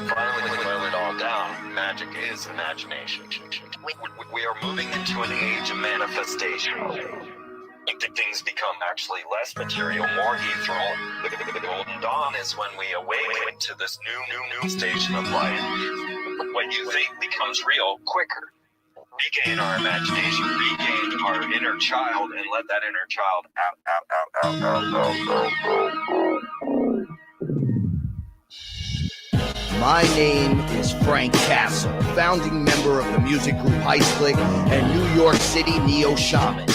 finally boil it all down, magic is imagination. We are moving into an age of manifestation. Things become actually less material, more ethereal. The golden dawn is when we awaken to this new station of life. What you think becomes real quicker. Regain our imagination, regain our inner child, and let that inner child out. My name is Frank Castle, founding member of the music group Heist Click and New York City Neo Shaman.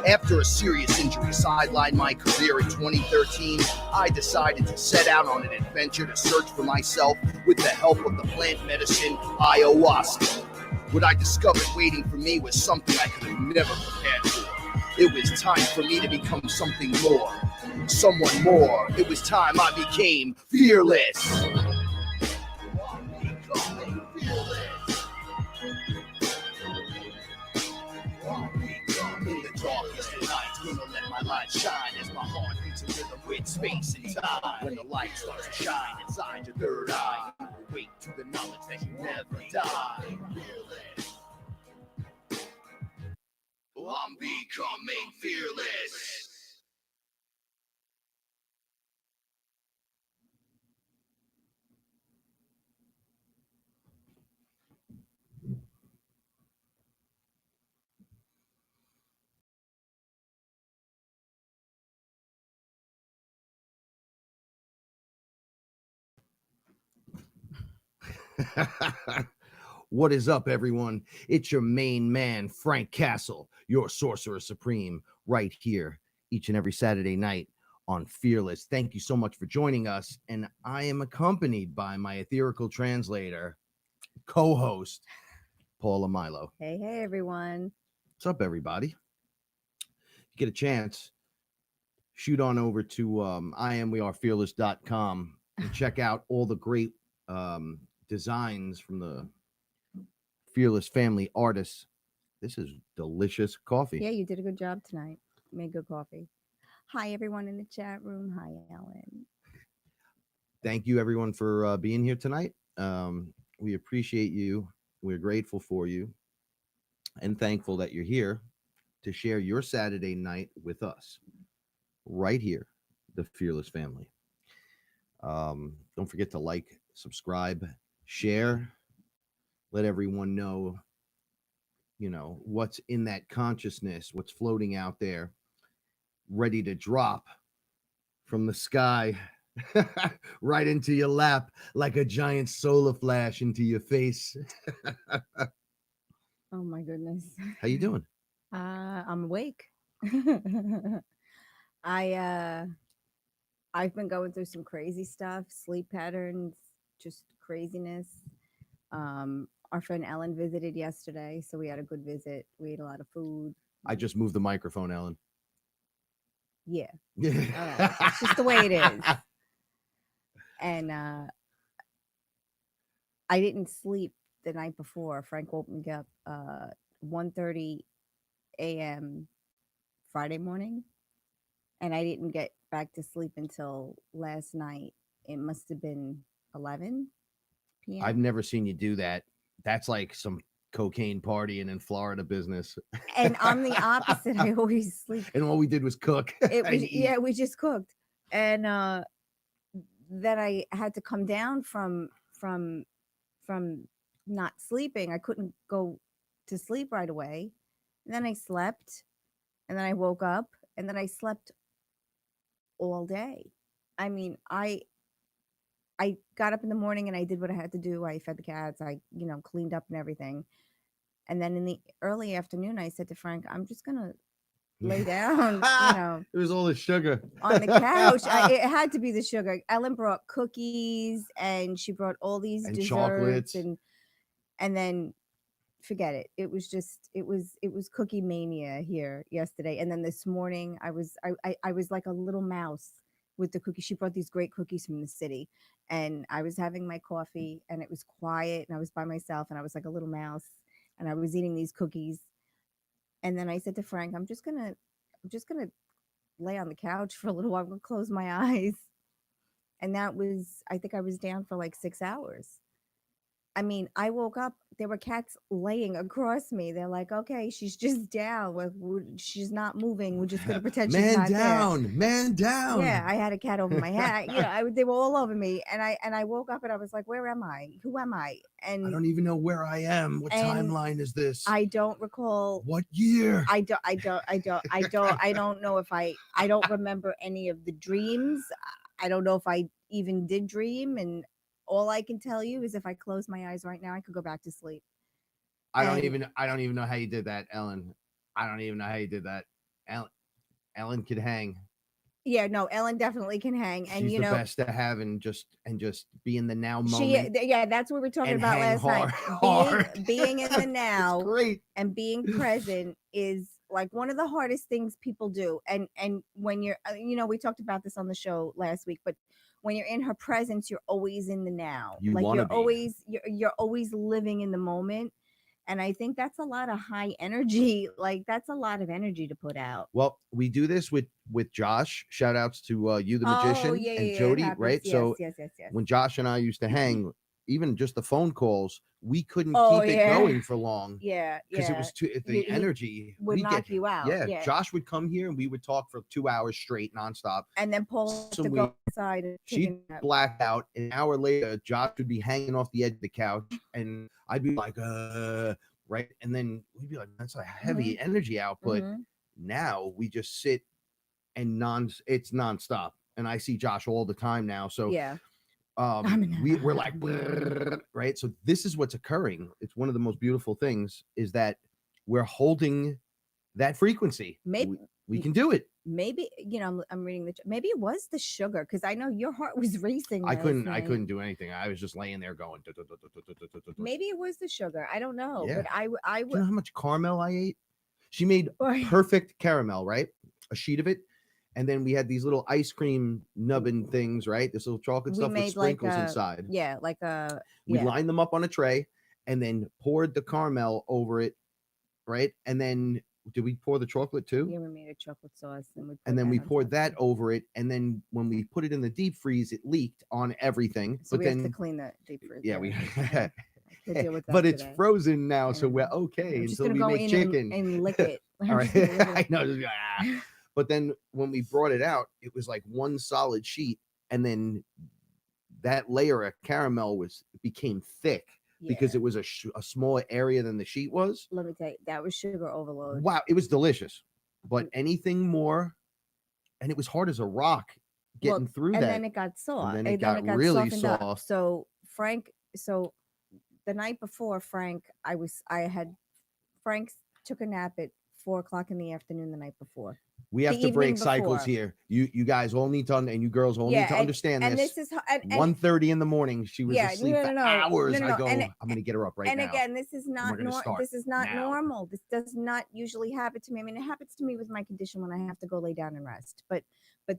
After a serious injury sidelined my career in 2013, I decided to set out on an adventure to search for myself with the help of the plant medicine Ayahuasca. What I discovered waiting for me was something I could have never prepared for. It was time for me to become something more, someone more. It was time I became fearless. Light shine as my heart beats a rhythm with space and time. When the light starts to shine inside your third eye, you awake to the knowledge that you never die. I'm becoming fearless. What is up, everyone? It's your main man, Frank Castle, your sorcerer supreme, right here each and every Saturday night on Fearless. Thank you so much for joining us. And I am accompanied by my etherical translator, co-host, Paula Milo. Hey, everyone. What's up, everybody? If you get a chance, shoot on over to IamWeAreFearless.com and check out all the great designs from the Fearless family artists. This is delicious coffee. Yeah, you did a good job tonight. Made good coffee. Hi, everyone in the chat room. Hi, Ellen. Thank you, everyone, for being here tonight. We appreciate you. We're grateful for you and thankful that you're here to share your Saturday night with us right here, the Fearless family. Don't forget to like, subscribe, share. Let everyone know, what's in that consciousness, what's floating out there, ready to drop from the sky right into your lap like a giant solar flash into your face. Oh, my goodness. How you doing? I'm awake. I've been going through some crazy stuff, sleep patterns, just craziness. Our friend Ellen visited yesterday, so we had a good visit. We ate a lot of food. I just moved the microphone, Ellen. Yeah. It's just the way it is. And I didn't sleep the night before. Frank woke me up 1:30 a.m. Friday morning, and I didn't get back to sleep until last night. It must have been 11 p.m. I've never seen you do that. That's like some cocaine partying in Florida business. And I'm the opposite. I always sleep. And all we did was cook. We just cooked. And then I had to come down from not sleeping. I couldn't go to sleep right away. And then I slept, and then I woke up, and then I slept all day. I mean, I got up in the morning and I did what I had to do. I fed the cats. I, cleaned up and everything. And then in the early afternoon, I said to Frank, I'm just going to lay down, It was all the sugar on the couch. It had to be the sugar. Ellen brought cookies and she brought all these and desserts chocolates. And then forget it. It was cookie mania here yesterday. And then this morning I was like a little mouse with the cookies. She brought these great cookies from the city, and I was having my coffee, and it was quiet, and I was by myself, and I was like a little mouse, and I was eating these cookies. And then I said to Frank, I'm just gonna lay on the couch for a little while. I'm gonna close my eyes. And that was, I think I was down for like 6 hours. I mean, I woke up, there were cats laying across me. They're like, okay, she's just down. She's not moving. We're just going to pretend she's Man not there. down, man Yeah, down. I had a cat over my head. They were all over me, and I woke up and I was like, "Where am I? Who am I?" I And don't even know where I am. What and timeline is this? I don't recall. What year? I don't know if I don't remember any of the dreams. I don't know if I even did dream, and all I can tell you is if I close my eyes right now, I could go back to sleep. I don't And even know how you did that, Ellen. I don't even know how you did that. Ellen could hang. yeah, no, Ellen definitely can hang, and She's the best to have and just be in the now moment. yeah, that's what we were talking and about hang last night. hard. Being in the It's now great. and being present is like one of the hardest things people do. And when you're, we talked about this on the show last week, but when you're in her presence, you're always in the now. You Like wanna be. you're always living in the moment. And I think that's a lot of high energy. Like that's a lot of energy to put out. Well, we do this with Josh. Shout outs to you, the magician, Oh yeah, and yeah, it Jody, happens. right? Yes, So yes. when Josh and I used to hang, even just the phone calls, we couldn't Oh, keep it yeah. going for long Yeah, because it yeah. was too He the energy would we knock you out. Yeah, Yeah. Josh would come here and we would talk for 2 hours straight, nonstop. And then Paul So to go inside and take She'd a nap. black out. An hour later, Josh would be hanging off the edge of the couch, and I'd be like, right, and then we'd be like, that's a heavy energy output. Mhm. Now we just sit and it's nonstop, and I see Josh all the time now. So Yeah. we're like, right. So this is what's occurring. It's one of the most beautiful things is that we're holding that frequency. Maybe we can do it. maybe I'm reading maybe it was the sugar because I know your heart was racing. I last couldn't night. do anything. I was just laying there going. Maybe it was the sugar. I don't know. Yeah. But I Do you know how much caramel I ate? She made perfect caramel, right? A sheet of it. And then we had these little ice cream nubbin things, right? This little chocolate stuff with sprinkles inside. Yeah, like a We lined them up on a tray and then poured the caramel over it, right? And then did we pour the chocolate too? Yeah, we made a chocolate sauce and then we poured that over it. And then when we put it in the deep freeze, it leaked on everything. So but we then have to clean the deep freeze. Yeah, we deal with that but it's today. frozen now, so we're okay I'm just until gonna we go make in chicken and lick it. All right. I know. Just be like, ah. But then when we brought it out, it was like one solid sheet, and then that layer of caramel became thick because it was a smaller area than the sheet was. Let me tell you, that was sugar overload. Wow, it was delicious. But anything more, and it was hard as a rock getting through and that. then it got soft. And then it got really soft. So Frank, the night before, Frank took a nap at 4:00 in the afternoon the night before. We have to break cycles here. You guys all need to, and you girls all need to understand and this. This is 1:30 in the morning. She was asleep for hours. I go, I'm going to get her up right now. And again, this is not normal. This does not usually happen to me. I mean, it happens to me with my condition when I have to go lay down and rest. But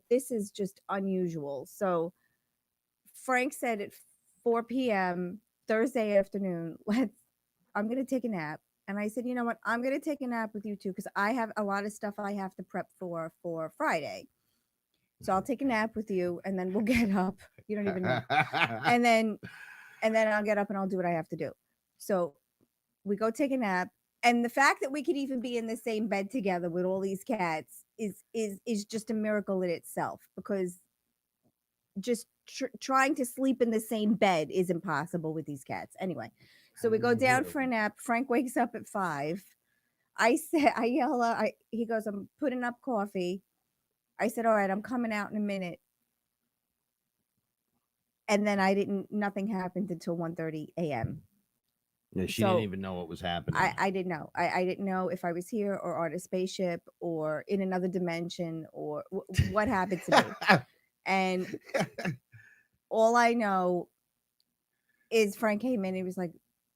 this is just unusual. So Frank said at 4 p.m. Thursday afternoon, I'm going to take a nap. And I said, you know what? I'm going to take a nap with you too, because I have a lot of stuff I have to prep for Friday. So I'll take a nap with you, and then we'll get up. You don't even know. and then I'll get up and I'll do what I have to do. So we go take a nap. And the fact that we could even be in the same bed together with all these cats is just a miracle in itself, because just trying to sleep in the same bed is impossible with these cats. Anyway. So we go down for a nap. Frank wakes up at 5. I yell out. He goes, I'm putting up coffee. I said, all right, I'm coming out in a minute. And then nothing happened until 1:30 a.m. Yeah, she didn't even know what was happening. I didn't know. I didn't know if I was here or on a spaceship or in another dimension or what happened to me. And all I know is Frank came in. He was like,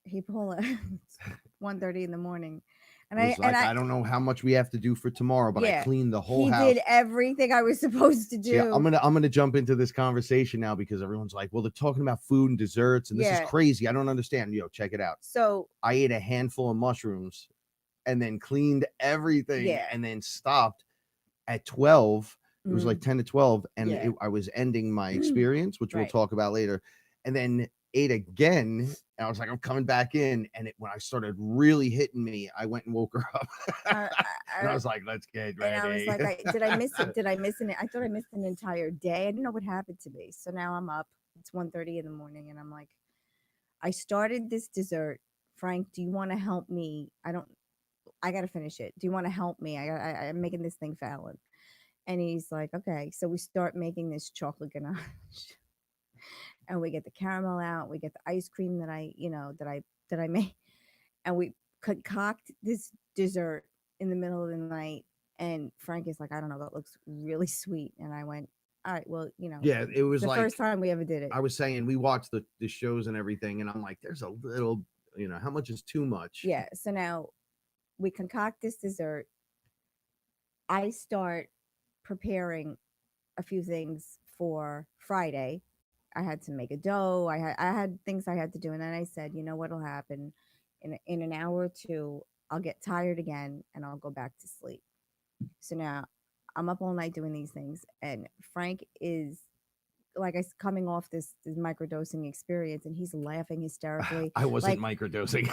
hey, Paula, it's 1:30 in the morning. And I don't know how much we have to do for tomorrow, but I cleaned the whole house. He did everything I was supposed to do. Yeah, I'm gonna jump into this conversation now because everyone's like, well, they're talking about food and desserts, and this is crazy. I don't understand. Check it out. So I ate a handful of mushrooms and then cleaned everything and then stopped at 12. It was like 10 to 12, and I was ending my experience, which we'll talk about later. And then ate again. And I was like, I'm coming back in. And when I started really hitting me, I went and woke her up. And I was like, let's get ready. And I was like, did I miss it? Did I miss it? I thought I missed an entire day. I didn't know what happened to me. So now I'm up. It's 1:30 in the morning. And I'm like, I started this dessert. Frank, do you want to help me? I got to finish it. Do you want to help me? I'm making this thing Fallon. And he's like, okay. So we start making this chocolate ganache. And we get the caramel out. We get the ice cream that I made. And we concoct this dessert in the middle of the night. And Frank is like, I don't know, that looks really sweet. And I went, all right, well, yeah, it was the like first time we ever did it. I was saying, we watched the shows and everything, and I'm like, there's a little, how much is too much? Yeah. So now we concoct this dessert. I start preparing a few things for Friday. I had to make a dough. I had things I had to do. And then I said, you know what'll happen in an hour or two, I'll get tired again and I'll go back to sleep. So now I'm up all night doing these things. And Frank is like, coming off this microdosing experience, and he's laughing hysterically. I wasn't microdosing.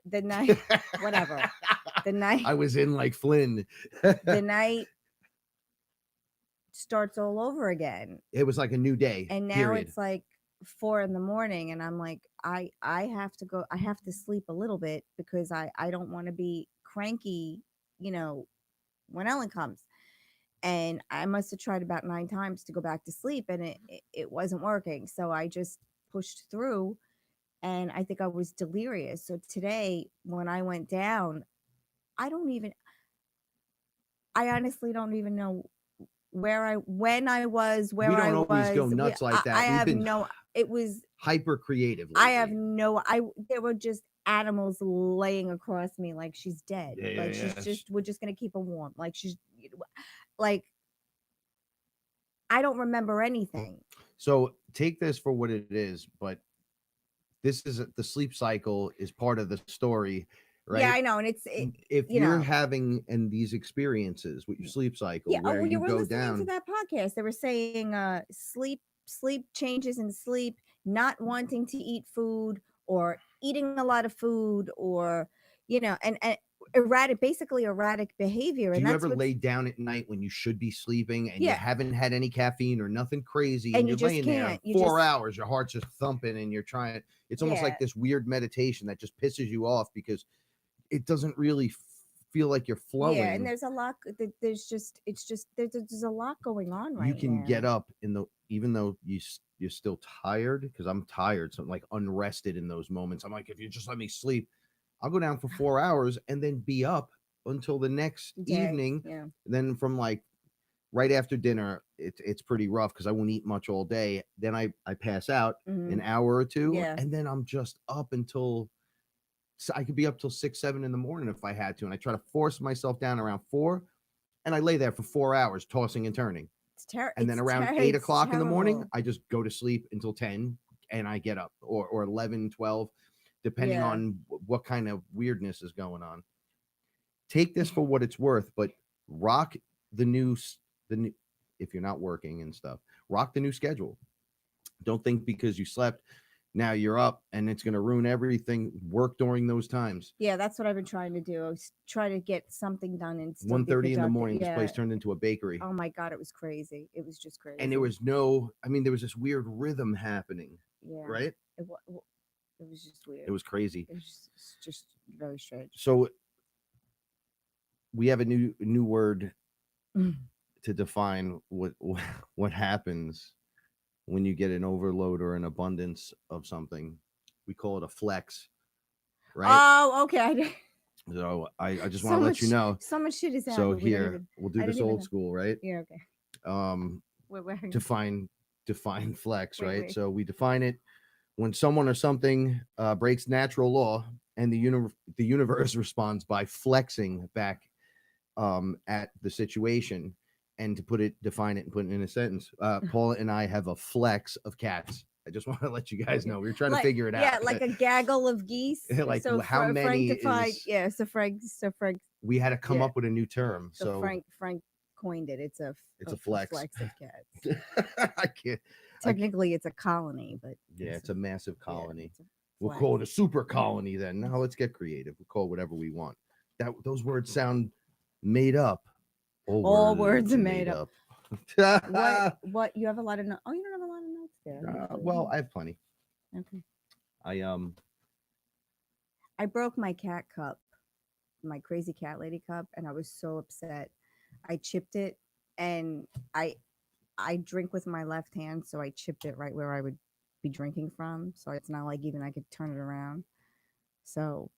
the night, whatever. The night I was in like Flynn. the night starts all over again. It was like a new day. And now it's like 4 a.m. and I'm like, I have to go. I have to sleep a little bit because I don't want to be cranky, when Ellen comes. And I must have tried about 9 times to go back to sleep, and it wasn't working. So I just pushed through, and I think I was delirious. So today, when I went down, I honestly don't even know when I was, where I was. We don't always go nuts like that. It was hyper creative. There were just animals laying across me like she's dead. We're just going to keep her warm. Like I don't remember anything. So take this for what it is, but this is the sleep cycle is part of the story. Right? Yeah, I know. And if you're having these experiences with your sleep cycle, where you were go listening down to that podcast, they were saying sleep changes in sleep, not wanting to eat food or eating a lot of food, or and erratic behavior. Do and you ever lay down at night when you should be sleeping and you haven't had any caffeine or nothing crazy, and you're laying there 4 hours, your heart's just thumping, and you're trying? It's almost like this weird meditation that just pisses you off because it doesn't really feel like you're flowing. Yeah, and there's a lot. There's a lot going on right now. You can get up even though you're still tired, because I'm tired, so I'm like unrested in those moments. I'm like, if you just let me sleep, I'll go down for 4 hours and then be up until the next evening. Yeah. Then from like right after dinner, it's pretty rough because I won't eat much all day. Then I pass out an hour or two, and then I'm just up until. So I could be up till 6, 7 in the morning if I had to. And I try to force myself down around 4, and I lay there for 4 hours tossing and turning. It's terrible. And then around 8 o'clock in the morning, I just go to sleep until 10 and I get up, or 11, 12, depending on what kind of weirdness is going on. Take this for what it's worth, but rock the new, if you're not working and stuff, rock the new schedule. Don't think because you slept, now you're up and it's going to ruin everything. Work during those times. Yeah, that's what I've been trying to do. I was trying to get something done. And 1:30 in the morning, this place turned into a bakery. Oh my God, it was crazy. It was just crazy. And there was there was this weird rhythm happening. Yeah. Right? It was just weird. It was crazy. It was just very strange. So we have a new word to define what happens when you get an overload or an abundance of something. We call it a flex, right? Oh, okay. So I just want to let you know. So much shit is So happening. here, we'll do this old school, right? Yeah, okay. Define flex, right? Wait. So we define it when someone or something breaks natural law, and the universe responds by flexing back at the situation. And to define it and put it in a sentence, Paula and I have a flex of cats. I just want to let you guys know. We were trying to figure it out. Yeah, like a gaggle of geese. Like so how many Frank defined, so Frank. We had to come up with a new term. So Frank coined it. It's a flex. Flex of cats. Technically, it's a colony, but Yeah, it's a massive colony. it's a We'll flag. call it a super colony then. Now let's get creative. We'll call it whatever we want. Those words sound made up. All words are made up. up. What? You have a lot of notes? Oh, you don't have a lot of notes there. Well, I have plenty. Okay. I broke my cat cup, my crazy cat lady cup, and I was so upset. I chipped it, and I drink with my left hand, so I chipped it right where I would be drinking from. So it's not like even I could turn it around. So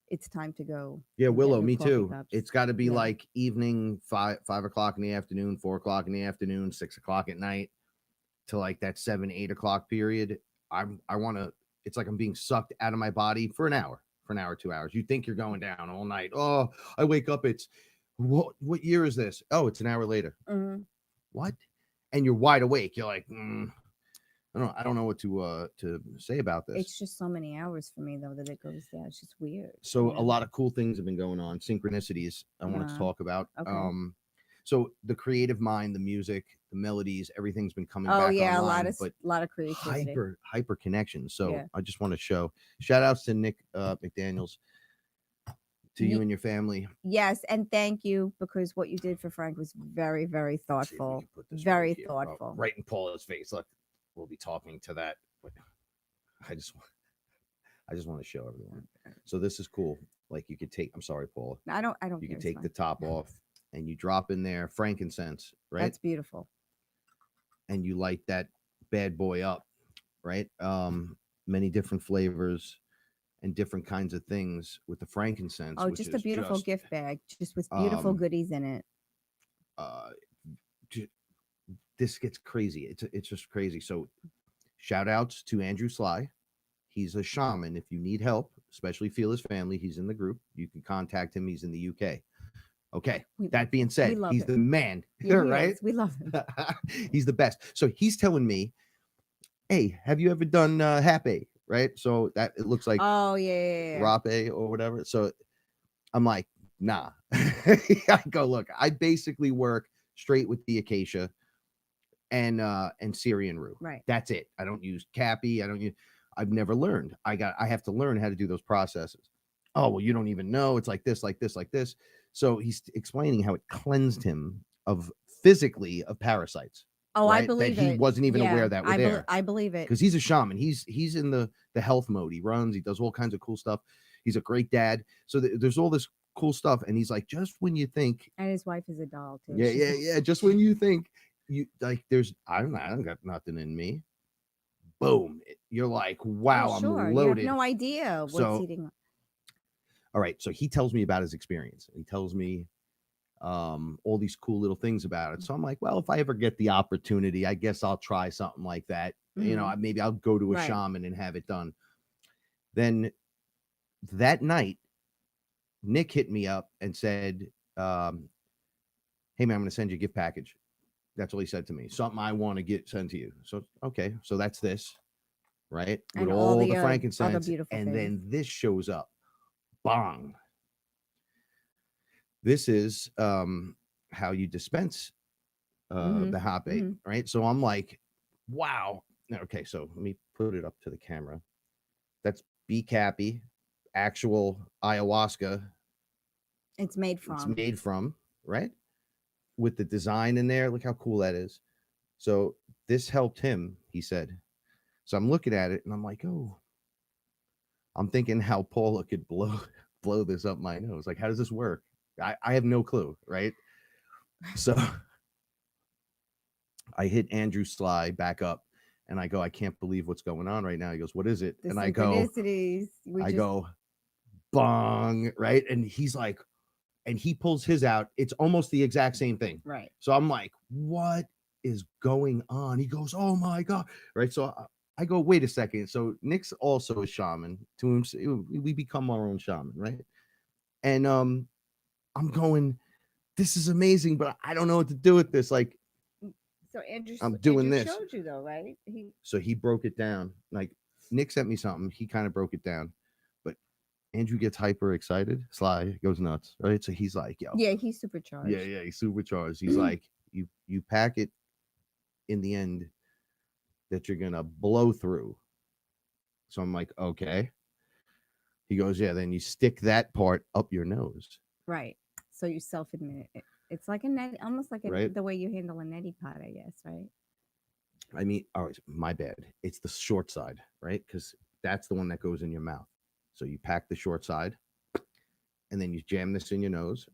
it's time to go. Yeah, and get Willow, new me coffee too. cups. It's got to be Yeah. like evening, 5 o'clock in the afternoon, 4 o'clock in the afternoon, 6 o'clock at night, to like that 7, 8 o'clock period. I want to. It's like I'm being sucked out of my body for an hour, 2 hours. You think you're going down all night. Oh, I wake up. It's what year is this? Oh, it's an hour later. Mhm. What? And you're wide awake. You're like, I don't know what to say about this. It's just so many hours for me though that it goes down. It's just weird. So a lot of cool things have been going on. Synchronicities I wanted to talk about. Okay. So the creative mind, the music, the melodies, everything's been coming Oh back yeah, online, a lot of creativity. hyper connection. So Yeah. I just want to show shout outs to Nick McDaniels, to you and your family. Yes, and thank you, because what you did for Frank was very, very thoughtful. Very thoughtful. Right in Paula's face. Look, we'll be talking to that. But I just want to show everyone. So this is cool. Like you could take. I'm sorry, Paula. I don't. You can take the top off, and you drop in there frankincense. Right. That's beautiful. And you light that bad boy up. Right. Many different flavors and different kinds of things with the frankincense. Oh, just a beautiful gift bag, just with beautiful goodies in it. This gets crazy. It's just crazy. So shout outs to Andrew Sly. He's a shaman. If you need help, especially FearLess family, he's in the group. You can contact him. He's in the UK. Okay. That being said, he's the man. Yeah, right? We love him. He's the best. So he's telling me, hey, have you ever done Hapé? Right. So that it looks like Rape or whatever. So I'm like, nah. I go, look, I basically work straight with the acacia and Syrian rue. Right. That's it. I don't use Cappy. I've never learned. I have to learn how to do those processes. Oh, well, you don't even know. It's like this, like this, like this. So he's explaining how it cleansed him physically of parasites. Oh, right? I believe that he wasn't even aware that were there. I believe it. Because he's a shaman. He's in the health mode. He runs. He does all kinds of cool stuff. He's a great dad. So there's all this cool stuff. And he's like, just when you think. And his wife is a doll too. Yeah. Just when you think you like, I don't got nothing in me. Boom. You're like, wow, I'm loaded. You have no idea what's eating. All right. So he tells me about his experience. He tells me all these cool little things about it. So I'm like, well, if I ever get the opportunity, I guess I'll try something like that. You know, maybe I'll go to a shaman and have it done. Then that night, Nick hit me up and said, hey man, I'm going to send you a gift package. That's all he said to me. Something I want to get sent to you. So, okay. So that's this, right? And with all the things. frankincense. And then this shows up. Bong. This is how you dispense the Hapé, right? So I'm like, wow. Okay, so let me put it up to the camera. That's B-Cappy, actual ayahuasca. It's made from, right? With the design in there. Look how cool that is. So this helped him, he said. So I'm looking at it and I'm like, oh, I'm thinking how Paula could blow this up my nose. Like, how does this work? I have no clue, right? So I hit Andrew Sly back up and I go, I can't believe what's going on right now. He goes, what is it? The and I go, bong, right? And he's like, and he pulls his out. It's almost the exact same thing. Right. So I'm like, what is going on? He goes, oh my God. Right. So I go, wait a second. So Nick's also a shaman. To him, we become our own shaman, right? And I'm going, this is amazing, but I don't know what to do with this. Like, so Andrew, I'm doing Andrew this. Showed you though, right? So he broke it down. Like Nick sent me something. He kind of broke it down, but Andrew gets hyper excited. Sly goes nuts, right? So he's like, yo, yeah, he's supercharged. Yeah, he's supercharged. He's like, you pack it in the end that you're going to blow through. So I'm like, okay. He goes, yeah, then you stick that part up your nose. Right. So you self-admit it. It's like a net, almost like Right. the way you handle a neti pot, I guess, right? I mean, all right, my bad. It's the short side, right? Because that's the one that goes in your mouth. So you pack the short side, and then you jam this in your nose,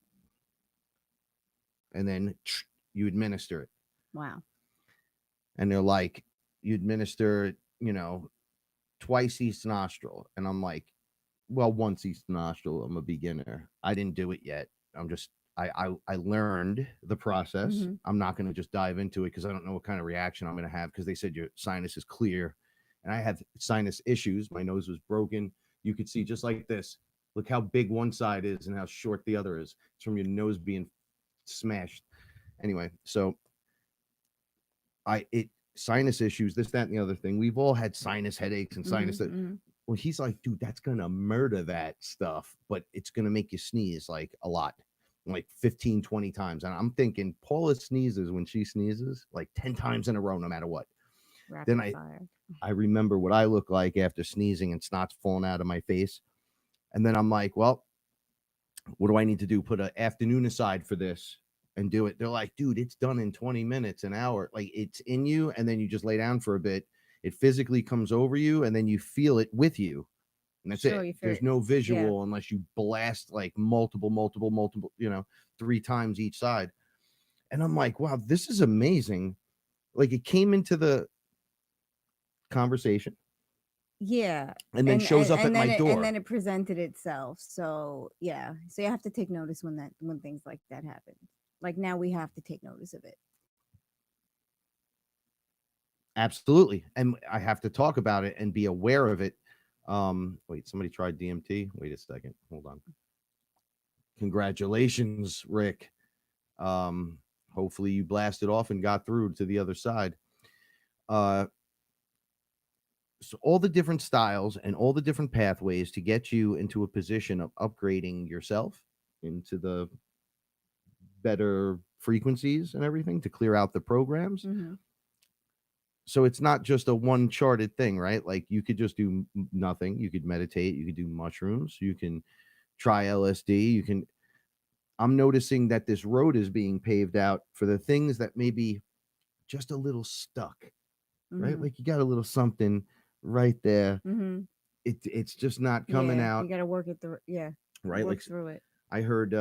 and then you administer it. Wow. And they're like, you administer, twice each nostril. And I'm like, well, once each nostril. I'm a beginner. I didn't do it yet. I'm just, I learned the process. Mhm. I'm not going to just dive into it because I don't know what kind of reaction I'm going to have, because they said your sinus is clear. And I have sinus issues. My nose was broken. You could see just like this. Look how big one side is and how short the other is. It's from your nose being smashed. Anyway, so sinus issues, this, that, and the other thing. We've all had sinus headaches and sinus. Well, he's like, dude, that's gonna murder that stuff, but it's gonna make you sneeze like a lot, like 15, 20 times. And I'm thinking Paula sneezes when she sneezes like 10 times in a row, no matter what. Rapid Then fire. I remember what I look like after sneezing and snot's falling out of my face. And then I'm like, well, what do I need to do? Put an afternoon aside for this and do it. They're like, dude, it's done in 20 minutes, an hour. Like, it's in you, and then you just lay down for a bit. It physically comes over you, and then you feel it with you. And that's it. There's no visual unless you blast like multiple, 3 times each side. And I'm like, wow, this is amazing. Like, it came into the conversation. Yeah. And then shows up at my door. And then it presented itself. So yeah. So you have to take notice when things like that happen. Like, now we have to take notice of it. Absolutely. And I have to talk about it and be aware of it. Wait, somebody tried DMT. Wait a second. Hold on. Congratulations, Rick. Hopefully you blasted off and got through to the other side. So all the different styles and all the different pathways to get you into a position of upgrading yourself into the better frequencies and everything, to clear out the programs. So it's not just a one charted thing, right? Like, you could just do nothing. You could meditate. You could do mushrooms. You can try LSD. I'm noticing that this road is being paved out for the things that may be just a little stuck, right? Like, you got a little something right there. It's just not coming out. You got to work it through. Yeah. Right. Work through it. I heard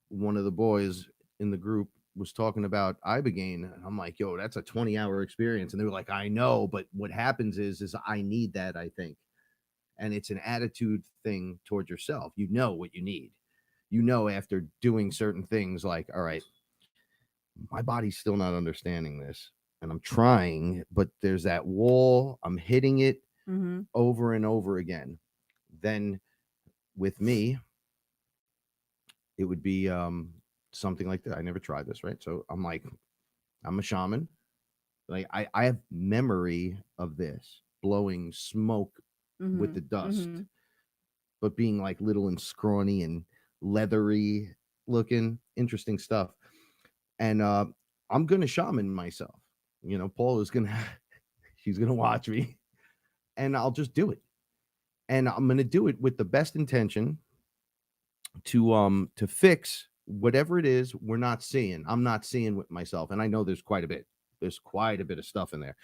one of the boys in the group was talking about Ibogaine, and I'm like, yo, that's a 20-hour experience. And they were like, I know, but what happens is I need that, I think. And it's an attitude thing towards yourself. You know what you need. You know, after doing certain things, like, all right, my body's still not understanding this, and I'm trying, but there's that wall. I'm hitting it over and over again. Then with me, it would be something like that. I never tried this, right? So I'm like, I'm a shaman. Like, I have memory of this, blowing smoke with the dust, but being like little and scrawny and leathery looking, interesting stuff. And I'm gonna shaman myself. Paula's gonna she's gonna watch me, and I'll just do it. And I'm gonna do it with the best intention to fix whatever it is we're not seeing. I'm not seeing with myself. And I know there's quite a bit of stuff in there.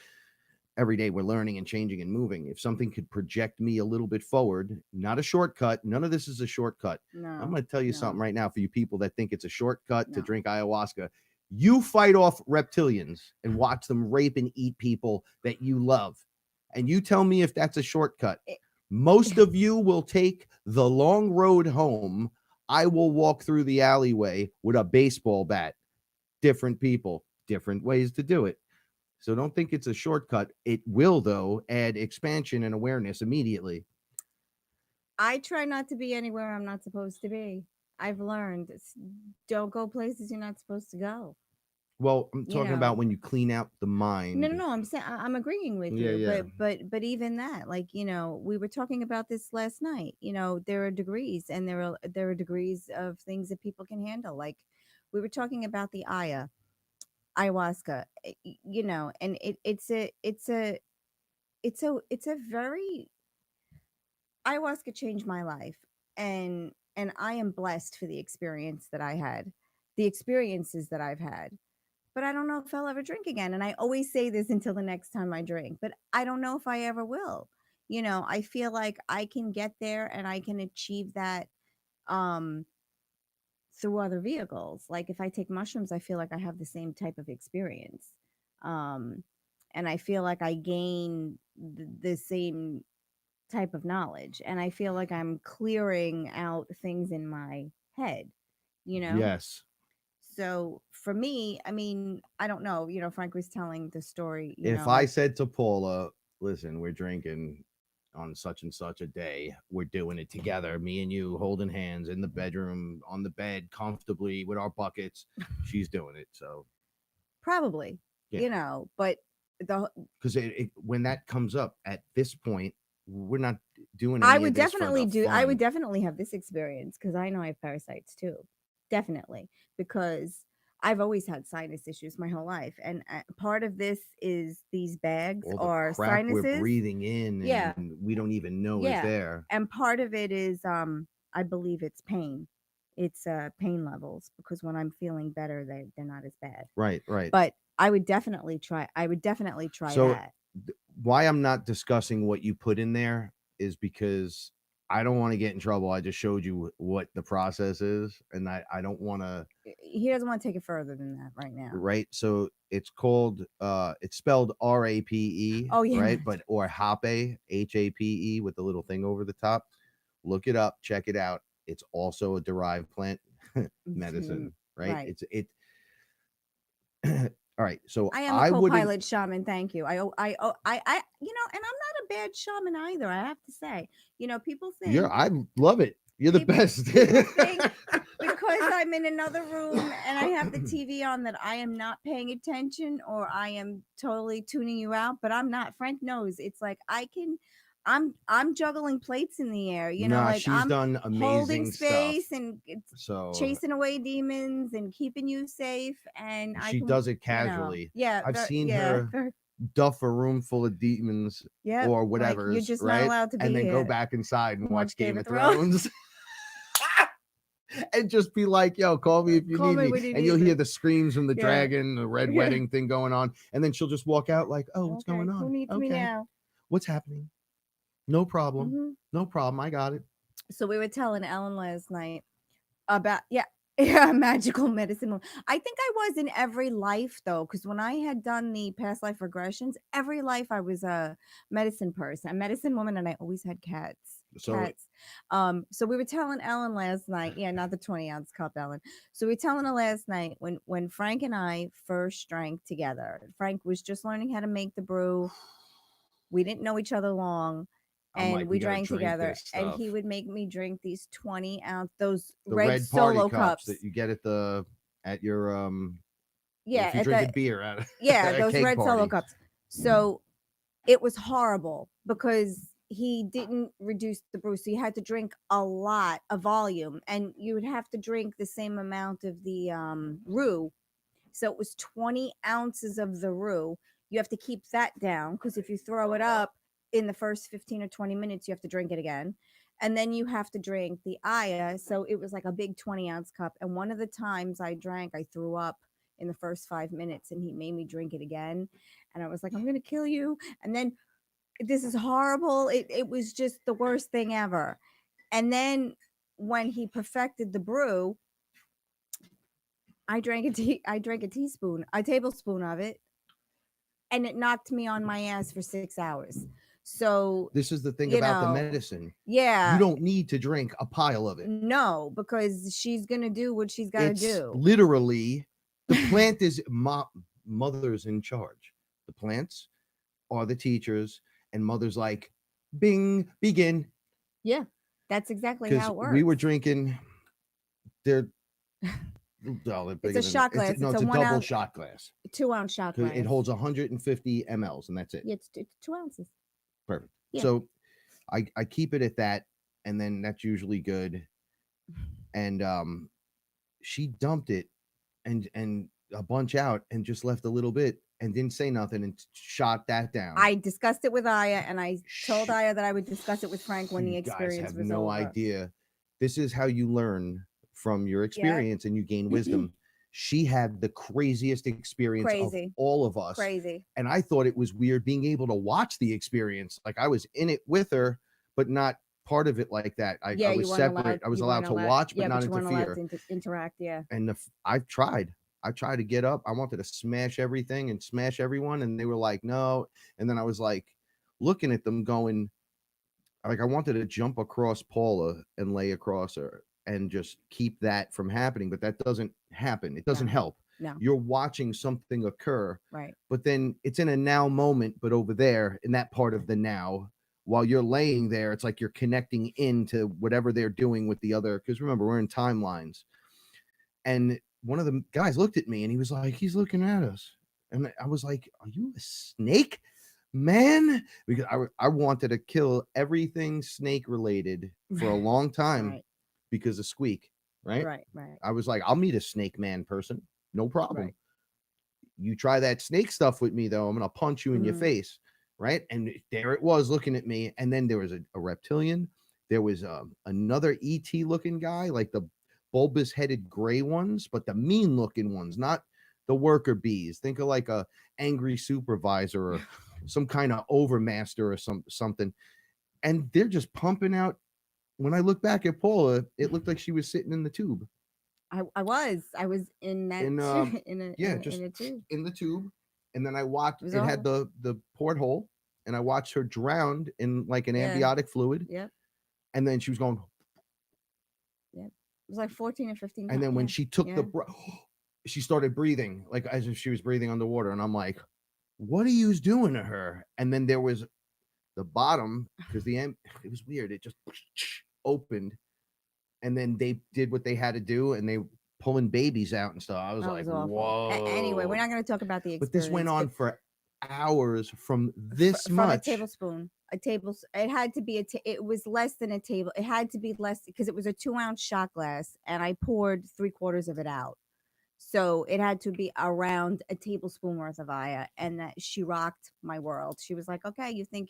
Every day we're learning and changing and moving. If something could project me a little bit forward, not a shortcut. None of this is a shortcut. No, I'm going to tell you something right now, for you people that think it's a shortcut to drink ayahuasca. You fight off reptilians and watch them rape and eat people that you love. And you tell me if that's a shortcut. Most of you will take the long road home. I will walk through the alleyway with a baseball bat. Different people, different ways to do it. So don't think it's a shortcut. It will, though, add expansion and awareness immediately. I try not to be anywhere I'm not supposed to be. I've learned, don't go places you're not supposed to go. Well, I'm talking about when you clean out the mind. No. I'm saying, I'm agreeing with you. Yeah. But even that, like, we were talking about this last night. There are degrees, and there are degrees of things that people can handle. Like, we were talking about the Aya. ayahuasca, you know, and it's a very ayahuasca changed my life, and I am blessed for the experience that I had, the experiences that I've had. But I don't know if I'll ever drink again. And I always say this until the next time I drink, but I don't know if I ever will. You know, I feel like I can get there and I can achieve that um through other vehicles. Like if I take mushrooms, I feel like I have the same type of experience. Um and I feel like I gain the same type of knowledge, and I feel like I'm clearing out things in my head, you know? Yes. So for me, I mean, I don't know, you know, Frank was telling the story, you If know, I like said to Paula, listen, we're drinking on such and such a day, we're doing it together, me and you holding hands in the bedroom, on the bed, comfortably with our buckets, she's doing it. So, probably, yeah. you know, but the Because when that comes up at this point, we're not doing I any would of this for definitely the I would fun. definitely have this experience because I know I have parasites too. Definitely. Because I've always had sinus issues my whole life. And part of this is these bags All the are crap we're sinuses. breathing in Yeah. and we don't even know is Yeah. there. And part of it is I believe it's pain. It's pain levels, because when I'm feeling better, they're not as bad. Right, right. But I would definitely try So that. why I'm not discussing what you put in there is because I don't want to get in trouble. I just showed you what the process is, and I don't want to. He doesn't want to take it further than that right now. Right. So it's called it's spelled RAPE. Oh, yeah. Right. But or Hapé, HAPE, with the little thing over the top. Look it up, check it out. It's also a derived plant medicine, right? Right. It's all right. So I am a I wouldn't. co-pilot shaman. Thank you. You know, and I'm not a bad shaman either. I have to say, you know, people think I love it. You're the best. people think because I'm in another room and I have the TV on that I am not paying attention, or I am totally tuning you out, but I'm not. Frank knows. It's like I'm juggling plates in the air, you know, Nah, like she's I'm done holding amazing space stuff. and So chasing away demons and keeping you safe, and I she can, does it you know, casually. yeah, I've seen her duff a room full of demons yeah, or like whatever, you're just not right? allowed to be And then here. go back inside and watch Game Game of Thrones. And just be like, yo, call me if you Call need me me. when you And need you'll me. hear the screams from the Yeah. dragon, the red Yeah. wedding thing going on. And then she'll just walk out like, oh, what's going on? Who needs me Okay. now? What's happening? No problem. Mhm. No problem. I got it. So we were telling Ellen last night about yeah, magical medicine. I think I was in every life though, because when I had done the past life regressions, every life I was a medicine person, a medicine woman, and I always had cats. So So we were telling Ellen last night, yeah, not the 20-ounce cup, Ellen. So we were telling her last night when Frank and I first drank together. Frank was just learning how to make the brew. We didn't know each other long, I'm like, and we we gotta drank drink together, this and stuff. he would make me drink these 20-ounce, those The red party solo cups cups. that you get at your Yeah, if you at drink the a beer at yeah, a those cake red solo party. cups. So it was horrible because he didn't reduce the brew, so you had to drink a lot of volume, and you would have to drink the same amount of the roux. So it was 20 ounces of the roux. You have to keep that down, because if you throw it up in the first 15 or 20 minutes, you have to drink it again. And then you have to drink the Aya. So it was like a big 20-ounce cup. And one of the times I drank, I threw up in the first 5 minutes, and he made me drink it again. And I was like, I'm going to kill you. And then this is horrible. It was just the worst thing ever. And then when he perfected the brew, I drank a tablespoon of it, and it knocked me on my ass for 6 hours. So This is the thing you about the know, medicine. yeah, You don't need to drink a pile of it. no, because she's gonna do what she's got to It's do. literally the plant is mother's in charge. The plants are the teachers, and mother's like, bing, begin. Yeah, that's exactly Because how it works. we were drinking they're It's a shot glass. No, it's a double shot glass. 2-ounce shot glass. It holds 150 mLs, and that's it. Yeah, it's 2 ounces. Perfect. Yeah. So I keep it at that, and then that's usually good. And she dumped it, and a bunch out and just left a little bit and didn't say nothing and shot that down. I discussed it with Aya, and I told Shh. Aya that I would discuss it with Frank when the You guys experience have was no over. idea. This is how you learn from your experience and you gain wisdom. She had the craziest experience of Crazy. all of us. Crazy. And I thought it was weird being able to watch the experience. Like I was in it with her, but not part of it like that. I Yeah, was you weren't separate. allowed. I was You allowed weren't to allowed. watch, but Yeah, not but you weren't allowed interfere. to interact. Yeah. And I've tried. I tried to get up. I wanted to smash everything and smash everyone. And they were like, no. And then I was like looking at them going, like I wanted to jump across Paula and lay across her and just keep that from happening, but that doesn't happen. It doesn't No. help. No. You're watching something occur, Right. but then it's in a now moment, but over there in that part of the now, while you're laying there, it's like you're connecting into whatever they're doing with the other. Because remember, we're in timelines. And one of the guys looked at me and he was like, he's looking at us. And I was like, are you a snake? Man, because I wanted to kill everything snake related for a long time Right. because of Squeak, right? Right. Right. I was like, I'll meet a snake man person, no problem. Right. You try that snake stuff with me, though, I'm gonna punch you in your face, right? And there it was looking at me, and then there was a reptilian, there was another ET looking guy, like the bulbous headed gray ones, but the mean looking ones, not the worker bees. Think of like a angry supervisor or some kind of overmaster or something. And they're just pumping out. When I look back at Paula, it looked like she was sitting in the tube. I was in that In in a tube. in the tube. And then I watched It was it had the porthole, and I watched her drowned in like an amniotic fluid. Yep. And then she was going. Yep. It was like 14 or 15. And then when she took the she started breathing like as if she was breathing underwater. And I'm like, what are you doing to her? And then there was the bottom, because it was weird. It just opened, and then they did what they had to do, and they pulling babies out and stuff. I was like, whoa. Anyway, we're not going to talk about the experience. But this went on for hours from this from much. a tablespoon. It had to be it was less than a table. It had to be less because it was a 2-ounce shot glass, and I poured 3/4 of it out. So it had to be around a tablespoon worth of Aya, and that she rocked my world. She was like, "Okay, you think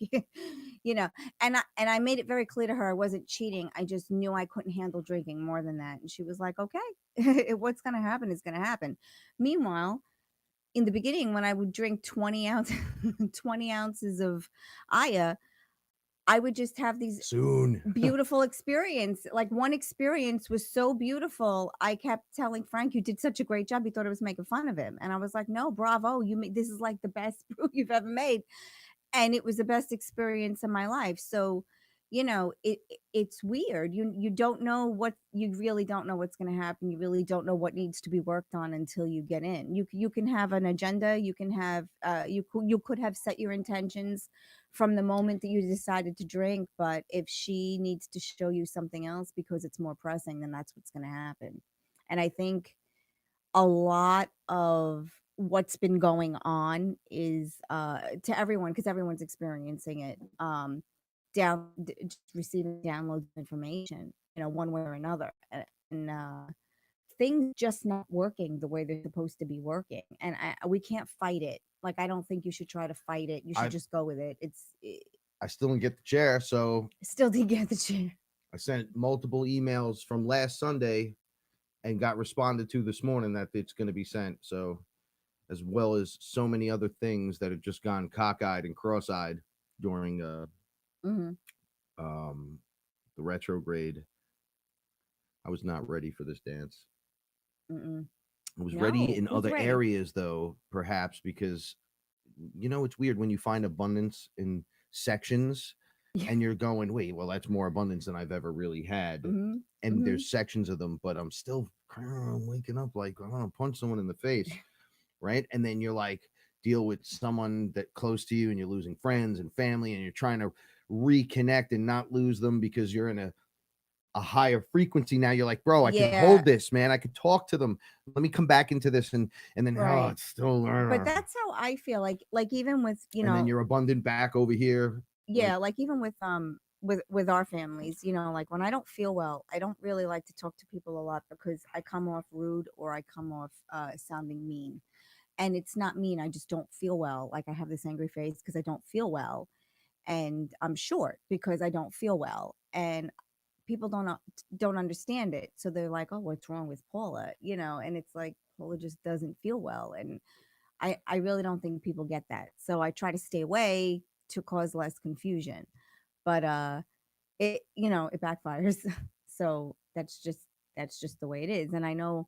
you know?" And I made it very clear to her I wasn't cheating. I just knew I couldn't handle drinking more than that, and she was like, "Okay, what's going to happen is going to happen." Meanwhile, in the beginning, when I would drink 20 ounces of Aya, I would just have these beautiful experience. Like one experience was so beautiful. I kept telling Frank, you did such a great job. He thought I was making fun of him. And I was like, no, bravo. This is like the best brew you've ever made. And it was the best experience of my life. So, it's weird. You don't know you really don't know what's going to happen. You really don't know what needs to be worked on until you get in. You can have an agenda. You can have, you could have set your intentions from the moment that you decided to drink. But if she needs to show you something else because it's more pressing, then that's what's going to happen. And I think a lot of what's been going on is to everyone, because everyone's experiencing it, just receiving downloads of information, one way or another, and things just not working the way they're supposed to be working, and we can't fight it. Like, I don't think you should try to fight it. You should just go with it. I still didn't get the chair, so still didn't get the chair. I sent multiple emails from last Sunday and got responded to this morning that it's going to be sent. So, as well as so many other things that have just gone cockeyed and cross-eyed during the retrograde. I was not ready for this dance. I was ready in other areas, though, perhaps, because it's weird when you find abundance in sections and you're going, wait, well, that's more abundance than I've ever really had. And there's sections of them, but I'm still kind of waking up like I want to punch someone in the face, right? And then you're like, deal with someone that close to you, and you're losing friends and family, and you're trying to reconnect and not lose them because you're in a higher frequency now. You're like, bro, I can hold this, man. I could talk to them. Let me come back into this, and then it's still. But that's how I feel. Like even with and then you're abundant back over here. Yeah, like even with with our families, you know, like when I don't feel well, I don't really like to talk to people a lot because I come off rude or I come off sounding mean. And it's not mean, I just don't feel well. Like I have this angry face because I don't feel well, and I'm short because I don't feel well. And people don't understand it, so they're like, oh, what's wrong with Paula, you know? And it's like, Paula just doesn't feel well. And I really don't think people get that, so I try to stay away to cause less confusion. But it, you know, it backfires. So that's just the way it is. And I know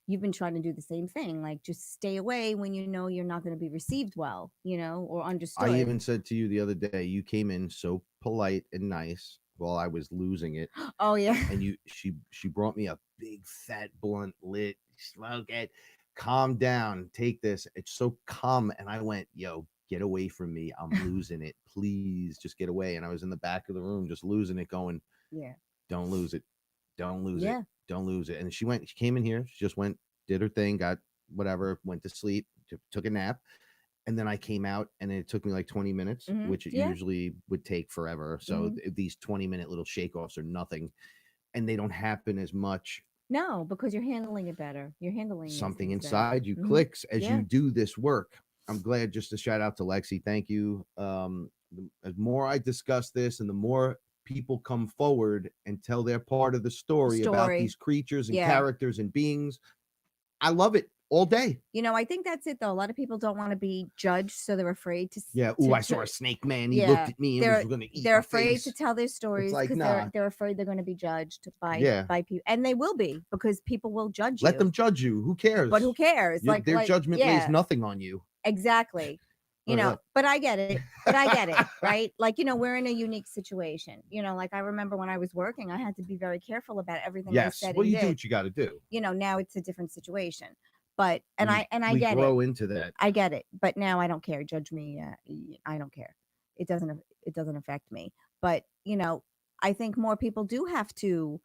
you've been trying to do the same thing, like just stay away when you know you're not going to be received well, you know, or I understood. even said to you the other day, you came in so polite and nice while I was losing it. Oh yeah. And she brought me a big fat blunt lit, smoke it, calm down, take this. It's so calm. And I went, yo, get away from me. I'm losing it. Please just get away. And I was in the back of the room just losing it, going, Yeah. don't lose it. Don't lose Yeah. it. Don't lose it. And she came in here, she just went, did her thing, got whatever, went to sleep, took a nap. And then I came out and it took me like 20 minutes, which it Yeah. usually would take forever. So these 20-minute little shake offs are nothing, and they don't happen as much. No, because you're handling it better. You're handling these Something things inside better. you clicks as Yeah. you do this work. I'm glad. Just a shout out to Lexi. Thank you. The more I discuss this and the more people come forward and tell their part of the story about these creatures and characters and beings, I love it all day. You know, I think that's it though. A lot of people don't want to be judged, so they're afraid to. Yeah. Oh, I saw a snake man. He looked at me and was going to eat. They're my afraid face. to tell their stories because they're afraid they're going to be judged by people, and they will be, because people will judge you. Let them judge you. Who cares? But who cares? Like their judgment lays nothing on you. Exactly. You know, but I get it. Right? Like, you know, we're in a unique situation. You know, like I remember when I was working, I had to be very careful about everything I said. Well, and you do did. what you got to do. You know, now it's a different situation. But I we get grow it. into that. I get it. But now I don't care. Judge me. I don't care. It doesn't affect me. But, you know, I think more people do have to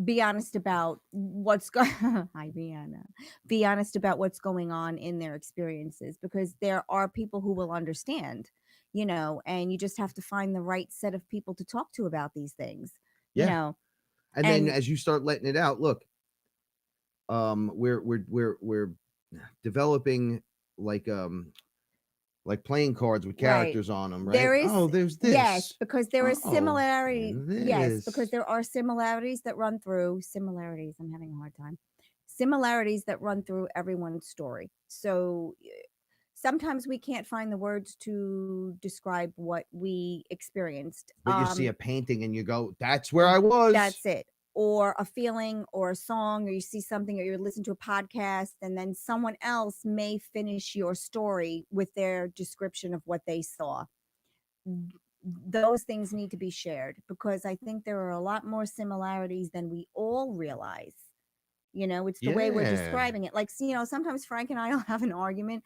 be honest about what's going Hi, Rihanna. Be honest about what's going on in their experiences, because there are people who will understand, you know, and you just have to find the right set of people to talk to about these things. You know. And then as you start letting it out, look, we're developing like playing cards with characters on them, right? There's this. Yes, because there are similarities. Yes, because there are similarities that run through similarities. I'm having a hard time. Similarities that run through everyone's story. So sometimes we can't find the words to describe what we experienced. But you see a painting and you go, that's where I was. That's it. Or a feeling or a song, or you see something, or you listen to a podcast, and then someone else may finish your story with their description of what they saw. Those things need to be shared, because I think there are a lot more similarities than we all realize. You know, it's the way we're describing it. Like, you know, sometimes Frank and I will have an argument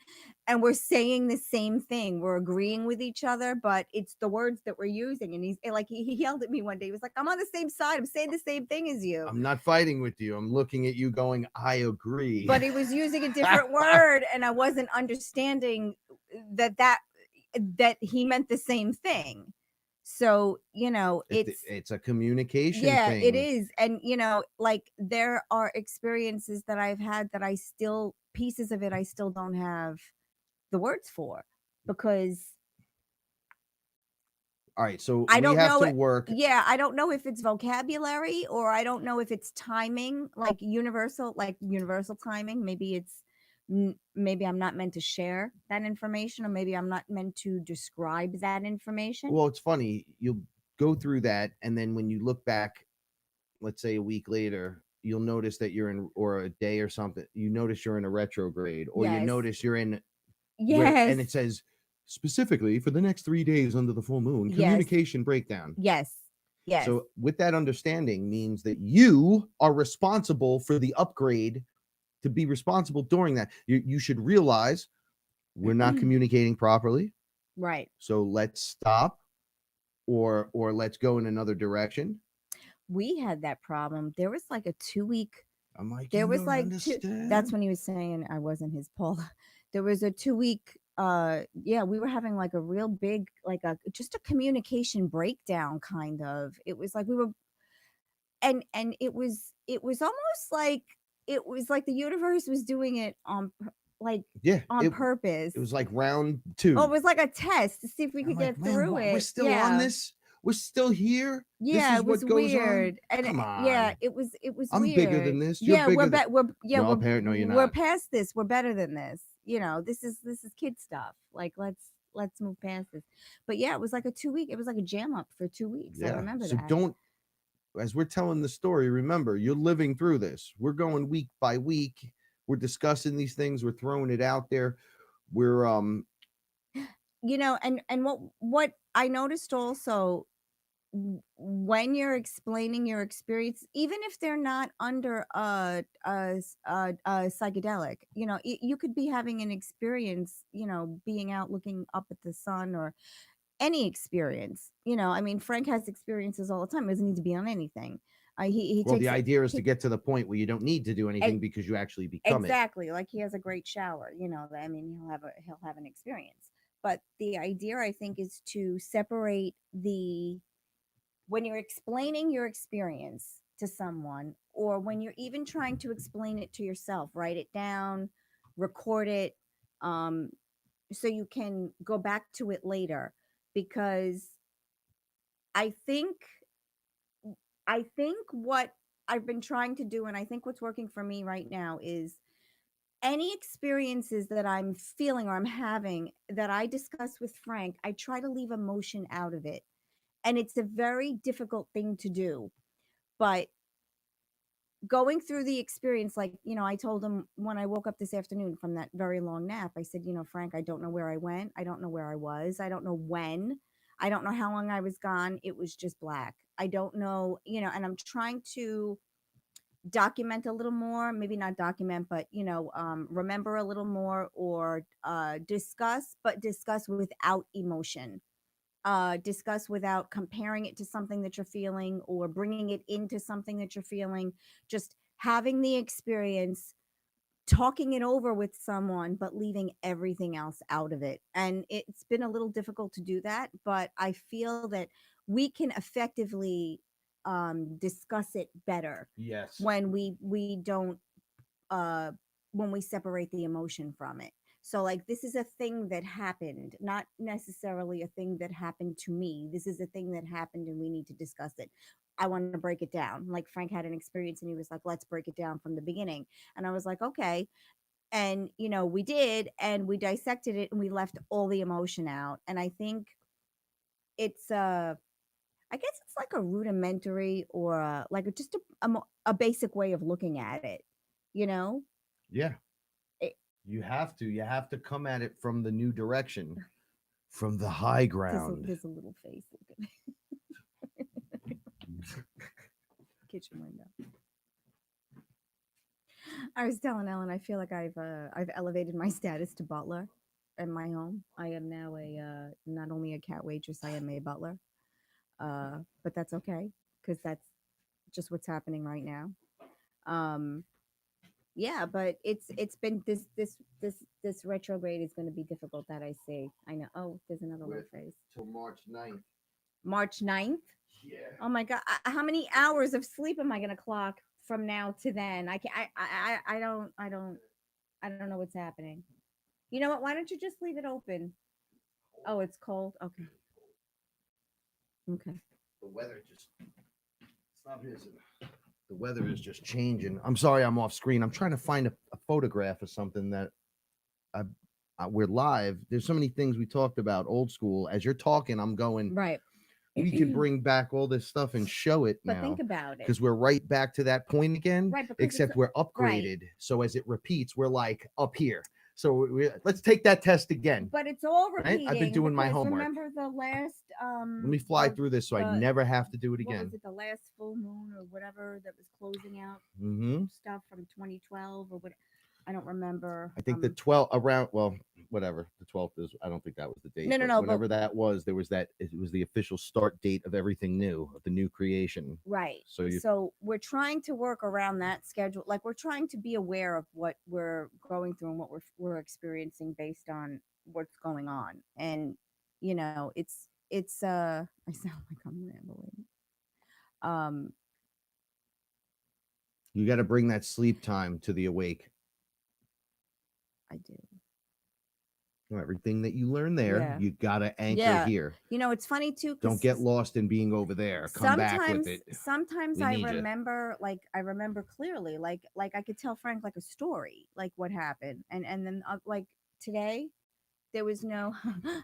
and we're saying the same thing. We're agreeing with each other, but it's the words that we're using. And he's like, he yelled at me one day. He was like, I'm on the same side. I'm saying the same thing as you. I'm not fighting with you. I'm looking at you going, I agree. But he was using a different word, and I wasn't understanding that he meant the same thing. So, you know, it's a communication thing. It is. And, you know, like there are experiences that I've had that pieces of it I still don't have the words for, because all right, so I don't know work. Yeah, I don't know if it's vocabulary, or I don't know if it's timing, like universal timing. Maybe I'm not meant to share that information, or maybe I'm not meant to describe that information. Well, it's funny. You'll go through that, and then when you look back, let's say a week later, you'll notice that you're in, or a day or something, you notice you're in a retrograde, or you notice you're in, and it says specifically for the next 3 days under the full moon, communication breakdown. Yes. So with that understanding means that you are responsible for the upgrade. To be responsible during that, you should realize we're not communicating properly, right? So let's stop, or let's go in another direction. We had that problem. There was like a 2-week. I'm like, there was like that's when he was saying I wasn't his Paula. There was a 2-week yeah, we were having like a real big, like a just a communication breakdown kind of. It was like we were, and it was almost like it was like the universe was doing it on like Yeah, on purpose. it was like round Oh, two. it was like a test to see if we I'm could like, get man, through what? it. We're still on this. We're still here. This Yeah, is it was what goes on. weird. And Come yeah, on. it was I'm weird. bigger than this. You're Yeah, bigger than. yeah, No, apparently, no, you're we're not. past this. We're better than this. This is kid stuff. Like let's move past this. But yeah, it was like a 2 week. It was like a jam up for 2 weeks. I Yeah. remember So that. don't. As we're telling the story, remember, you're living through this. We're going week by week. We're discussing these things. We're throwing it out there. We're And what I noticed also, when you're explaining your experience, even if they're not under a psychedelic, you could be having an experience, being out looking up at the sun, or any experience. I mean, Frank has experiences all the time. It doesn't need to be on anything. He well, takes the it, idea is he, to get to the point where you don't need to do anything because you actually become it. exactly, like he has a great shower. I mean, he'll have an experience. But the idea, I think, is to separate the when you're explaining your experience to someone, or when you're even trying to explain it to yourself, write it down, record it, um, so you can go back to it later. Because I think what I've been trying to do, and I think what's working for me right now, is any experiences that I'm feeling or I'm having that I discuss with Frank, I try to leave emotion out of it. And it's a very difficult thing to do. But going through the experience, like, I told him when I woke up this afternoon from that very long nap, I said, Frank, I don't know where I went. I don't know where I was. I don't know when. I don't know how long I was gone. It was just black. I don't know, and I'm trying to document a little more, maybe not document, but, remember a little more, or discuss, but discuss without emotion. Discuss without comparing it to something that you're feeling, or bringing it into something that you're feeling. Just having the experience, talking it over with someone, but leaving everything else out of it. And it's been a little difficult to do that, but I feel that we can effectively discuss it better Yes. when we don't when we separate the emotion from it. So, like, this is a thing that happened, not necessarily a thing that happened to me. This is a thing that happened, and we need to discuss it. I want to break it down. Like, Frank had an experience, and he was like, let's break it down from the beginning. And I was like, okay. And, we did, and we dissected it, and we left all the emotion out. And I think it's, I guess it's like a rudimentary, or like just a basic way of looking at it, you know? Yeah. It- You have to come at it from the new direction, from the high ground. There's a little face looking. Kitchen window. I was telling Ellen, I feel like I've elevated my status to butler in my home. I am now a not only a cat waitress, I am a butler. But that's okay, because that's just what's happening right now. Yeah, but it's been this retrograde is going to be difficult, that I see. I know. Oh, there's another little face. Till March 9th. March 9th? Yeah. Oh my god, how many hours of sleep am I going to clock from now to then? I can't, I don't know what's happening. You know what? Why don't you just leave it open? Oh, it's cold. Okay. Okay. The weather just stop his. The weather is just changing. I'm sorry, I'm off screen. I'm trying to find a photograph of something that we're live. There's so many things we talked about old school. As you're talking, I'm going, Right. We can bring back all this stuff and show it But now. think about it. Because we're right back to that point again. Right, except we're upgraded. Right. So as it repeats, we're like up here. So let's take that test again. But it's all repeating. Right? I've been doing my homework. Remember the last let me fly through this so I never have to do it again. What was it, the last full moon or whatever that was closing out stuff from 2012 or what? I don't remember. I think the 12th around, well, whatever. The 12th is, I don't think that was the date. No. Whatever that was, there was that, it was the official start date of everything new, of the new creation. Right. So we're trying to work around that schedule. Like, we're trying to be aware of what we're going through and what we're experiencing based on what's going on. And it's I sound like I'm rambling. um You got to bring that sleep time to the awake. I do. Everything that you learn there, Yeah. you got to anchor Yeah. here. It's funny too, Don't get lost in being over there. Come back with it. Sometimes We I need ya. remember, like I remember clearly, like I could tell Frank like a story, like what happened, and then like today there was no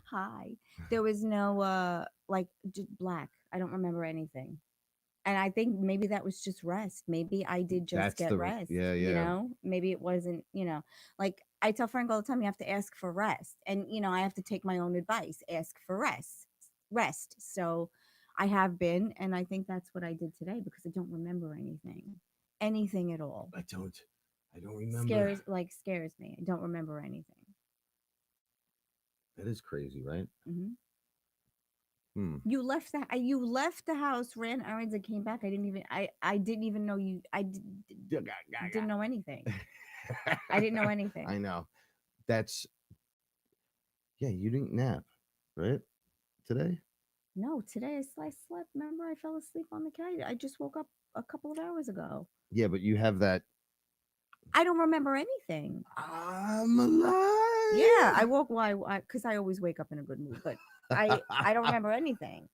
hi, there was no like just black. I don't remember anything. And I think maybe that was just rest. Maybe I did just That's get the rest. yeah. Maybe it wasn't, like I tell Frank all the time, you have to ask for rest. And, I have to take my own advice, ask for rest. So I have been. And I think that's what I did today because I don't remember anything at all. I don't remember. Scares me. I don't remember anything. That is crazy, right? Hmm. Hmm. You left the house, ran errands, and came back. I didn't even know you. Didn't know anything. I didn't know anything. I know. That's you didn't nap, right? Today? No, today I slept. Remember, I fell asleep on the couch. I just woke up a couple of hours ago. Yeah, but you have that. I don't remember anything. I'm alive. Yeah, I woke because I always wake up in a good mood, but I don't remember anything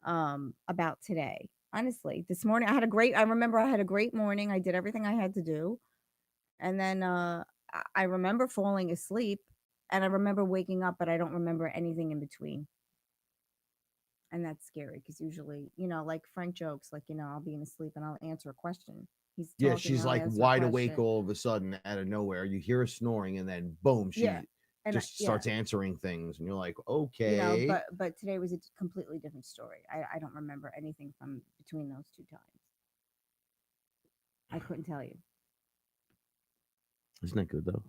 about today. Honestly, this morning I remember I had a great morning. I did everything I had to do. And then I remember falling asleep and I remember waking up, but I don't remember anything in between. And that's scary because usually, like Frank jokes, like, I'll be in asleep and I'll answer a question. He's Yeah, talking, she's I'll like answer a wide awake question. all of a sudden out of nowhere. You hear her snoring and then boom, she Yeah. And just starts answering things and you're like, okay. But today was a completely different story. I don't remember anything from between those two times. I couldn't tell you. Isn't that good though?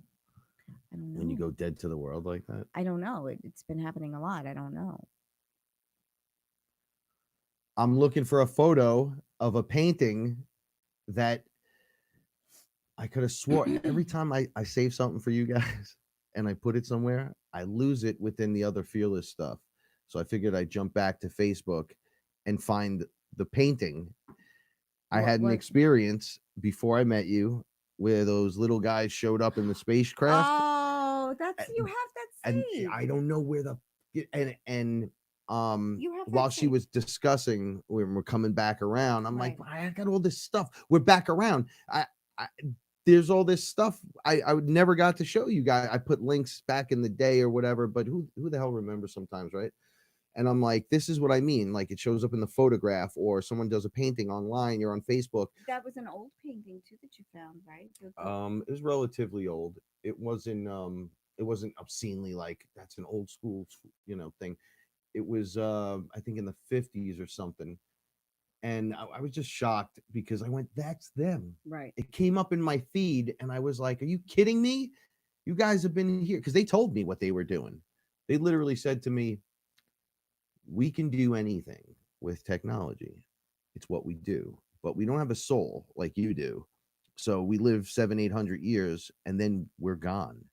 I don't know. When you go dead to the world like that? I don't know. It's been happening a lot. I don't know. I'm looking for a photo of a painting that I could have sworn every time I save something for you guys and I put it somewhere, I lose it within the other Fearless stuff. So I figured I'd jump back to Facebook and find the painting. I had an experience before I met you where those little guys showed up in the spacecraft. Oh, you have that saved. And I don't know where and You have while that she saved. was discussing when we're coming back around, I'm Right. like, I got all this stuff. We're back around. There's all this stuff I would never got to show you guys. I put links back in the day or whatever, but who the hell remembers sometimes, right? And I'm like, this is what I mean. Like it shows up in the photograph or someone does a painting online, you're on Facebook. That was an old painting too that you found, right? It was relatively old. It wasn't obscenely like that's an old school, thing. It was I think in the 50s or something. And I was just shocked because I went, that's them. Right. It came up in my feed and I was like, are you kidding me? You guys have been here because they told me what they were doing. They literally said to me, we can do anything with technology. It's what we do, but we don't have a soul like you do. So we live 700-800 years and then we're gone.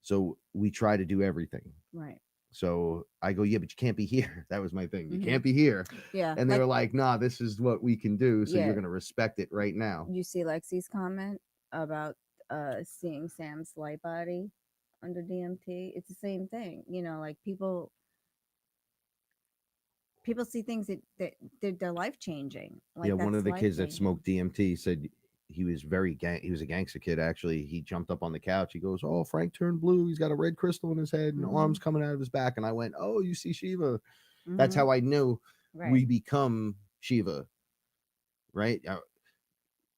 So we try to do everything. Right. So I go, yeah, but you can't be here. That was my thing. You can't be here. Yeah. And they were like, nah, this is what we can do. So Yeah. you're going to respect it right now. You see Lexi's comment about seeing Sam's light body under DMT. It's the same thing. Like people see things that they're life changing. Like yeah, one of the kids that life-changing. smoked DMT said he was he was a gangster kid, actually. He jumped up on the couch. He goes, oh, Frank turned blue. He's got a red crystal in his head and arms coming out of his back. And I went, oh, you see Shiva. That's how I knew we become Shiva, right?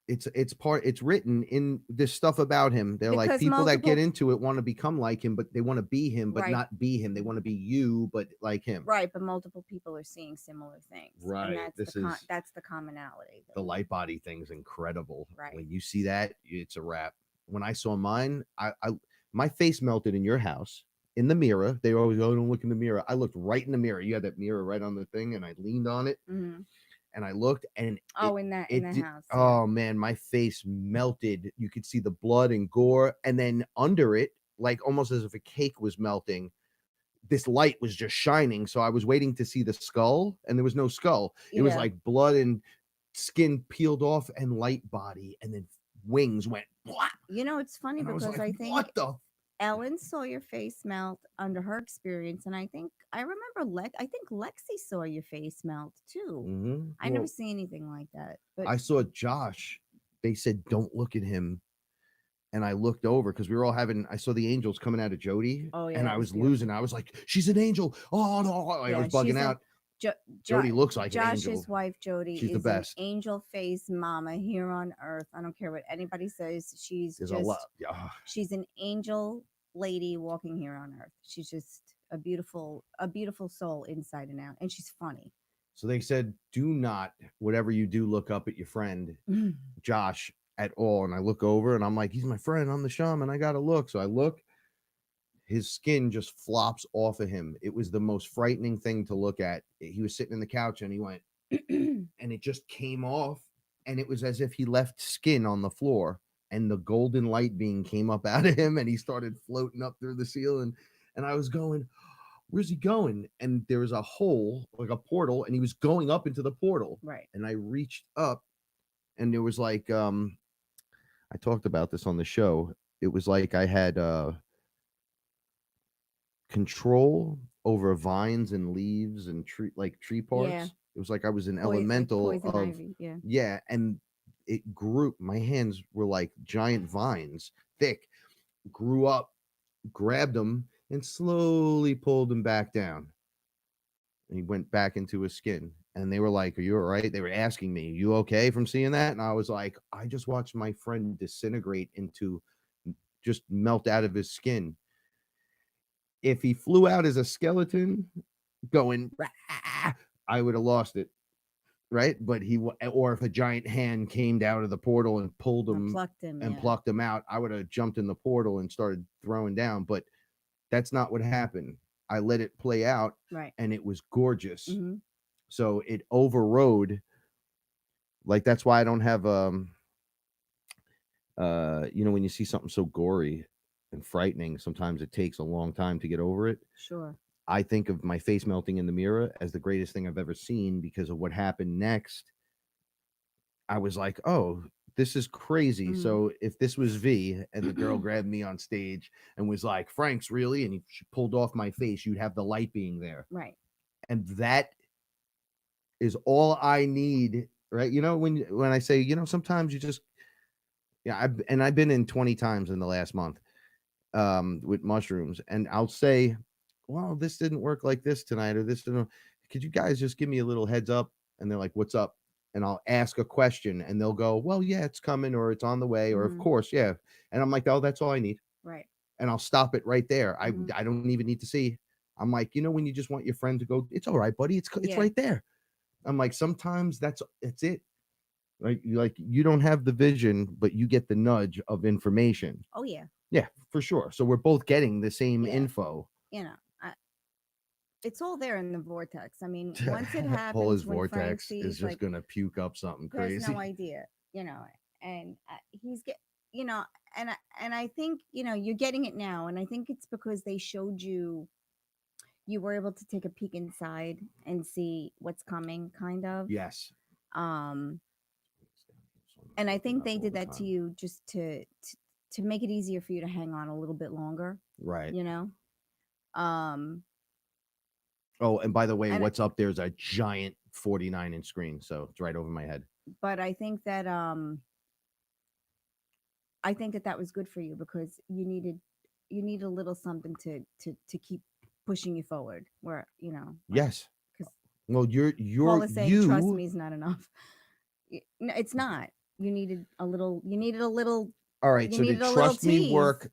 It's written in this stuff about him. They're Because like people that get into it want to become like him, but they want to be him, but Right. not be him. They want to be you, but like him. Right, but multiple people are seeing similar things. Right. And that's the commonality. The light body thing's incredible. Right. When you see that, it's a wrap. When I saw mine, I my face melted in your house in the mirror. They always go, don't look in the mirror. I looked right in the mirror. You had that mirror right on the thing, and I leaned on it. Mm-hmm. And I looked, and in that house. Oh man, my face melted. You could see the blood and gore, and then under it, like almost as if a cake was melting, this light was just shining. So I was waiting to see the skull, and there was no skull. It was Yeah. like blood and skin peeled off and light body, and then wings went. Blah! It's funny And I was because like, I think what the? Ellen saw your face melt under her experience, and I remember I think Lexi saw your face melt too. Mm-hmm. I never see anything like that. But I saw Josh. They said, don't look at him. And I looked over because we were all I saw the angels coming out of Jody. Oh, yeah, And that I was was losing. I was like, she's an angel. Oh, no. I was bugging out. Jody looks like an angel. Josh's wife Jody She's the is best. an angel face mama here on earth. I don't care what anybody says. She's There's just a lot. she's an angel lady walking here on earth. She's just a beautiful soul inside and out, and she's funny. So they said, do not, whatever you do, look up at your friend Josh at all. And I look over and I'm like, he's my friend. I'm the shaman. I gotta look. So I look. His skin just flops off of him. It was the most frightening thing to look at. He was sitting in the couch and he went, and it just came off. And it was as if he left skin on the floor, and the golden light beam came up out of him, and he started floating up through the ceiling. And I was going, where's he going? And there was a hole, like a portal, and he was going up into the portal. Right. And I reached up, and there was like, I talked about this on the show. It was like I had control over vines and leaves and tree parts. Yeah. It was like I was an elemental like poison ivy. Yeah, and it grew. My hands were like giant vines, thick, grew up, grabbed him, and slowly pulled him back down. And he went back into his skin. And they were like, are you all right? They were asking me, you okay from seeing that? And I was like, I just watched my friend disintegrate into, just melt out of his skin. If he flew out as a skeleton going, rah, I would have lost it. Right. But or if a giant hand came down to the portal and pulled him and plucked him out, I would have jumped in the portal and started throwing down. But that's not what happened. I let it play out. Right. And it was gorgeous. Mm-hmm. So it overrode. Like, that's why I don't have, when you see something so gory and frightening, sometimes it takes a long time to get over it. Sure. I think of my face melting in the mirror as the greatest thing I've ever seen because of what happened next. I was like, oh, this is crazy. Mm. So if this was V and the girl grabbed me on stage and was like, Frank's really, and she pulled off my face, you'd have the light being there. Right. And that is all I need. Right. When I say, sometimes you just, I've been in 20 times in the last month with mushrooms, and I'll say, well, this didn't work like this tonight, or this didn't. Could you guys just give me a little heads up? And they're like, what's up? And I'll ask a question, and they'll go, well, yeah, it's coming, or it's on the way, or of course, yeah. And I'm like, oh, that's all I need. Right. And I'll stop it right there. I Mm-hmm. I don't even need to see. I'm like, when you just want your friend to go, it's all right, buddy. It's right there. I'm like, sometimes that's it. Like you don't have the vision, but you get the nudge of information. Oh yeah. Yeah, for sure. So we're both getting the same info. It's all there in the vortex. I mean, once it happens, Paula's vortex is just gonna puke up something crazy. There's no idea, and he's and I think you're getting it now, and I think it's because they showed you were able to take a peek inside and see what's coming, kind of. Yes. And I think they did that to you just to make it easier for you to hang on a little bit longer. Right. Oh, and by the way, what's up there is a giant 49-inch screen, so it's right over my head. But I think that that was good for you because you need a little something to keep pushing you forward. Where Yes. Well, you're Paula saying trust me is not enough. No, it's not. You needed a little. All right. So to trust me work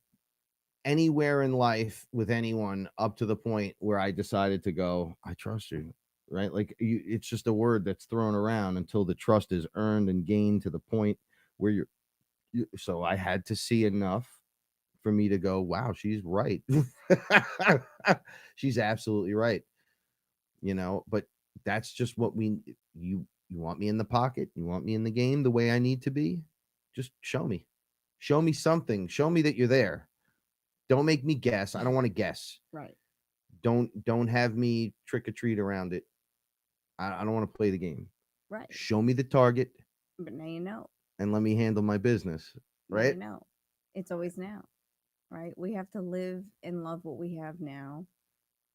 anywhere in life with anyone up to the point where I decided to go, I trust you, right? Like it's just a word that's thrown around until the trust is earned and gained to the point where so I had to see enough for me to go, wow, she's right. She's absolutely right. But that's just what you want me in the pocket. You want me in the game the way I need to be. Just show me something. Show me that you're there. Don't make me guess. I don't want to guess. Right. Don't have me trick or treat around it. I don't want to play the game. Right. Show me the target But now you know. and let me handle my business. Now Right? you know. It's always now. Right? We have to live and love what we have now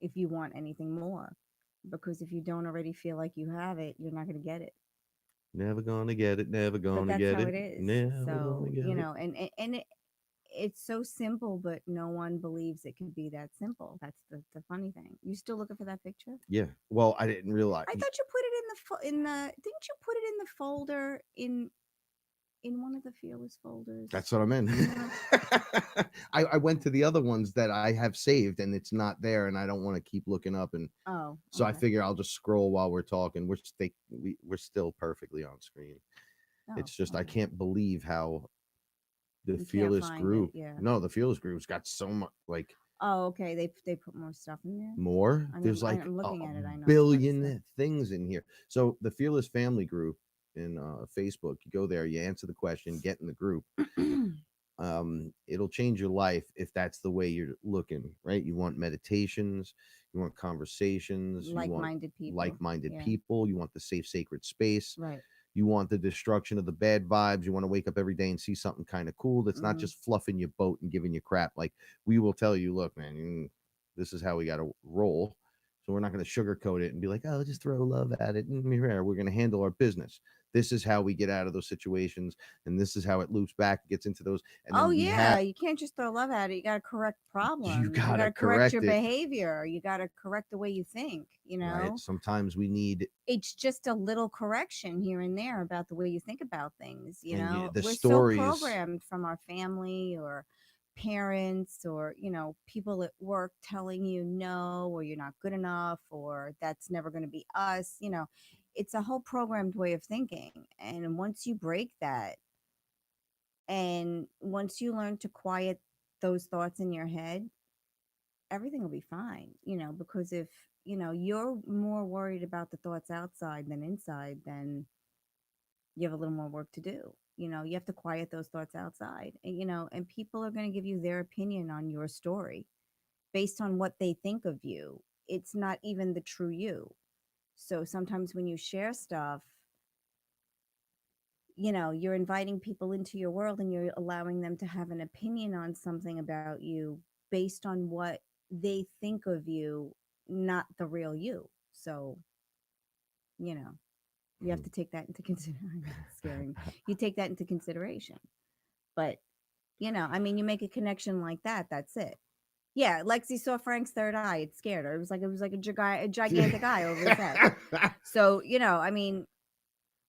if you want anything more. Because if you don't already feel like you have it, you're not going to get it. Never gonna get it. Never But gonna that's get how it. it is. Never So, gonna get you it. know, it's so simple, but no one believes it can be that simple. That's the funny thing. You still looking for that picture? Yeah. Well, I didn't realize. I thought you put it in the didn't you put it in the folder in one of the fearless folders? That's what I meant. I went to the other ones that I have saved and it's not there, and I don't want to keep looking up. And Oh, so I okay. figure I'll just scroll while we're talking. We're still perfectly on screen. Oh, It's just I okay. can't believe how the You can't Fearless find group. it, yeah. No, the Fearless group's got so much like Oh, okay. They put more stuff in there. more. I There's mean, like I'm a looking at it. I know it's a lot of billion things in here. So the Fearless family group in Facebook, you go there, you answer the question, get in the group. stuff. It'll change your life if that's the way you're looking, right? You want meditations, you want conversations, you want Like-minded people. like-minded Yeah. people, you want the safe sacred space, Right. you want the destruction of the bad vibes, you want to wake up every day and see something kind of cool that's not Mhm. just fluffing your boat and giving you crap. Like, we will tell you, look, man, this is how we got to roll. So we're not going to sugarcoat it and be like, oh, just throw love at it. We're going to handle our business. This is how we get out of those situations, and this is how it loops back, gets into those. And Oh then we yeah, have you can't just throw love at it. You got to correct problems. You got gotta to correct your correct it, behavior. You got to correct the way you think. You right? know, Sometimes we need, it's just a little correction here and there about the way you think about things. You and know, the we're so stories. programmed from our family or parents or people at work telling you no, or you're not good enough, or that's never going to be us. It's a whole programmed way of thinking, and once you break that, and once you learn to quiet those thoughts in your head, everything will be fine, because if, you're more worried about the thoughts outside than inside, then you have a little more work to do. You have to quiet those thoughts outside. And people are going to give you their opinion on your story based on what they think of you. It's not even the true you. So sometimes when you share stuff, you're inviting people into your world and you're allowing them to have an opinion on something about you based on what they think of you, not the real you. So, you know, you have to take that into consideration. It's scaring. You take that into consideration. But, I mean, you make a connection like that, that's it. Yeah, Lexi saw Frank's third eye. It scared her. It was like a gigantic eye over his head. So, I mean,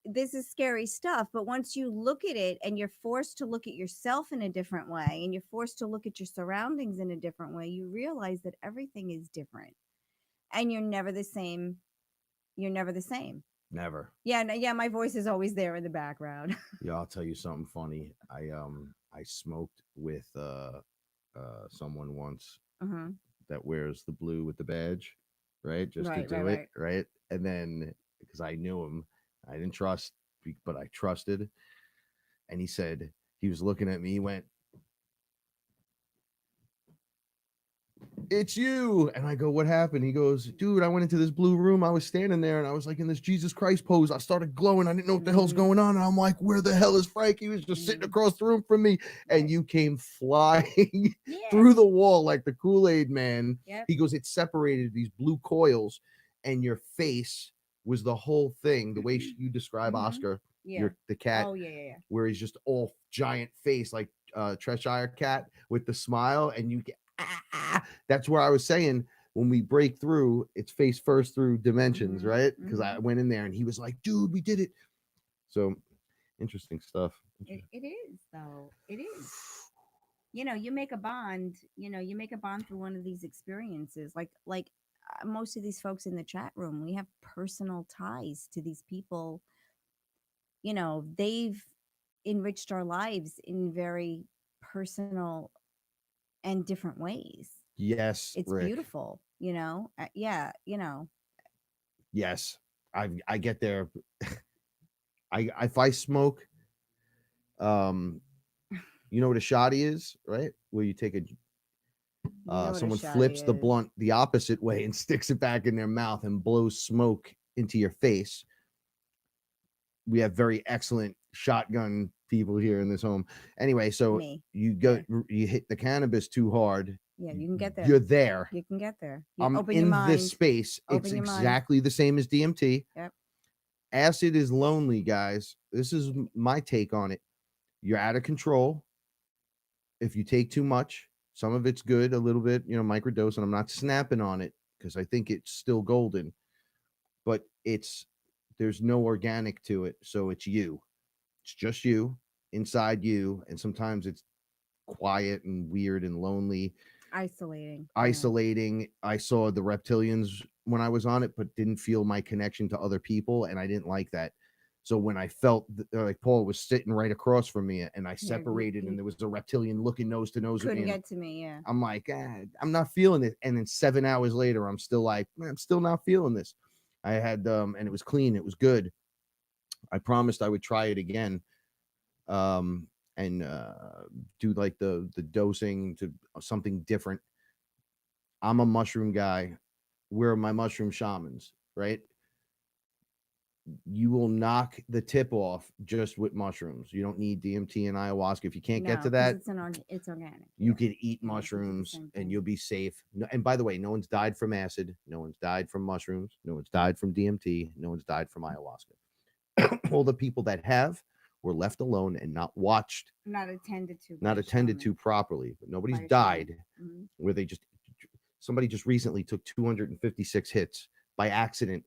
this is scary stuff, but once you look at it and you're forced to look at yourself in a different way, and you're forced to look at your surroundings in a different way, you realize that everything is different and you're never the same. You're never the same. Never. Yeah, no, yeah, my voice is always there in the background. Yeah, I'll tell you something funny. I smoked with someone once Uh-huh. that wears the blue with the badge, right? Just to Right, right, do it, right. right? And then because I knew him, I didn't trust, but I trusted. And he said, he was looking at me, he went, it's you. And I go, what happened? He goes, dude, I went into this blue room. I was standing there and I was like in this Jesus Christ pose. I started glowing. I didn't know what the hell's going on. And I'm like, where the hell is Frank? He was just sitting across the room from me. And Right. you came flying Yeah. through the wall like the Kool-Aid man. Yep. He goes, it separated these blue coils and your face was the whole thing. The way you describe Oscar, Yeah. the cat, Oh, yeah. where he's just all giant face like Cheshire cat with the smile, and you get that's where I was saying when we break through, it's face first through dimensions, right? Because I went in there and he was like, dude, we did it. So interesting stuff. It is, though. It is. You make a bond. You make a bond through one of these experiences. Like most of these folks in the chat room, we have personal ties to these people. They've enriched our lives in very personal and different ways. Yes, It's Rick. beautiful. Yeah. Yes, I get there. If I smoke, you know what a shoddy is, right? Where you take a You know what a Someone shotty flips the is. blunt the opposite way and sticks it back in their mouth and blows smoke into your face. We have very excellent shotgun people here in this home. Anyway, so Me. you go, you hit the cannabis too hard. Yeah, you can get there. You're there. You can get there. You I'm open your in mind. this space. Open It's your mind. exactly the same as DMT. Yep. Acid is lonely, guys. This is my take on it. You're out of control. If you take too much, some of it's good, a little bit, microdose, and I'm not snapping on it because I think it's still golden, but there's no organic to it. So it's you. It's just you inside you. And sometimes it's quiet and weird and lonely. Isolating. I saw the reptilians when I was on it, but didn't feel my connection to other people. And I didn't like that. So when I felt like Paul was sitting right across from me and I separated and there was a reptilian looking nose to nose with me. Couldn't get to me, yeah. I'm like, I'm not feeling it. And then 7 hours later, I'm still like, I'm still not feeling this. I had, and it was clean. It was good. I promised I would try it again. And do like the dosing to something different. I'm a mushroom guy. We're my mushroom shamans, right? You will knock the tip off just with mushrooms. You don't need DMT and ayahuasca. If you can't get to that, it's organic. You can eat mushrooms and you'll be safe. And by the way, no one's died from acid. No one's died from mushrooms. No one's died from DMT. No one's died from ayahuasca. All the people that have were left alone and not watched, not attended to properly. But nobody's died. Where somebody just recently took 256 hits by accident.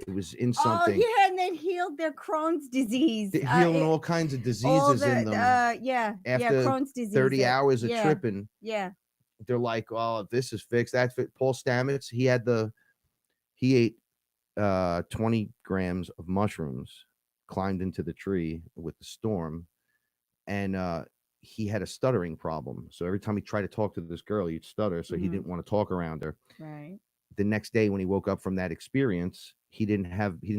It was in something. Oh, yeah, and then healed their Crohn's disease. Healing all kinds of diseases in them. After Crohn's disease. 30 hours of tripping. Yeah. They're like, oh, this is fixed. That's fit. Paul Stamets, he ate 20 grams of mushrooms, climbed into the tree with the storm, and he had a stuttering problem. So every time he tried to talk to this girl, he'd stutter. So he didn't want to talk around her. Right. The next day when he woke up from that experience, he didn't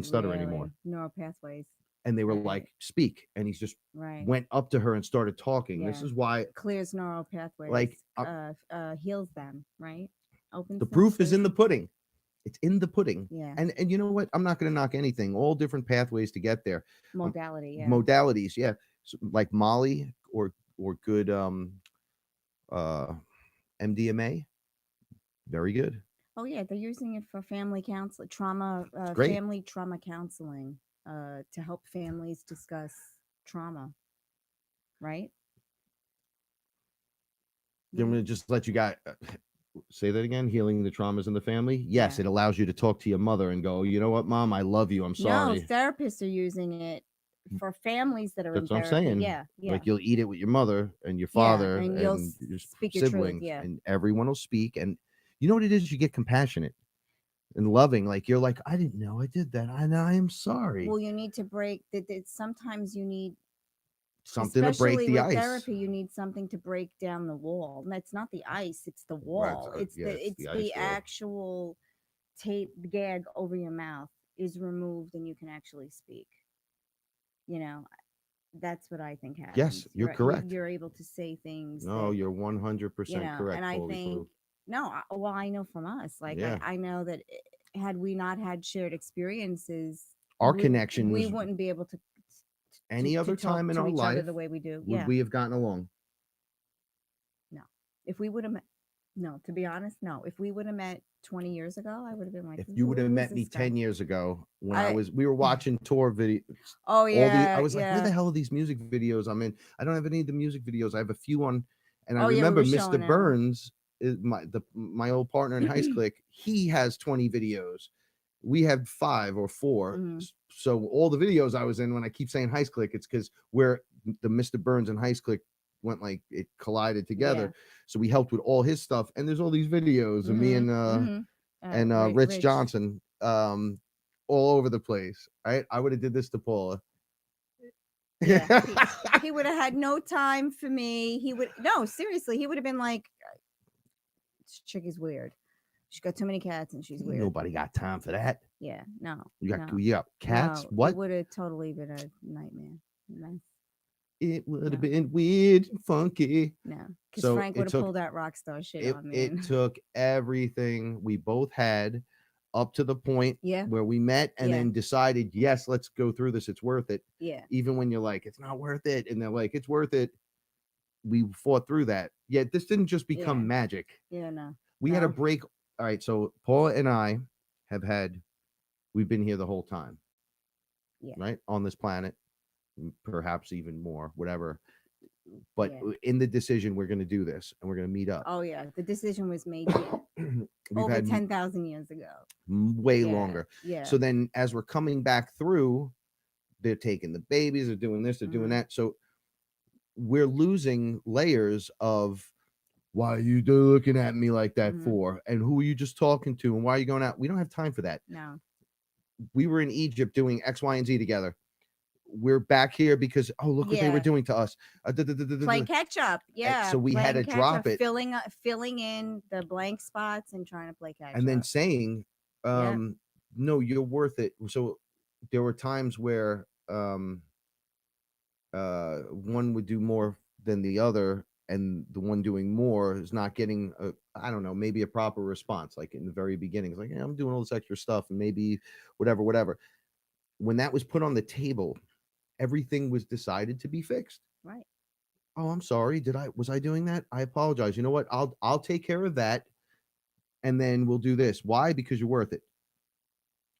stutter anymore. Neural pathways. And they were like, speak. And he's just went up to her and started talking. This is why clears neural pathways. Like heals them, right? Opens the proof is in the pudding. It's in the pudding. Yeah. And you know what? I'm not going to knock anything. All different pathways to get there. Modalities, yeah. So, like Molly or good MDMA. Very good. Oh yeah, they're using it for family counseling, family trauma counseling, to help families discuss trauma. Right? I'm going to just let you guys say that again. Healing the traumas in the family. Yes, it allows you to talk to your mother and go, you know what, Mom, I love you. I'm sorry. No, therapists are using it for families that are That's in what therapy. I'm saying. Yeah. Like you'll eat it with your mother and your father and you'll your speak your siblings, truth, and everyone will speak. And you know what it is? You get compassionate and loving. Like you're like, I didn't know I did that. I am sorry. Well, you need to break that. Sometimes you need something to break the ice. Therapy, you need something to break down the wall. And that's not the ice; it's the wall. It's the actual tape gag over your mouth is removed, and you can actually speak. That's what I think happens. Yes, you're correct. You're able to say things. No, you're 100% correct. And I think I know from us. Like I know that had we not had shared experiences, our connection, we wouldn't be able to. Any other time in our life, the way we do, would we have gotten along? No, if we would have met. No, to be honest, no. If we would have met 20 years ago, I would have been like, if you would have met me 10 years ago when we were watching tour videos. Oh yeah. I was like, where the hell are these music videos I'm in? I don't have any of the music videos. I have a few on, and I remember Mr. Burns is my old partner in Heist He has 20 videos. We have 5 or 4. Mm-hmm. So all the videos I was in, when I keep saying Heist Click, it's because where the Mr. Burns and Heist Click went, like it collided together. So we helped with all his stuff, and there's all these videos of me and Rich Johnson all over the place. I would have did this to Paula. He would have had no time for me. He would have been like, this chick is weird. She's got too many cats and she's weird. Nobody got time for that. Yeah, no. You got cats? What? It would have totally been a nightmare. it would No. have been weird and funky. No, because So Frank it would have took pulled that rock star shit it, on me. it took everything we both had up to the point Yeah. where we met and Yeah. then decided, yes, let's go through this. It's worth it. Yeah. Even when you're like, it's not worth it. And they're like, it's worth it. We fought through that. Yet this didn't just become Yeah. magic. Yeah. No. We had a No. break. All right. So Paula and I we've been here the whole time. Yeah. Right. On this planet, perhaps even more, whatever. But Yeah. in the decision, we're going to do this and we're going to meet up. Oh yeah, the decision was made We've over had 10,000 years ago. way Yeah, longer. Yeah. So then as we're coming back through, they're taking the babies, they're doing this, they're doing that. So we're losing layers of why are you looking at me like that for? And who are you just talking to? And why are you going out? We don't have time for that. No. We were in Egypt doing X, Y, and Z together. We're back here because look what they were doing to us. Playing catch up. Yeah. So we had to drop it. Filling in the blank spots and trying to play catch up. And then saying, no, you're worth it. So there were times where one would do more than the other, and the one doing more is not getting I don't know, maybe a proper response. Like in the very beginning, it's like, I'm doing all this extra stuff and maybe whatever. When that was put on the table, everything was decided to be fixed. Right. Oh, I'm sorry. Was I doing that? I apologize. You know what? I'll take care of that. And then we'll do this. Why? Because you're worth it.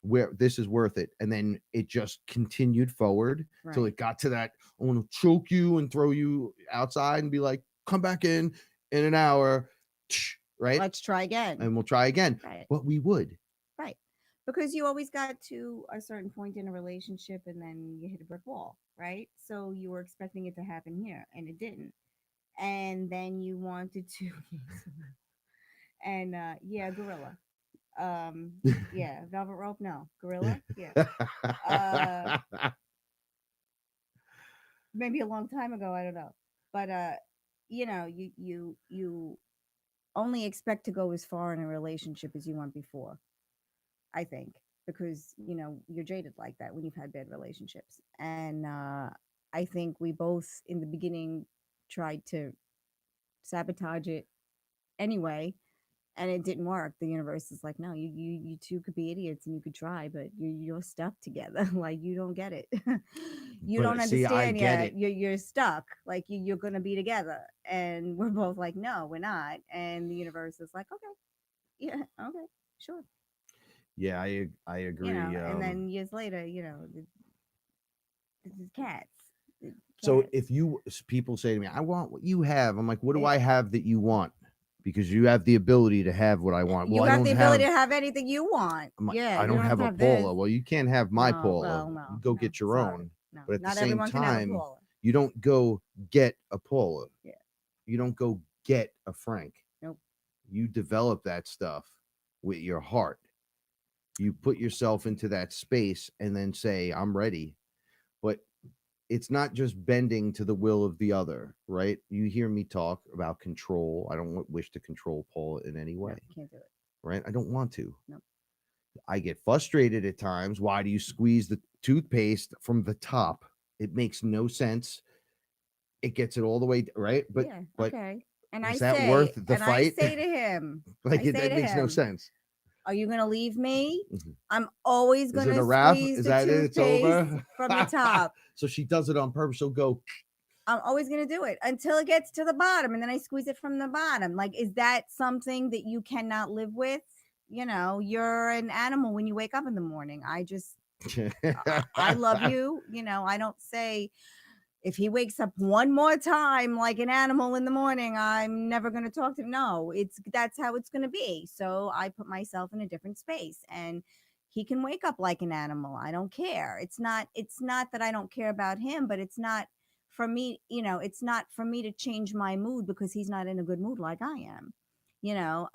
Where this is worth it. And then it just continued forward till it got to that. I want to choke you and throw you outside and be like, come back in an hour. Right. Let's try again. And we'll try again. Right. But we would. Right. Because you always got to a certain point in a relationship and then you hit a brick wall. Right. So you were expecting it to happen here and it didn't. And then you wanted to. And gorilla. Velvet rope, no. Gorilla, yeah. Maybe a long time ago, I don't know. But you only expect to go as far in a relationship as you went before, I think, because you're jaded like that when you've had bad relationships. And I think we both in the beginning tried to sabotage it anyway, and it didn't work. The universe is like, no, you two could be idiots and you could try, but you're stuck together. Like, you don't get it. You don't understand yet. You're stuck. Like, you're gonna be together, and we're both like, no, we're not. And the universe is like, okay, yeah, okay, sure. Yeah, I agree. And then years later, this is cats. So if people say to me, I want what you have, I'm like, what do I have that you want? Because you have the ability to have what I want. You have the ability to have anything you want. I don't have a Paula. Well, you can't have my Paula. Well, go get your own. No, but at not the same time, you don't go get a Paula. Yeah. You don't go get a Frank. Nope. You develop that stuff with your heart. You put yourself into that space and then say, I'm ready. But it's not just bending to the will of the other, right? You hear me talk about control. I don't wish to control Paul in any way. No, can't do it. Right? I don't want to. No. I get frustrated at times. Why do you squeeze the toothpaste from the top? It makes no sense. It gets it all the way, right? But okay. And is that worth the fight? I say to him, that makes no sense. Are you gonna leave me? I'm always gonna squeeze the toothpaste from the top. So she does it on purpose. She'll go. I'm always gonna do it until it gets to the bottom, and then I squeeze it from the bottom. Like, is that something that you cannot live with? You're an animal when you wake up in the morning. I love you. I don't say, if he wakes up one more time like an animal in the morning, I'm never going to talk to him. No, that's how it's going to be. So I put myself in a different space, and he can wake up like an animal. I don't care. It's not that I don't care about him, but it's not for me, it's not for me to change my mood because he's not in a good mood like I am.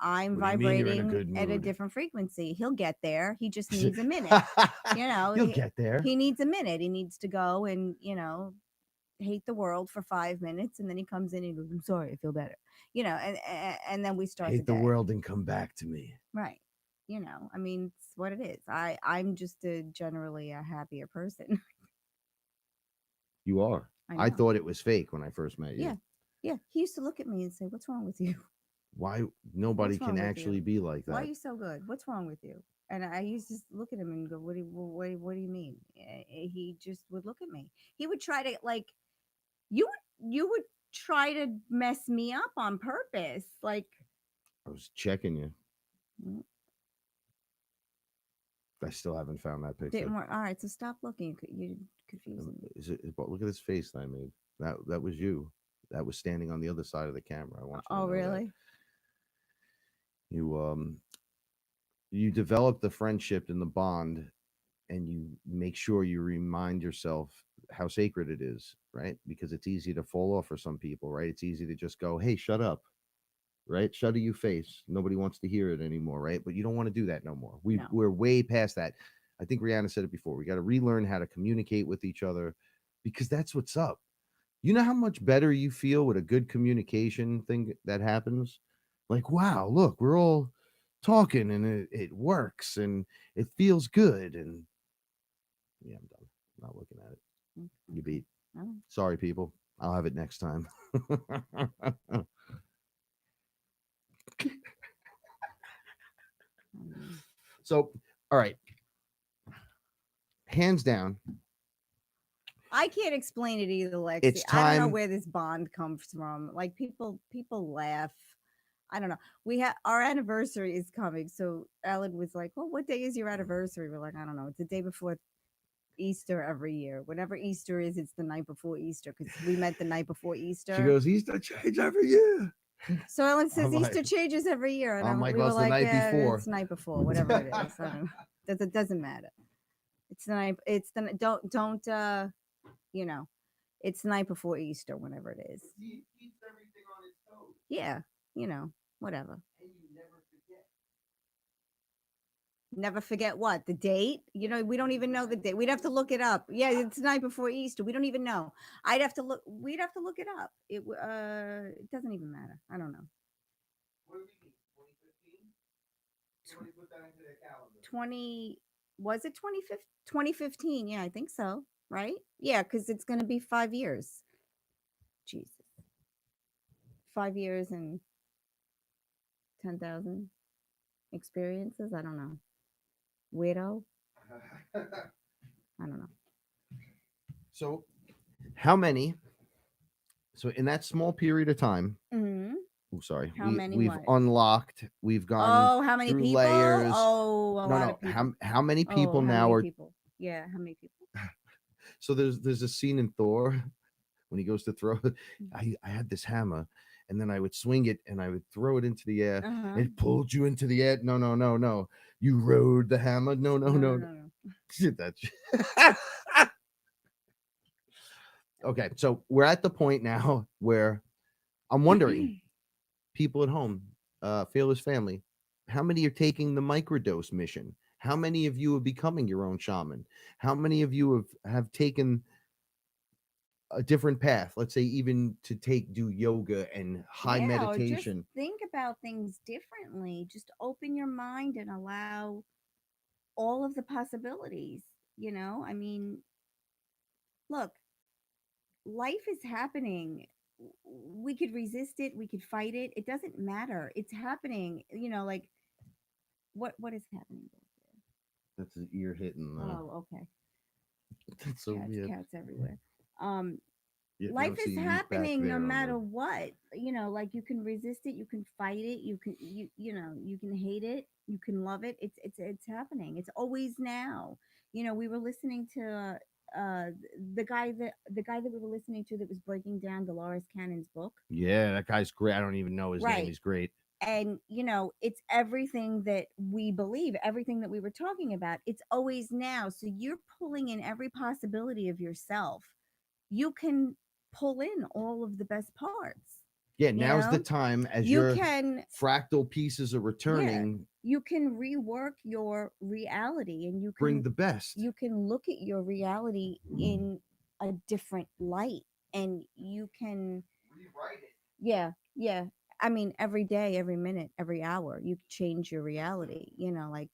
I'm vibrating at a different frequency. He'll get there. He just needs a minute. He'll get there. He needs a minute. He needs to go and, hate the world for 5 minutes, and then he comes in and he goes, I'm sorry, I feel better, and then we start hate the world and come back to me, right? It's what it is. I'm just generally a happier person. You are. I know. thought it was fake when I first met you. Yeah. Yeah. He used to look at me and say, "What's wrong with you? Why nobody What's can wrong with actually you? be like Why are that? you so good? What's wrong with you?" And I used to look at him and go, what do you mean?" He just would look at me. He would try to like you would try to mess me up on purpose. Like, I was checking you. "Mm, I still haven't found that picture. didn't work. All right, so stop looking. You're confusing me. Look at this face that I made. That was you. That was standing on the other side of the camera. I want you to Oh, know that. really? You develop the friendship and the bond, and you make sure you remind yourself how sacred it is, right? Because it's easy to fall off for some people, right? It's easy to just go, "Hey, shut up," right? Shut your face. Nobody wants to hear it anymore, right? But you don't want to do that no more. No. We're way past that. I think Rihanna said it before. We got to relearn how to communicate with each other, because that's what's up. You know how much better you feel with a good communication thing that happens? Like, wow, look, we're all talking and it works and it feels good. And yeah, I'm done. I'm not looking at it. You beat. Oh. Sorry, people. I'll have it next time. So, all right. Hands down, I can't explain it either, Lexi. it's I don't know time. where this bond comes from. Like, people laugh. I don't know. We have our anniversary is coming. So Ellen was like, "Well, what day is your anniversary?" We're like, "I don't know. It's the day before Easter every year. Whenever Easter is, it's the night before Easter because we met the night before She Easter." goes, Easter change every year. So Ellen says I'm Easter like, changes every year, and I'm like, we well, were it's the like, night "Yeah, before." it's night before, whatever it is. I don't know. It doesn't matter. It's the night. It's the don't you know. It's the night before Easter, whenever it is. He keeps everything on his toes. Yeah, whatever. And you never forget. Never forget what the date. We don't even know the date. We'd have to look it up. Yeah, it's the night before Easter. We don't even know. I'd have to look. We'd have to look it up. It doesn't even matter. I don't know. What do we mean? 2015? Somebody put that into their calendar. 20 was it 2015? Yeah, I think so. Right? Yeah, because it's going to be 5 years. Jesus, 5 years and 10,000 experiences. I don't know. Widow. I don't know. So, how many? So, in that small period of time, Mm-hmm. oh, sorry, How many we've what? unlocked. We've gone Oh, how many through people? layers. Oh, a No, lot no. of people. How many people Oh, how now many are? people? Yeah, how many people? So there's a scene in Thor when he goes to throw. I had this hammer, and then I would swing it and I would throw it into the air. Uh-huh. It pulled you into the air. No, no, no, no. You rode the hammer. No, no, no. No. Shit, that. Okay, so we're at the point now where I'm wondering, people at home, Fearless family, how many are taking the microdose mission? How many of you are becoming your own shaman? How many of you have taken a different path? Let's say even to do yoga and high Yeah, or just meditation. think about things differently. Just open your mind and allow all of the possibilities. I mean, look, life is happening. We could resist it, we could fight it. It doesn't matter. It's happening. Like what is happening back That's his ear hitting. there? Oh, okay. That's so weird. Cats everywhere. You Life don't is see Neat back happening no there on matter the- what. Like you can resist it, you can fight it, you can hate it, you can love it. It's happening. It's always now. We were listening to the guy that we were listening to that was breaking down Dolores Cannon's book. Yeah, that guy's great. I don't even know his name. Right. He's great. And it's everything that we believe, everything that we were talking about. It's always now. So you're pulling in every possibility of yourself. You can pull in all of the best parts. Yeah, now's the time as your fractal pieces are returning. You can rework your reality, and you can bring the best. You can look at your reality in a different light, and you can rewrite it. Yeah. I mean, every day, every minute, every hour, you change your reality. Like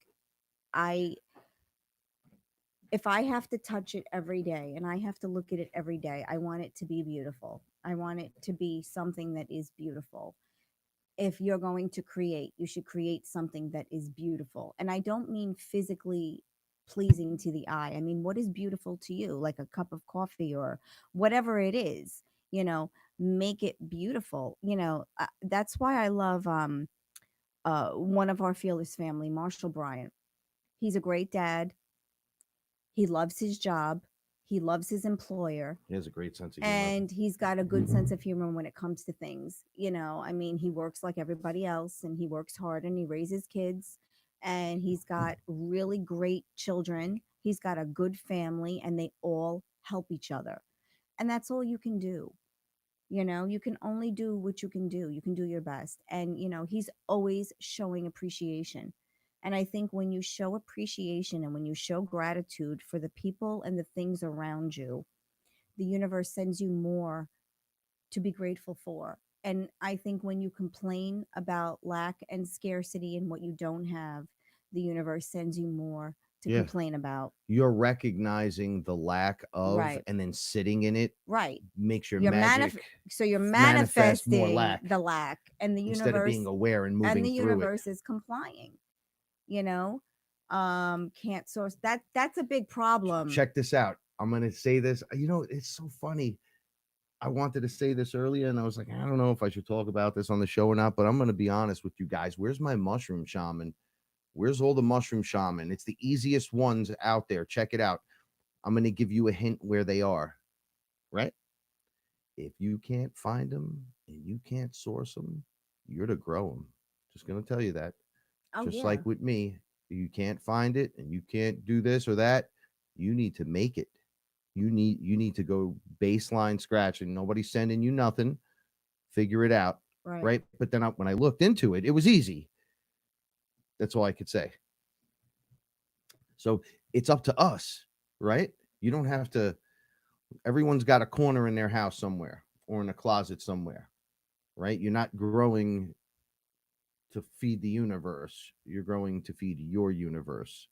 if I have to touch it every day and I have to look at it every day, I want it to be beautiful. I want it to be something that is beautiful. If you're going to create, you should create something that is beautiful. And I don't mean physically pleasing to the eye. I mean, what is beautiful to you? Like a cup of coffee or whatever it is, you know, make it beautiful. That's why I love one of our fearless family, Marshall Bryant. He's a great dad. He loves his job. He loves his employer. He has a great sense of humor. And he's got a good sense of humor when it comes to things. I mean, he works like everybody else and he works hard and he raises kids and he's got really great children. He's got a good family and they all help each other. And that's all you can do. You can only do what you can do. You can do your best. And, he's always showing appreciation. And I think when you show appreciation and when you show gratitude for the people and the things around you, the universe sends you more to be grateful for. And I think when you complain about lack and scarcity and what you don't have, the universe sends you more to complain about. You're recognizing the lack of Right. and then sitting in it. Right. Makes your You're magic so you're manifest more manifesting the lack and the instead of universe being aware and moving and the through universe is complying. Can't source that's a big problem. Check this out. I'm going to say this. It's so funny. I wanted to say this earlier and I was like, I don't know if I should talk about this on the show or not, but I'm going to be honest with you guys. Where's my mushroom shaman? Where's all the mushroom shaman? It's the easiest ones out there. Check it out. I'm going to give you a hint where they are, right? If you can't find them and you can't source them, you're to grow them. Just going to tell you that. Just like with me, you can't find it and you can't do this or that. You need to make it. You need to go baseline scratch and nobody's sending you nothing. Figure it out. Right. But then when I looked into it, it was easy. That's all I could say. So it's up to us, right? You don't have to. Everyone's got a corner in their house somewhere or in a closet somewhere, right? You're not growing to feed the universe. You're growing to feed your universe.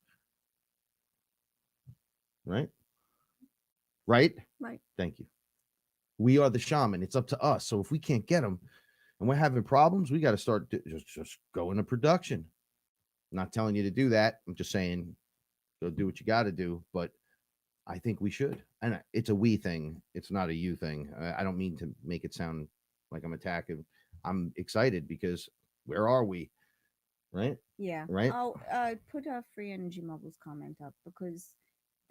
Right? Right? Right. Thank you. We are the shaman. It's up to us. So if we can't get them and we're having problems, we got to start just go into production. I'm not telling you to do that. I'm just saying go do what you got to do. But I think we should. And it's a we thing. It's not a you thing. I don't mean to make it sound like I'm attacking. I'm excited because where are we? Right? Yeah. Right? Oh, put a free energy mobiles comment up because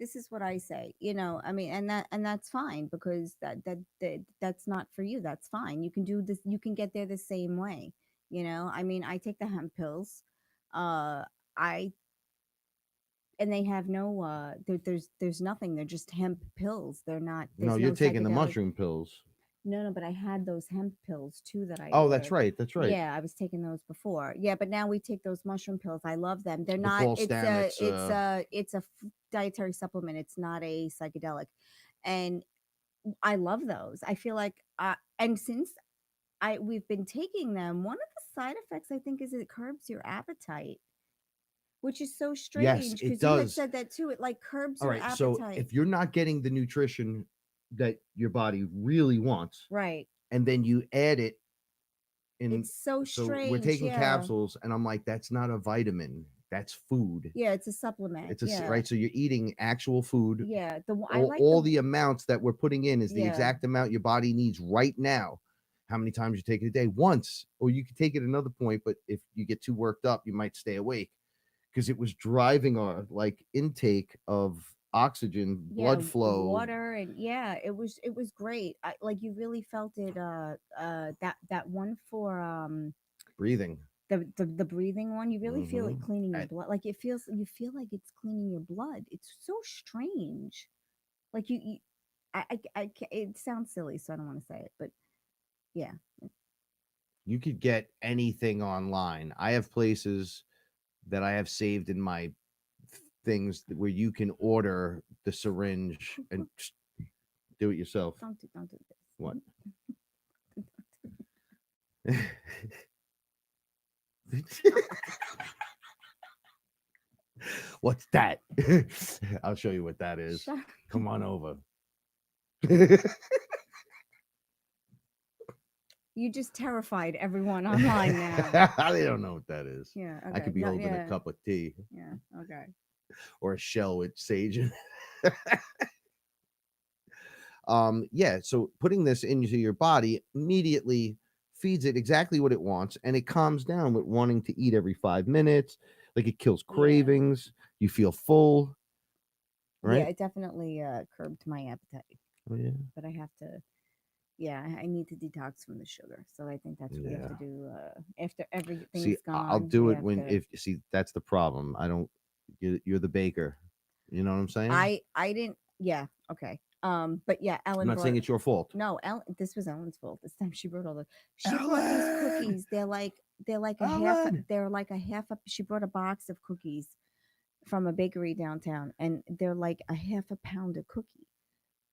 this is what I say. I mean, and that's fine because that's not for you. That's fine. You can do this. You can get there the same way. I mean, I take the hemp pills. And they have no there's nothing. They're just hemp pills. They're not. No, you're taking the mushroom pills. No, but I had those hemp pills too that I Oh, ordered. that's right. That's right. Yeah, I was taking those before. Yeah, but now we take those mushroom pills. I love them. They're The not. full It's stem, it's a dietary supplement. It's not a psychedelic, and I love those. I feel like and since we've been taking them, one of the side effects I think is it curbs your appetite. Which is so strange it because you had does. said that too. It like curbs All your right. appetite. So if you're not getting the nutrition that your body really wants, right, and then you add it in, it's so strange. We're taking capsules, and I'm like, that's not a vitamin. That's food. Yeah, it's a supplement. It's right. So you're eating actual food. Yeah, all the amounts that we're putting in is the exact amount your body needs right now. How many times you take it a day? Once, or you could take it another point. But if you get too worked up, you might stay awake. Because it was driving our intake of oxygen, blood flow, water, and it was great. You really felt it. That one for breathing. The breathing one, you really feel it cleaning your blood. You feel like it's cleaning your blood. It's so strange. Like it sounds silly, so I don't want to say it, but yeah. You could get anything online. I have places that I have saved in my things where you can order the syringe and do it yourself. Don't do this. What? What's that? I'll show you what that is. Shut- Come on over. You just terrified everyone online now. They don't know what that is. Yeah. Okay. I could be No, holding yeah, a cup of tea Yeah. Okay. or a shell with sage in it. Yeah, so putting this into your body immediately feeds it exactly what it wants, and it calms down with wanting to eat every 5 minutes. Like, it kills Yeah. cravings. You feel full, Yeah, right? it definitely curbed my appetite, Oh, yeah. but I have to. Yeah, I need to detox from the sugar. So I think that's what we have to do after everything's See, gone. I'll do we it have when to- if see that's the problem. I don't. You're the baker. You know what I'm saying? I didn't. Yeah. Okay. But yeah, I'm Ellen not saying brought. it's your fault. No, Ellen. This was Ellen's fault. This time she brought all the. She brought these Ellen! cookies. They're like a half. Ellen! They're like a half. She brought a box of cookies from a bakery downtown, and they're like a half a pound of cookie.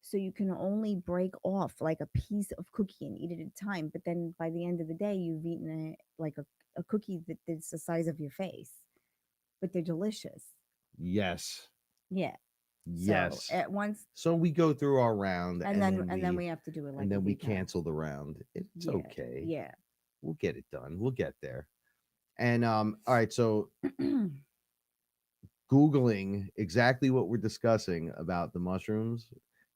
So you can only break off like a piece of cookie and eat it at a time. But then by the end of the day, you've eaten a cookie that's the size of your face. But they're delicious. Yes. Yeah. Yes. So at once, So we go through our round, and then we have to do it like and then a we detox. cancel the round. It's Yeah, okay. Yeah. We'll get it done. We'll get there. And all right, so Googling exactly what we're discussing about the mushrooms,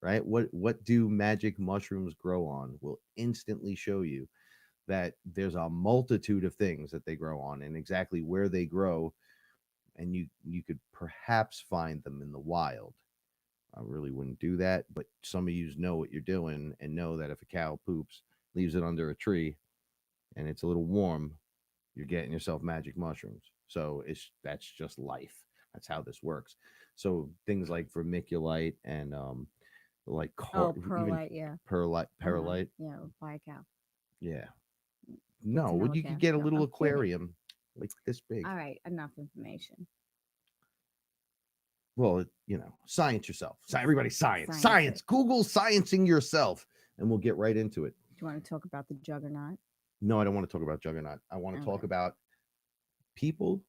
right? What do magic mushrooms grow on will instantly show you that there's a multitude of things that they grow on and exactly where they grow, and you could perhaps find them in the wild. I really wouldn't do that, but some of you know what you're doing and know that if a cow poops, leaves it under a tree, and it's a little warm, you're getting yourself magic mushrooms. So that's just life. That's how this works. So things like vermiculite and like perlite, yeah. perlite. Yeah, buy a cow. Yeah. To No, know you a could cow. get a No, little I'm kidding. aquarium like this big. All right, enough information. Well, science yourself. Everybody science. Science Science. it. Google sciencing yourself, and we'll get right into it. Do you want to talk about the juggernaut? No, I don't want to talk about Juggernaut. I want to talk Okay. about people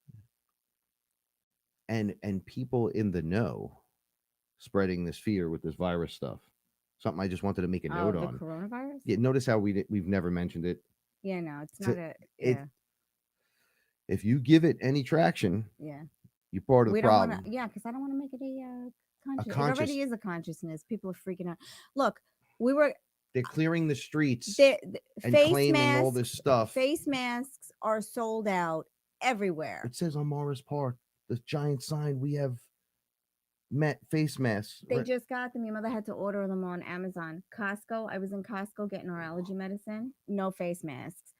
and people in the know spreading this fear with this virus stuff. Something I just wanted to make a note the on. coronavirus? Yeah, notice how we've never mentioned it. Yeah, no, it's To- not a. Yeah, If you give it any traction, yeah. you're part of the We don't problem. want to. Yeah, because I don't want to make it a conscious. It conscious- already is a consciousness. People are freaking out. Look, we were They're clearing the streets the and face claiming masks. all this stuff. Face masks are sold out everywhere. It says on Morris Park, the giant sign, we have face masks. They just got them. Your mother had to order them on Amazon. Costco. I was in Costco getting our allergy medicine. No face masks.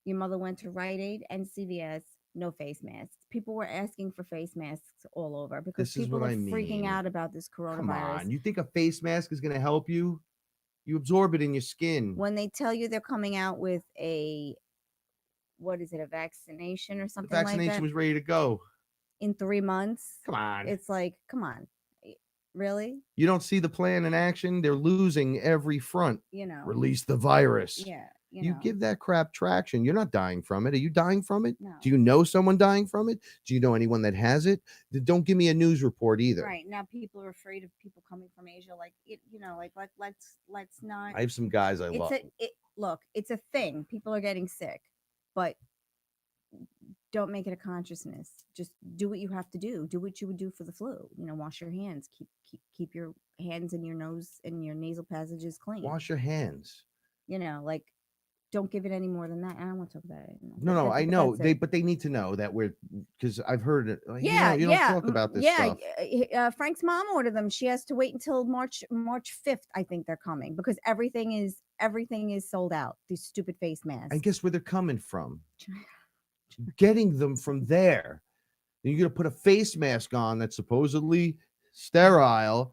Your mother went to Rite Aid and CVS. No face masks. People were asking for face masks all over because This is people what are I mean. freaking out about this coronavirus. Come on, you think a face mask is going to help you? You absorb it in your skin. When they tell you they're coming out with a vaccination or The something like vaccination that was ready to go. in 3 months. Come on. It's like, come on. Really? You don't see the plan in action. They're losing every front. Release the virus. Yeah. You give that crap traction. You're not dying from it. Are you dying from it? No. Do you know someone dying from it? Do you know anyone that has it? Don't give me a news report either. Right. Now people are afraid of people coming from Asia. Like it, let's not. I have some guys I love. Look, it's a thing. People are getting sick, but don't make it a consciousness. Just do what you have to do. Do what you would do for the flu. Wash your hands. Keep your hands and your nose and your nasal passages clean. Wash your hands. Don't give it any more than that. I don't want to talk about it anymore. No, I know but they need to know that because I've heard it. Like, you don't talk about this stuff. Frank's mom ordered them. She has to wait until March 5th. I think they're coming because everything is sold out. These stupid face masks. And guess where they're coming from? Getting them from there. Then you're gonna put a face mask on that's supposedly sterile.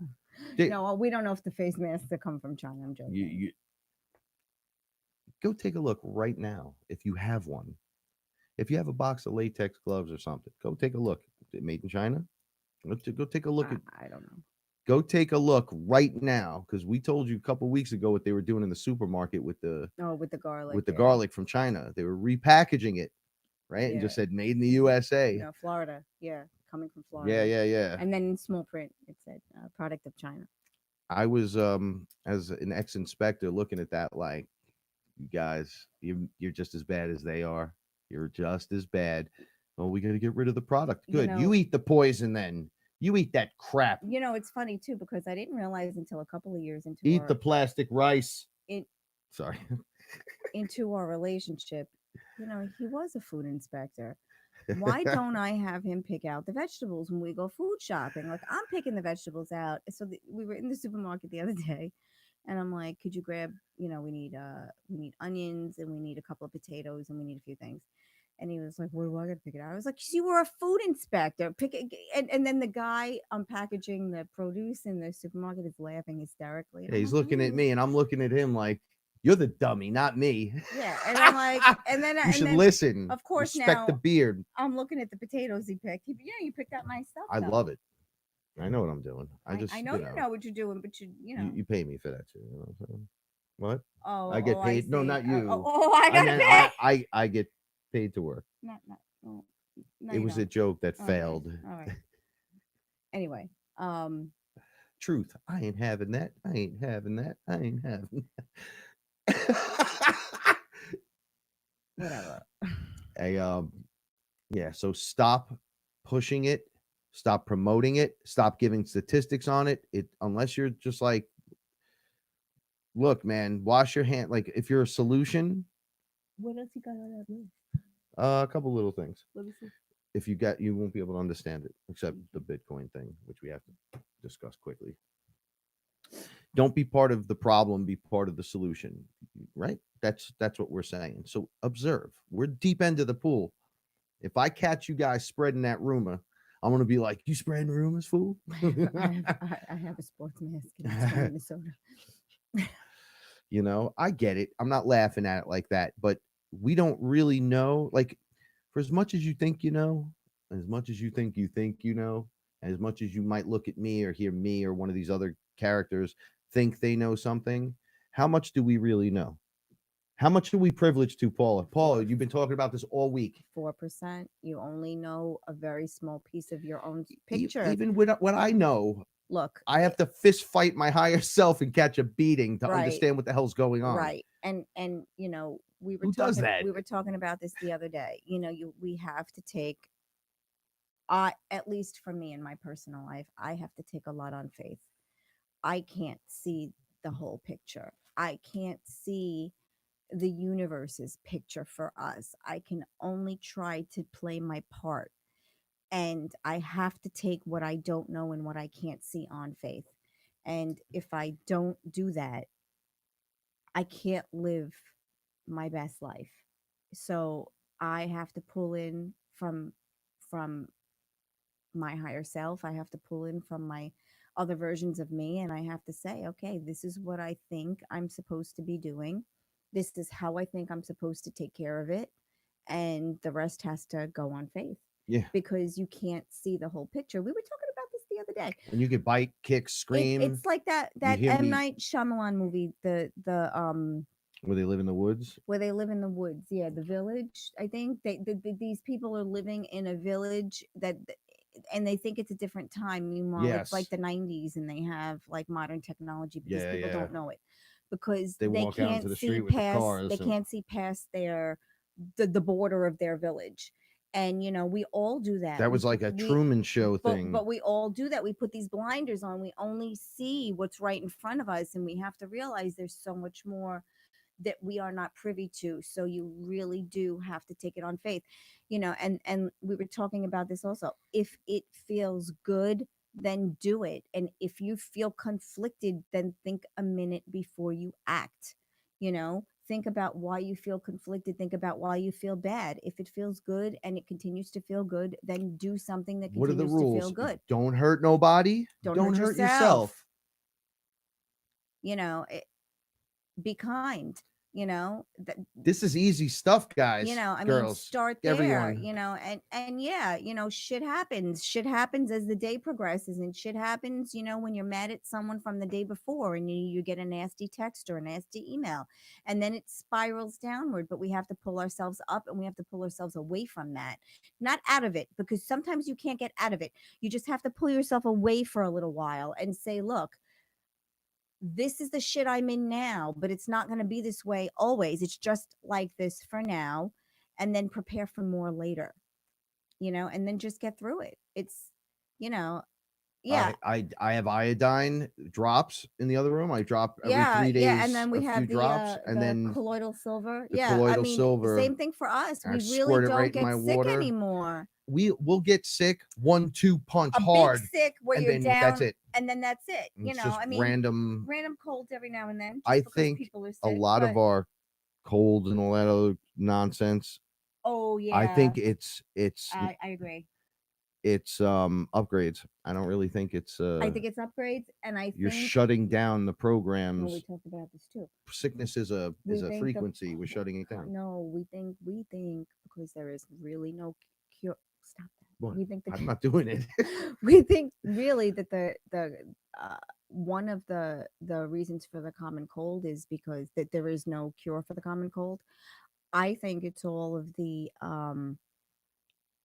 No, we don't know if the face masks are coming from China. I'm joking. You go take a look right now if you have one. If you have a box of latex gloves or something, go take a look. Made in China? Go take a look at. I don't know. Go take a look right now because we told you a couple weeks ago what they were doing in the supermarket with the garlic. With the garlic from China. They were repackaging it, right? And just said made in the USA. No, Florida. Yeah. coming from Florida. Yeah. And then in small print, it said product of China. I was as an ex-inspector looking at that like, you guys, you're just as bad as they are. You're just as bad. Oh, we got to get rid of the product. Good. You eat the poison then. You eat that crap. You know, it's funny too because I didn't realize until a couple of years into Eat the plastic rice. Sorry. Into our relationship, you know, he was a food inspector. Why don't I have him pick out the vegetables when we go food shopping? Like I'm picking the vegetables out. So we were in the supermarket the other day, and I'm like, "Could you grab? You know, we need onions and we need a couple of potatoes and we need a few things." And he was like, "Where do I got to pick it out?" I was like, "You were a food inspector. Pick it." And then the guy packaging the produce in the supermarket is laughing hysterically. Yeah, he's looking at me, and I'm looking at him like, "You're the dummy, not me." Yeah, and I'm like, and then you should listen. Of course, respect now the beard. I'm looking at the potatoes he picked. You picked out nice stuff. I love it. I know what I'm doing. I know you know what you're doing, but you pay me for that too. You know what I'm saying? What? Oh, I get paid. No, not you. I got paid. I get paid to work. Not it was a joke that failed. All right. Anyway, truth. I ain't having that. I ain't having that. I ain't having that. Whatever. Yeah, so stop pushing it, stop promoting it, stop giving statistics on it. Unless you're just like, look, man, wash your hand. Like if you're a solution. What else you got on that list? A couple little things. Let me see. If you won't be able to understand it, except the Bitcoin thing, which we have to discuss quickly. Don't be part of the problem, be part of the solution, right? That's what we're saying. So observe. We're deep into the pool. If I catch you guys spreading that rumor, I'm going to be like, you spreading rumors, fool? I have a sports mask in Minnesota. You know, I get it. I'm not laughing at it like that, but we don't really know. Like, for as much as you think you know, as much as you think you know, as much as you might look at me or hear me or one of these other characters think they know something, how much do we really know? How much are we privileged to, Paula? Paula, you've been talking about this all week. 4%. You only know a very small piece of your own picture. Even with what I know, look, I have to fist fight my higher self and catch a beating to understand what the hell's going on. Right. And you know, we were talking about this the other day. You know, we have to take at least for me in my personal life, I have to take a lot on faith. I can't see the whole picture. I can't see the universe's picture for us. I can only try to play my part. And I have to take what I don't know and what I can't see on faith. And if I don't do that, I can't live my best life. So I have to pull in from my higher self. I have to pull in from my other versions of me. And I have to say, okay, this is what I think I'm supposed to be doing. This is how I think I'm supposed to take care of it. And the rest has to go on faith. Yeah. Because you can't see the whole picture. We were talking about this the other day. And you could bite, kick, scream. It's like that M. Night Shyamalan movie, the where they live in the woods. Where they live in the woods, yeah, the village. I think these people are living in a village and they think it's a different time. Meanwhile, it's like the 90s, and they have like modern technology because people don't know it because they walk can't out into the see street with past. the cars. They can't see past the border of their village. And, you know, we all do that. That was like a Truman Show thing. But we all do that. We put these blinders on. We only see what's right in front of us. And we have to realize there's so much more that we are not privy to. So you really do have to take it on faith, you know, and we were talking about this also. If it feels good, then do it. And if you feel conflicted, then think a minute before you act, you know. Think about why you feel conflicted. Think about why you feel bad. If it feels good and it continues to feel good, then do something that continues to feel good. Don't hurt nobody. Don't hurt yourself. You know, be kind. you know, This is easy stuff, guys. you know, I mean, girls, start there, everyone. you know, and yeah, you know, shit happens as the day progresses, and shit happens, you know, when you're mad at someone from the day before, and you get a nasty text or a nasty email, and then it spirals downward. But we have to pull ourselves up, and we have to pull ourselves away from that, not out of it, because sometimes you can't get out of it. You just have to pull yourself away for a little while and say, look, this is the shit I'm in now, but it's not going to be this way always. It's just like this for now, and then prepare for more later, you know, and then just get through it. It's, you know, yeah. I have iodine drops in the other room. I drop every Yeah, 3 days. yeah, and then we a few have drops, and the then colloidal silver. the Yeah, I colloidal mean, silver. same thing for us. I We squirt really it don't right in get my sick water. anymore. We'll get sick 1-2 punch A hard, big sick where and you're then down, that's it. and then that's it. And You it's know, just I mean, random colds every now and then. Just I because think people are sick, a lot of but- our cold and all that other nonsense. Oh yeah, I think it's I agree. it's upgrades. I don't really think it's I think it's upgrades, and I you're think shutting down the well, programs. we talked about this too. Sickness is a We think the- frequency. We're shutting it down. No, we think because there is really no cure. Stop that. What? We think I'm not doing it. we think really that the one of the reasons for the common cold is because that there is no cure for the common cold. I think it's all of the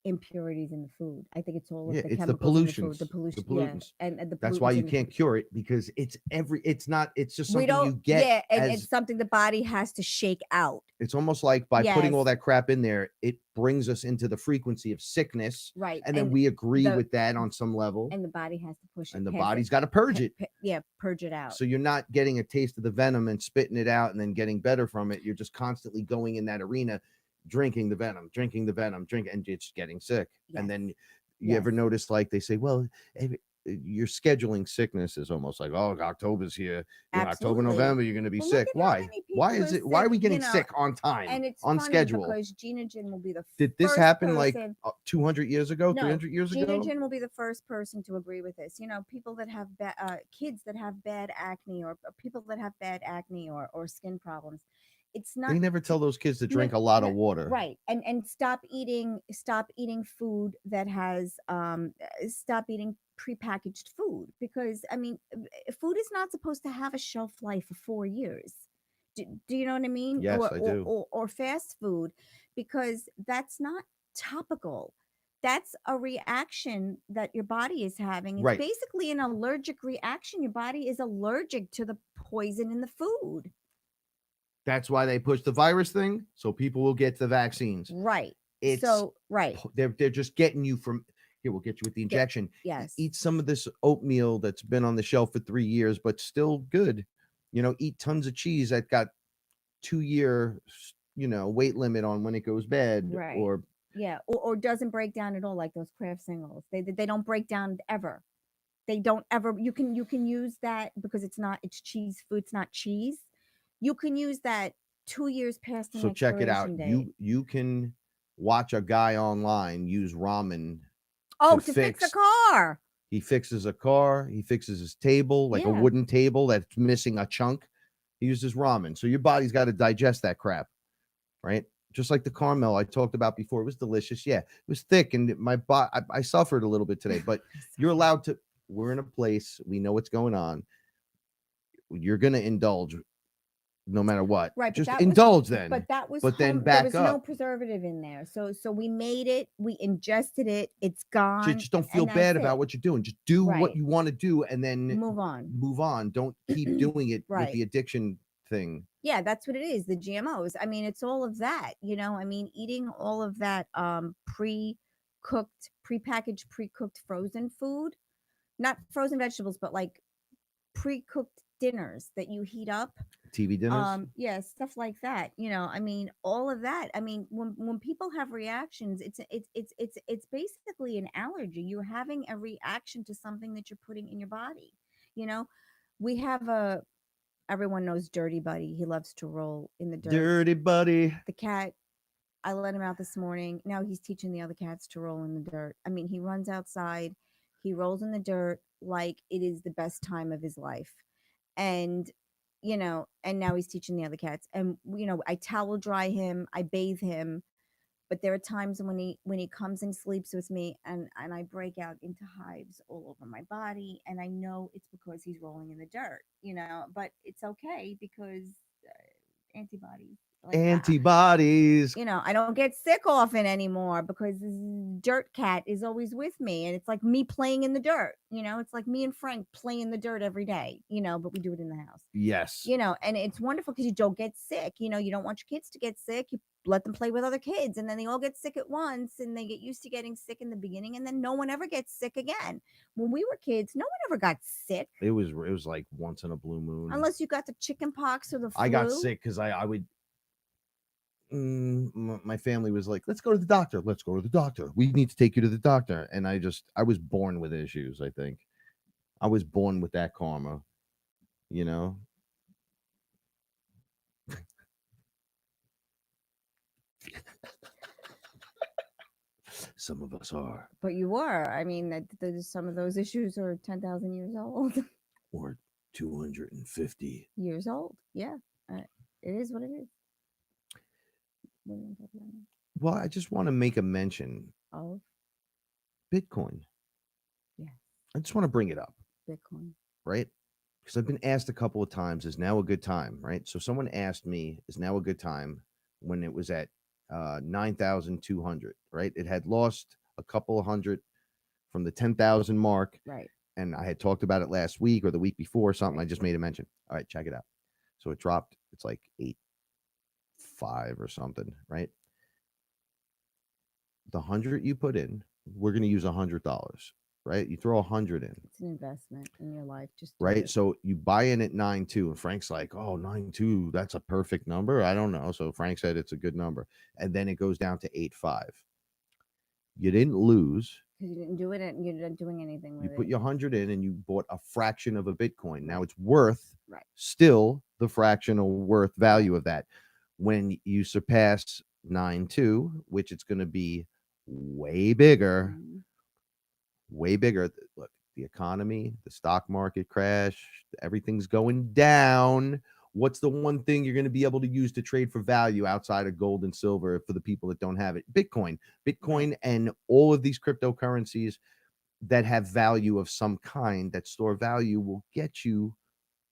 impurities in the food. I think it's all of Yeah, the it's the chemicals in the pollutants. food, the pollution, The pollutants. yeah, and the That's why pollutants you in the can't food. cure it, because it's not. It's just We something you don't, get. yeah, and as, it's something the body has to shake out. it's almost like by putting all Yes. that crap in there, it brings us into the frequency of sickness, Right, and then we agree the- with that on some level, and the body has to push it. and the past body's it, got to purge it. yeah, purge it out. So you're not getting a taste of the venom and spitting it out and then getting better from it. You're just constantly going in that arena, drinking the venom, and it's getting sick. Yes. And then you ever notice, like they say, well, you're scheduling sickness is almost like, oh, October's here. You know, October, Absolutely. November, you're going to be Well, look sick. at how Why? many Why people is are it? Why are we sick, getting you know, sick on time, and it's on funny schedule? because Gina Jin will be the Did this first happen like person- 200 years ago, No, 300 years Gina ago? Jin will be the first person to agree with this. You know, people that have kids that have bad acne, or people that have bad acne or skin problems. It's not. They never tell those kids to drink a lot of water. Right, and stop eating food that has stop eating prepackaged food, because I mean, food is not supposed to have a shelf life of 4 years. Do you know what I mean? Yes, I do. Or fast food, because that's not topical. That's a reaction that your body is having. It's Right. basically an allergic reaction. Your body is allergic to the poison in the food. That's why they push the virus thing, so people will get the vaccines. Right. It's right. They're just getting you from here. We'll get you with the injection. Yes. Eat some of this oatmeal that's been on the shelf for 3 years, but still good. You know, eat tons of cheese that got 2-year, weight limit on when it goes bad. Right. Or yeah, or doesn't break down at all, like those Kraft singles. They don't break down ever. They don't ever. You can use that because it's cheese food. It's not cheese. You can use that 2 years past an so check it out. expiration date. You can watch a guy online use ramen. To fix a car. He fixes a car. He fixes his table, like a Yeah. wooden table that's missing a chunk. He uses ramen. So your body's got to digest that crap, right? Just like the caramel I talked about before. It was delicious. Yeah, it was thick, and I suffered a little bit today. But you're allowed to. We're in a place. We know what's going on. You're going to indulge no matter what. Right, but Just that indulge then. But that was. then there back was no up. preservative in there, so we made it. We ingested it. It's gone. Just don't feel and bad that's about it. what you're doing. Just do what Right. you want to do, and then Move on. Move on. Don't keep doing it with Right. the addiction thing. Yeah, that's what it is. The GMOs. I mean, it's all of that. You know, I mean, eating all of that pre-cooked, prepackaged, pre-cooked frozen food, not frozen vegetables, but like pre-cooked dinners that you heat up. TV dinners. Yeah, stuff like that. You know, I mean, all of that. I mean, when people have reactions, it's basically an allergy. You're having a reaction to something that you're putting in your body. You know, we have everyone knows Dirty Buddy. He loves to roll in the dirt. Dirty Buddy. The cat, I let him out this morning. Now he's teaching the other cats to roll in the dirt. I mean, he runs outside, he rolls in the dirt like it is the best time of his life. And and now he's teaching the other cats. And I towel dry him, I bathe him, but there are times when he comes and sleeps with me, and I break out into hives all over my body, and I know it's because he's rolling in the dirt, but it's okay because antibodies. Like Antibodies. I don't get sick often anymore because this dirt cat is always with me, and it's like me playing in the dirt. It's like me and Frank play in the dirt every day. But we do it in the house. Yes. And it's wonderful because you don't get sick. You don't want your kids to get sick. You let them play with other kids, and then they all get sick at once, and they get used to getting sick in the beginning, and then no one ever gets sick again. When we were kids, no one ever got sick. It was like once in a blue moon. Unless you got the chicken pox or the flu. I got sick because I would. My family was like, let's go to the doctor. Let's go to the doctor. We need to take you to the doctor. And I was born with issues. I think I was born with that karma, Some of us are. But you were. I mean, some of those issues are 10,000 years old. Or 250 years old. Yeah. It is what it is. Well, I just want to make a mention of Bitcoin. Yeah. I just want to bring it up. Bitcoin. Right? Because I've been asked a couple of times, is now a good time? Right? So someone asked me, is now a good time, when it was at 9,200, right? It had lost a couple of hundred from the 10,000 mark. Right. And I had talked about it last week or the week before or something. Right. I just made a mention. All right, check it out. So it dropped. It's like 8.5 or something, right? The 100 you put in, we're going to use $100, right? You throw 100 in. It's an investment in your life, just right. So you buy in at 9.2, and Frank's like, "Oh, 9.2, that's a perfect number." I don't know. So Frank said it's a good number, and then it goes down to 8.5. You didn't lose. Because you didn't do it, and you're not doing anything with it. You put your 100 in, and you bought a fraction of a Bitcoin. Now it's worth right. still the fractional worth value of that. When you surpass 9.2, which it's going to be way bigger, way bigger. Look, the economy, the stock market crash, everything's going down. What's the one thing you're going to be able to use to trade for value outside of gold and silver for the people that don't have it? Bitcoin, and all of these cryptocurrencies that have value of some kind, that store value, will get you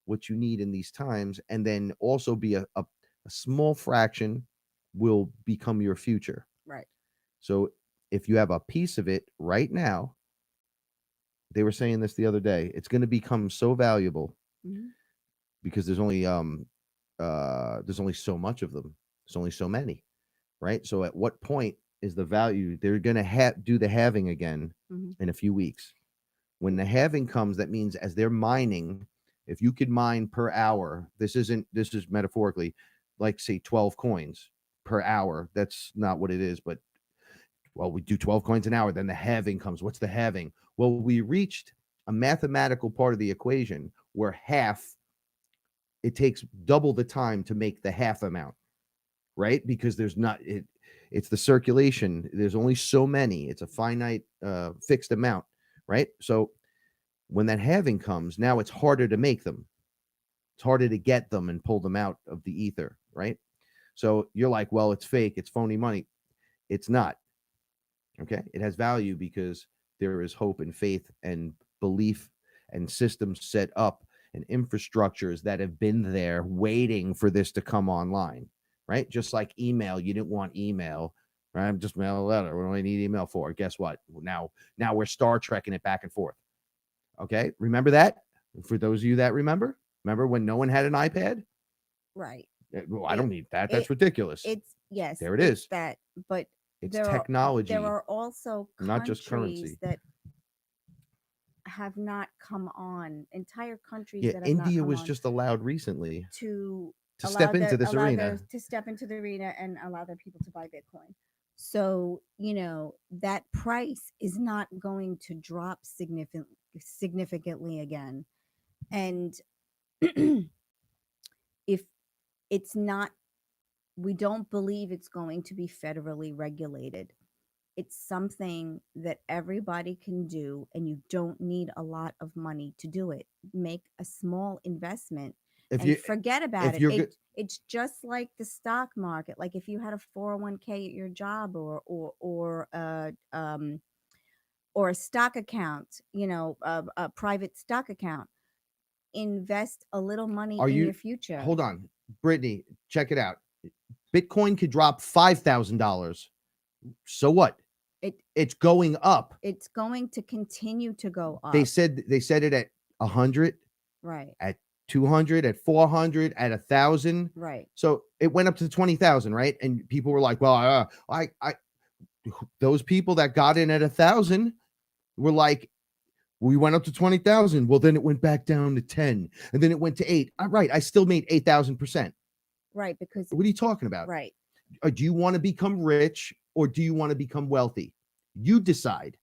what you need in these times. And then also be a small fraction will become your future. Right. So if you have a piece of it right now, they were saying this the other day, it's going to become so valuable because there's only so much of them. There's only so many, right? So at what point is the value? They're going to do the halving again in a few weeks. When the halving comes, that means as they're mining, if you could mine per hour, this is metaphorically, like say 12 coins per hour. That's not what it is, but well, we do 12 coins an hour. Then the halving comes. What's the halving? Well, we reached a mathematical part of the equation where it takes double the time to make the half amount, right? Because it's the circulation. There's only so many. It's a finite, fixed amount, right? So when that halving comes, now it's harder to make them. It's harder to get them and pull them out of the ether, right? So you're like, well, it's fake. It's phony money. It's not. Okay. It has value because there is hope and faith and belief and systems set up and infrastructures that have been there waiting for this to come online, right? Just like email, you didn't want email, right? I'm just mail a letter. What do I need email for? Guess what? Now we're Star Trekking it back and forth. Okay. Remember that? For those of you that remember when no one had an iPad? Right. Well, I don't need that. That's ridiculous. Yes. There it is. That, but it's technology. There are also not just currency that have not come on. Entire countries that have India not come was on just allowed recently to step into this arena. To step into the arena and allow their people to buy Bitcoin. So, that price is not going to drop significantly again. And if it's not, we don't believe it's going to be federally regulated. It's something that everybody can do, and you don't need a lot of money to do it. Make a small investment, if and you forget about if it. you're good, It's just like the stock market. Like if you had a 401k at your job, or a stock account, a private stock account, invest a little money are in you your future. hold on, Brittany, check it out. Bitcoin could drop $5,000. So what? It's going up. It's going to continue to go up. They said it at 100, right, at 200, at 400, at 1,000. right, So it went up to 20,000, right? And people were like, "Well, I those people that got in at 1,000 were like, we went up to 20,000. Well, then it went back down to 10, and then it went to 8. Right, I still made 8,000%. right, because What are you talking about? right, Do you want to become rich or do you want to become wealthy? You decide.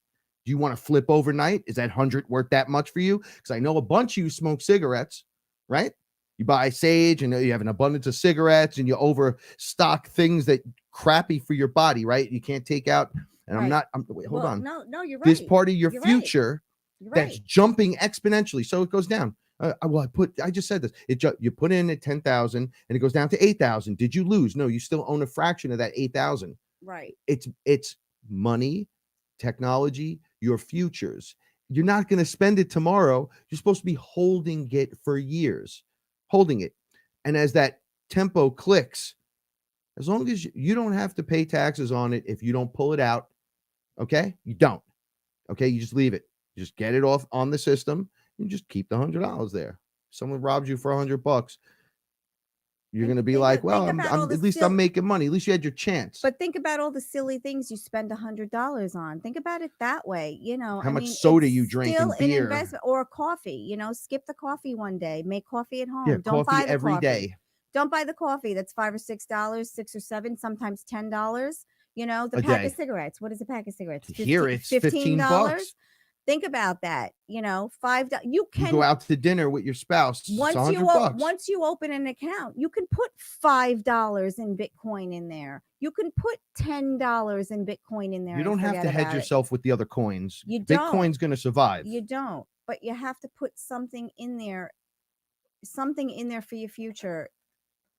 Do you want to flip overnight? Is that 100 worth that much for you? Because I know a bunch of you smoke cigarettes, right? You buy sage and you have an abundance of cigarettes and you overstock things that crappy for your body, right? You can't take out. And right. wait, hold on. No, you're right. This part of your You're future You're that's right. jumping exponentially. So it goes down. I just said this. You put in at 10,000 and it goes down to 8,000. Did you lose? No, you still own a fraction of that 8,000. Right. It's money, technology, your futures. You're not going to spend it tomorrow. You're supposed to be holding it for years, holding it. And as that tempo clicks, as long as you don't have to pay taxes on it, if you don't pull it out, okay, you don't. Okay, you just leave it. You just get it off on the system. You just keep the $100 there. Someone robs you for $100. You're going to be like, well, I'm at least I'm making money. At least you had your chance. But think about all the silly things you spend $100 on. Think about it that way. How much soda you drink and beer, an investment, or a coffee. Skip the coffee one day. Make coffee at home. Yeah, Don't coffee buy the every coffee. day. Don't buy the coffee that's $5 or $6, $6 or $7, sometimes $10. The A pack day. of cigarettes. What is a pack of cigarettes? Here it's $15. Think about that. $5. You can go out to dinner with your spouse. Once it's $100. Once you open an account, you can put $5 in Bitcoin in there. You can put $10 in Bitcoin in there. You don't have to hedge yourself with the other coins. You don't. Bitcoin's going to survive. You don't. But you have to put something in there for your future.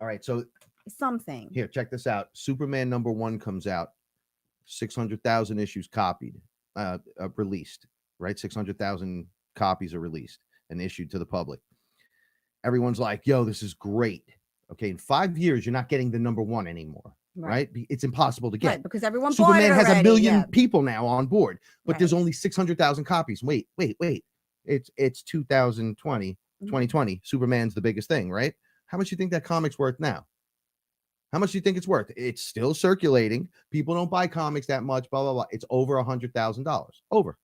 All right, so something. Here, check this out. Superman #1 comes out. 600,000 issues copied, released. Right, 600,000 copies are released and issued to the public. Everyone's like, yo, this is great. Okay, in 5 years, you're not getting the _1 anymore, right? It's impossible to get. Right, because everyone Superman bought it has already. 1 million people now on board, but Right. there's only 600,000 copies. Wait. It's 2020. 2020. Superman's the biggest thing, right? How much do you think that comic's worth now? How much do you think it's worth? It's still circulating. People don't buy comics that much, blah, blah, blah. It's over $100,000. Over.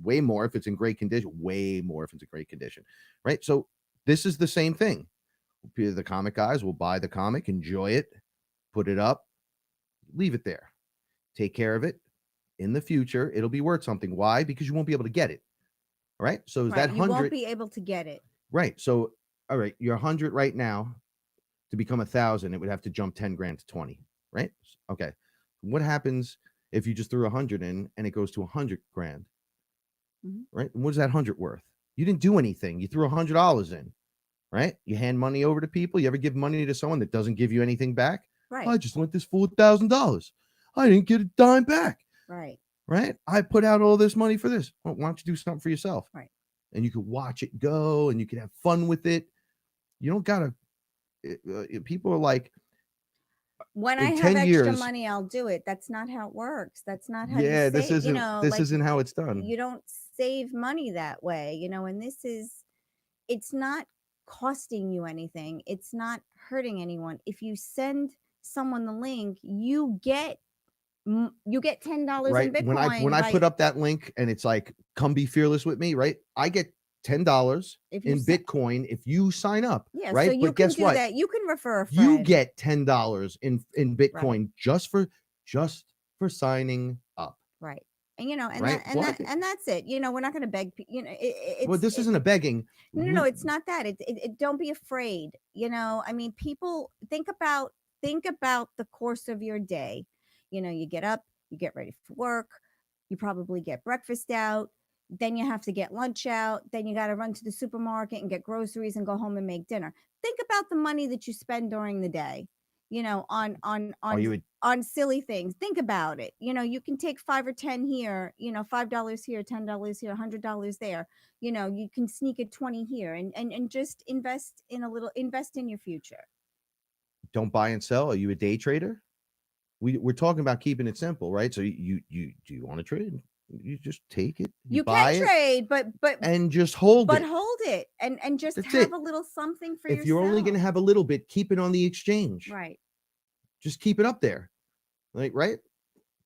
Way more if it's in great condition, way more if it's in great condition, right? So this is the same thing. The comic guys will buy the comic, enjoy it, put it up, leave it there, take care of it. In the future, it'll be worth something. Why? Because you won't be able to get it, right? So is that 100? You won't be able to get it, right? So all right, you're 100 right now. To become 1,000, it would have to jump 10 grand to 20, right? Okay, what happens if you just threw 100 in and it goes to 100 grand? Right? And what is that 100 worth? You didn't do anything. You threw $100 in, right? You hand money over to people. You ever give money to someone that doesn't give you anything back? Right. I just lent this fool $1,000. I didn't get a dime back. Right. Right? I put out all this money for this. Well, why don't you do something for yourself? Right. And you could watch it go and you can have fun with it. You don't gotta. People are like, when I have extra money, I'll do it. That's not how it works. That's not how. Yeah, you this save, isn't. This isn't how it's done. You don't save money that way, and it's not costing you anything. It's not hurting anyone. If you send someone the link, you get $10 right? in Bitcoin. When I put up that link and it's like, come be fearless with me, right? I get $10 in Bitcoin if you sign up. Yeah, right. So you but guess do what? That. You can refer a friend. You get $10 in Bitcoin right. just for signing up. Right. And right? and that's it. We're not going to beg. Well, this isn't a begging. No, it's not that. It don't be afraid. I mean, people think about the course of your day. You get up, you get ready for work, you probably get breakfast out, then you have to get lunch out, then you got to run to the supermarket and get groceries and go home and make dinner. Think about the money that you spend during the day, you know, on silly things. Think about it. You know, you can take 5 or 10 here, you know, $5 here, $10 here, $100 there. You know, you can sneak a 20 here and just invest in your future. Don't buy and sell. Are you a day trader? We're talking about keeping it simple, right? So you do you want to trade? You just take it. You buy can trade, but and just hold it. But hold it and just That's have it. a little something for if yourself. you're only going to have a little bit, keep it on the exchange. Right. Just keep it up there. Like, right?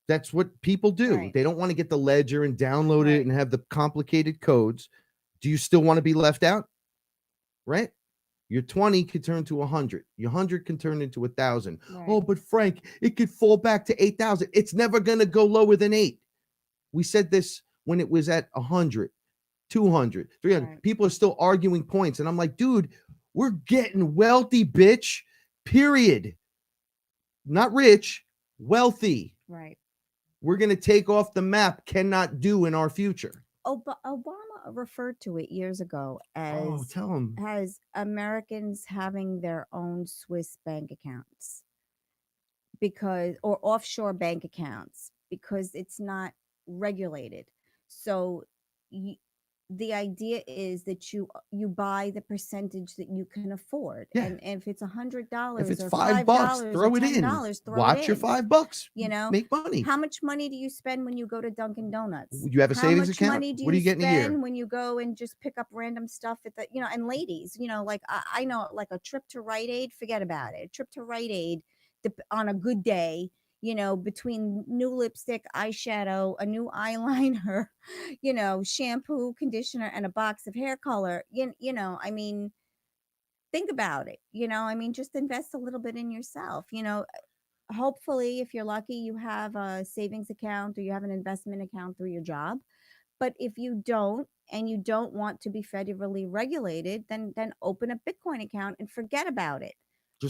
That's what people do. Right. They don't want to get the ledger and download Right. it and have the complicated codes. Do you still want to be left out? Right? Your 20 could turn to 100. Your 100 can turn into 1,000. Right. Oh, but Frank, it could fall back to 8,000. It's never going to go lower than 8. We said this when it was at 100, 200, 300. Right. People are still arguing points. And I'm like, dude, we're getting wealthy, bitch. Period. Not rich, wealthy. Right. We're going to take off the map, cannot do in our future. Obama referred to it years ago as tell him. As Americans having their own Swiss bank accounts or offshore bank accounts because it's not regulated. So the idea is that you buy the percentage that you can afford. Yeah. And if it's $100, if it's or $5, throw it in. Watch your $5. You know, make money. How much money do you spend when you go to Dunkin' Donuts? You have a savings account. Money do what are you getting a year? when you go and just pick up random stuff at the, you know, and ladies, you know, like I know, like a trip to Rite Aid, forget about it. A trip to Rite Aid on a good day, you know, between new lipstick, eyeshadow, a new eyeliner, you know, shampoo, conditioner, and a box of hair color. You know, I mean, think about it. You know, I mean, just invest a little bit in yourself. You know, hopefully, if you're lucky, you have a savings account or you have an investment account through your job. But if you don't, and you don't want to be federally regulated, then open a Bitcoin account and forget about it.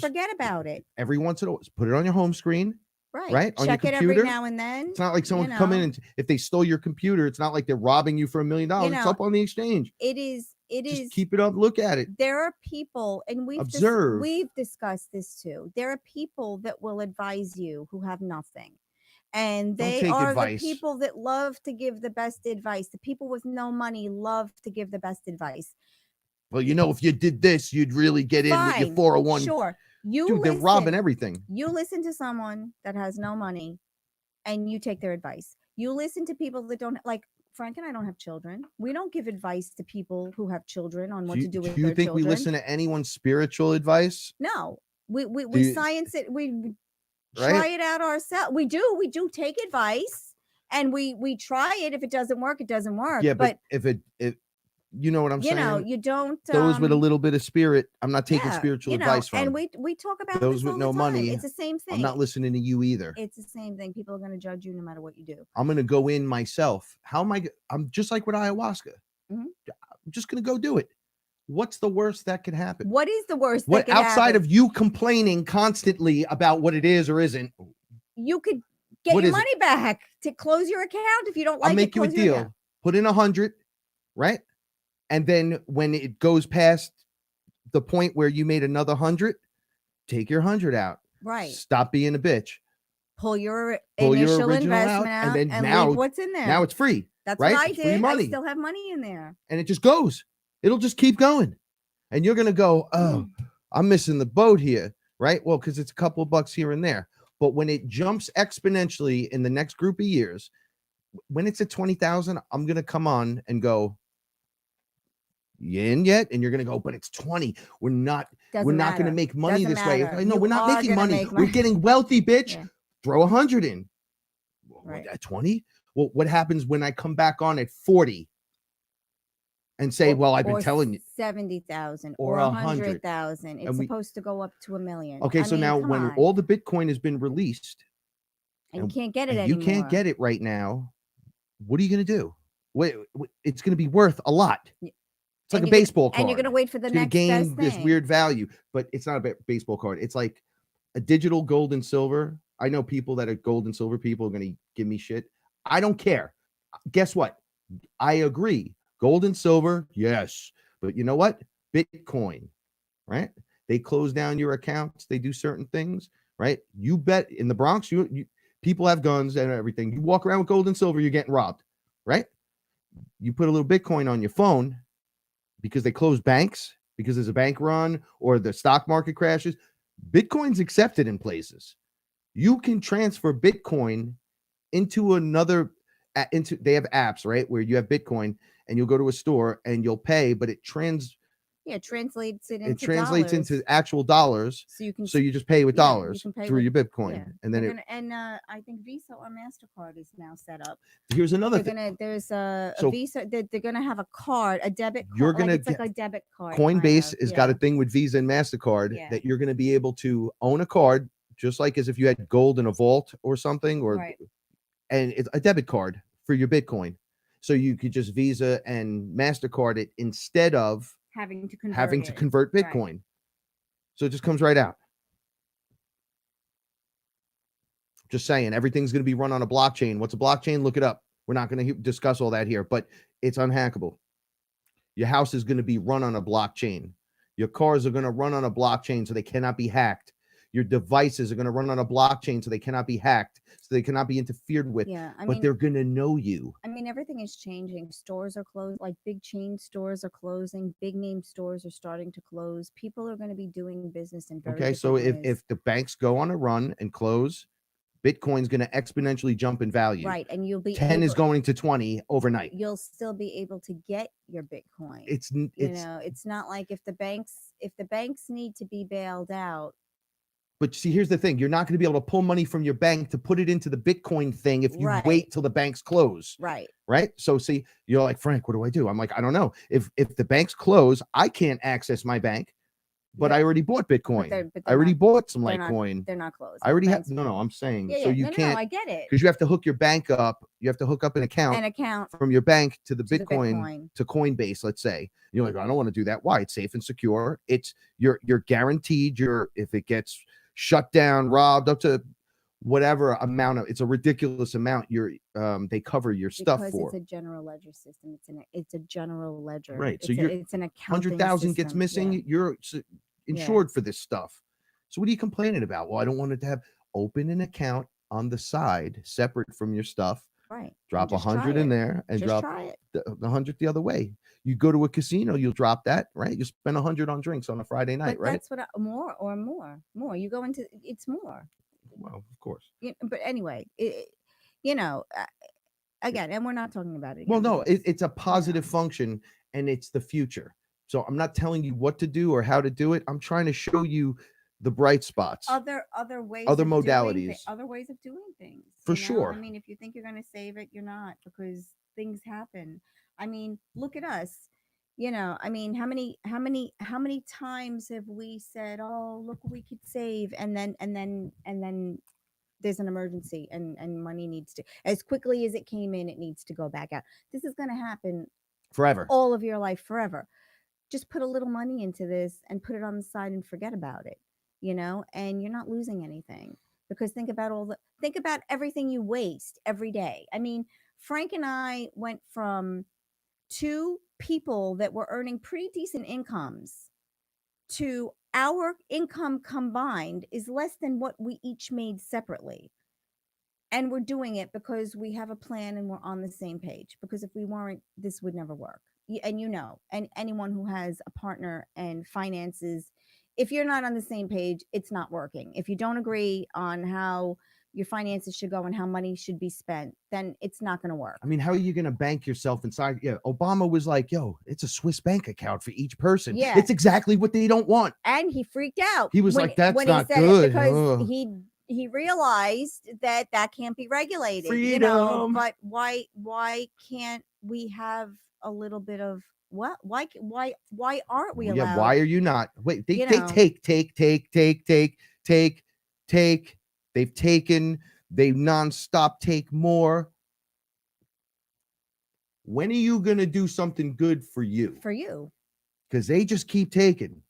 Forget about it. Every once in a while, put it on your home screen. Right. On Check your it computer. every now and then. It's not like someone come in and if they stole your computer, it's not like they're robbing you for $1 million. You know, it's up on the exchange. It is. Just keep it up. Look at it. There are people, and we've discussed this too. There are people that will advise you who have nothing. And they are the people that love to give the best advice. The people with no money love to give the best advice. Well, you know, if you did this, you'd really get in with your 401. Sure. Dude, they're robbing everything. You listen to someone that has no money and you take their advice. You listen to people that don't, like Frank and I don't have children. We don't give advice to people who have children on what to do with their children. Do you think we listen to anyone's spiritual advice? No. We science it. We try it out ourselves. We do take advice and we try it. If it doesn't work, it doesn't work. Yeah, but if you know what I'm saying? You know, you don't. Those with a little bit of spirit. I'm not taking spiritual advice from. And we talk about those this with all no the time. money. It's the same thing. I'm not listening to you either. It's the same thing. People are going to judge you no matter what you do. I'm going to go in myself. How am I? I'm just like with ayahuasca. Mm-hmm. I'm just going to go do it. What's the worst that could happen? What is the worst? What outside of you complaining constantly about what it is or isn't? You could get your money back to close your account if you don't like it. I'll make you a deal. Put in 100, right? And then when it goes past the point where you made another 100, take your 100 out. Right. Stop being a bitch. Pull your initial investment out, and then now leave what's in there. Now it's free. That's right? what I it's did. Free money. I still have money in there. And it just goes. It'll just keep going. And you're going to go, oh, I'm missing the boat here. Right? Well, because it's a couple of bucks here and there. But when it jumps exponentially in the next group of years, when it's at 20,000, I'm going to come on and go, you in yet? And you're going to go, but it's 20. We're not going to make money this way. No, we're not making money. We're getting wealthy, bitch. Yeah. Throw 100 in. Right. At 20? Well, what happens when I come back on at 40 and say, well, I've been telling you 70,000 or 100,000. It's supposed to go up to $1 million. Okay. So now when all the Bitcoin has been released and you can't get it anymore. You can't get it right now. What are you going to do? Wait, it's going to be worth a lot. It's like a baseball card. And you're going to wait for the next gain this weird value, but it's not a baseball card. It's like a digital gold and silver. I know people that are gold and silver people are going to give me shit. I don't care. Guess what? I agree. Gold and silver, yes. But you know what? Bitcoin, right? They close down your accounts. They do certain things, right? You bet in the Bronx, you people have guns and everything. You walk around with gold and silver, you're getting robbed, right? You put a little Bitcoin on your phone because they close banks, because there's a bank run or the stock market crashes. Bitcoin's accepted in places. You can transfer Bitcoin into another, they have apps, right, where you have Bitcoin and you'll go to a store and you'll pay, but it translates dollars. into actual dollars. So you just pay with dollars through your Bitcoin, and then I think Visa or MasterCard is now set up. Here's another thing. There's a Visa. They're gonna have a card, a debit card. You're gonna it's like a debit card. Coinbase has got a thing with Visa and MasterCard that you're gonna be able to own a card, just like as if you had gold in a vault or something, or and it's a debit card for your Bitcoin. So you could just Visa and MasterCard it instead of having to convert Bitcoin. Right. So it just comes right out. Just saying, everything's going to be run on a blockchain. What's a blockchain? Look it up. We're not going to discuss all that here, but it's unhackable. Your house is going to be run on a blockchain. Your cars are going to run on a blockchain so they cannot be hacked. Your devices are going to run on a blockchain so they cannot be hacked, so they cannot be interfered with. But they're going to know you. I mean, everything is changing. Stores are closed. Like big chain stores are closing. Big name stores are starting to close. People are going to be doing business in very different ways. If the banks go on a run and close, Bitcoin's going to exponentially jump in value. Right, and you'll be 10 is going to 20 overnight. You'll still be able to get your Bitcoin. It's not like if the banks need to be bailed out. But see, here's the thing. You're not going to be able to pull money from your bank to put it into the Bitcoin thing if you wait till the banks close. Right. Right. So see, you're like, Frank, what do I do? I'm like, I don't know. If the banks close, I can't access my bank, but I already bought Bitcoin. I already bought some Litecoin. They're not closed. I already have. No, I'm saying. So you can't. No, I get it. Because you have to hook your bank up. You have to hook up an account from your bank to the Bitcoin to Coinbase, let's say. You're like, I don't want to do that. Why? It's safe and secure. It's you're guaranteed if it gets shut down, robbed, up to whatever amount of, it's a ridiculous amount they cover your stuff for. Because it's a general ledger system. It's a general ledger. Right. So it's an accounting 100,000 gets missing. You're insured for this stuff. So what are you complaining about? Well, I don't want it to have open an account on the side separate from your stuff. Right. Drop 100 in there and drop the 100 the other way. You go to a casino, you'll drop that, right? You spend 100 on drinks on a Friday night, right? That's what more. You go into it's more. Well, of course. But anyway, again, and we're not talking about it again. Well, no, it's a positive function and it's the future. So I'm not telling you what to do or how to do it. I'm trying to show you the bright spots. Other ways, other modalities, other ways of doing things. For sure. I mean, if you think you're going to save it, you're not, because things happen. I mean, look at us. I mean, how many times have we said, "Oh, look what we could save," and then there's an emergency and money needs to, as quickly as it came in, it needs to go back out. This is going to happen forever, all of your life, forever. Just put a little money into this and put it on the side and forget about it, and you're not losing anything, because think about everything you waste every day. I mean, Frank and I went from 2 people that were earning pretty decent incomes to our income combined is less than what we each made separately. And we're doing it because we have a plan and we're on the same page, because if we weren't, this would never work. And and anyone who has a partner and finances, if you're not on the same page, it's not working. If you don't agree on how your finances should go and how money should be spent, then it's not going to work. I mean, how are you going to bank yourself inside? Yeah, Obama was like, yo, it's a Swiss bank account for each person. Yeah. It's exactly what they don't want. And he freaked out. He was like, that's not good. Because he realized that can't be regulated. Freedom. But why can't we have a little bit of what? Why aren't we allowed? Yeah, why are you not? Wait, they take. They've taken, they nonstop take more. When are you going to do something good for you? For you. Because they just keep taking.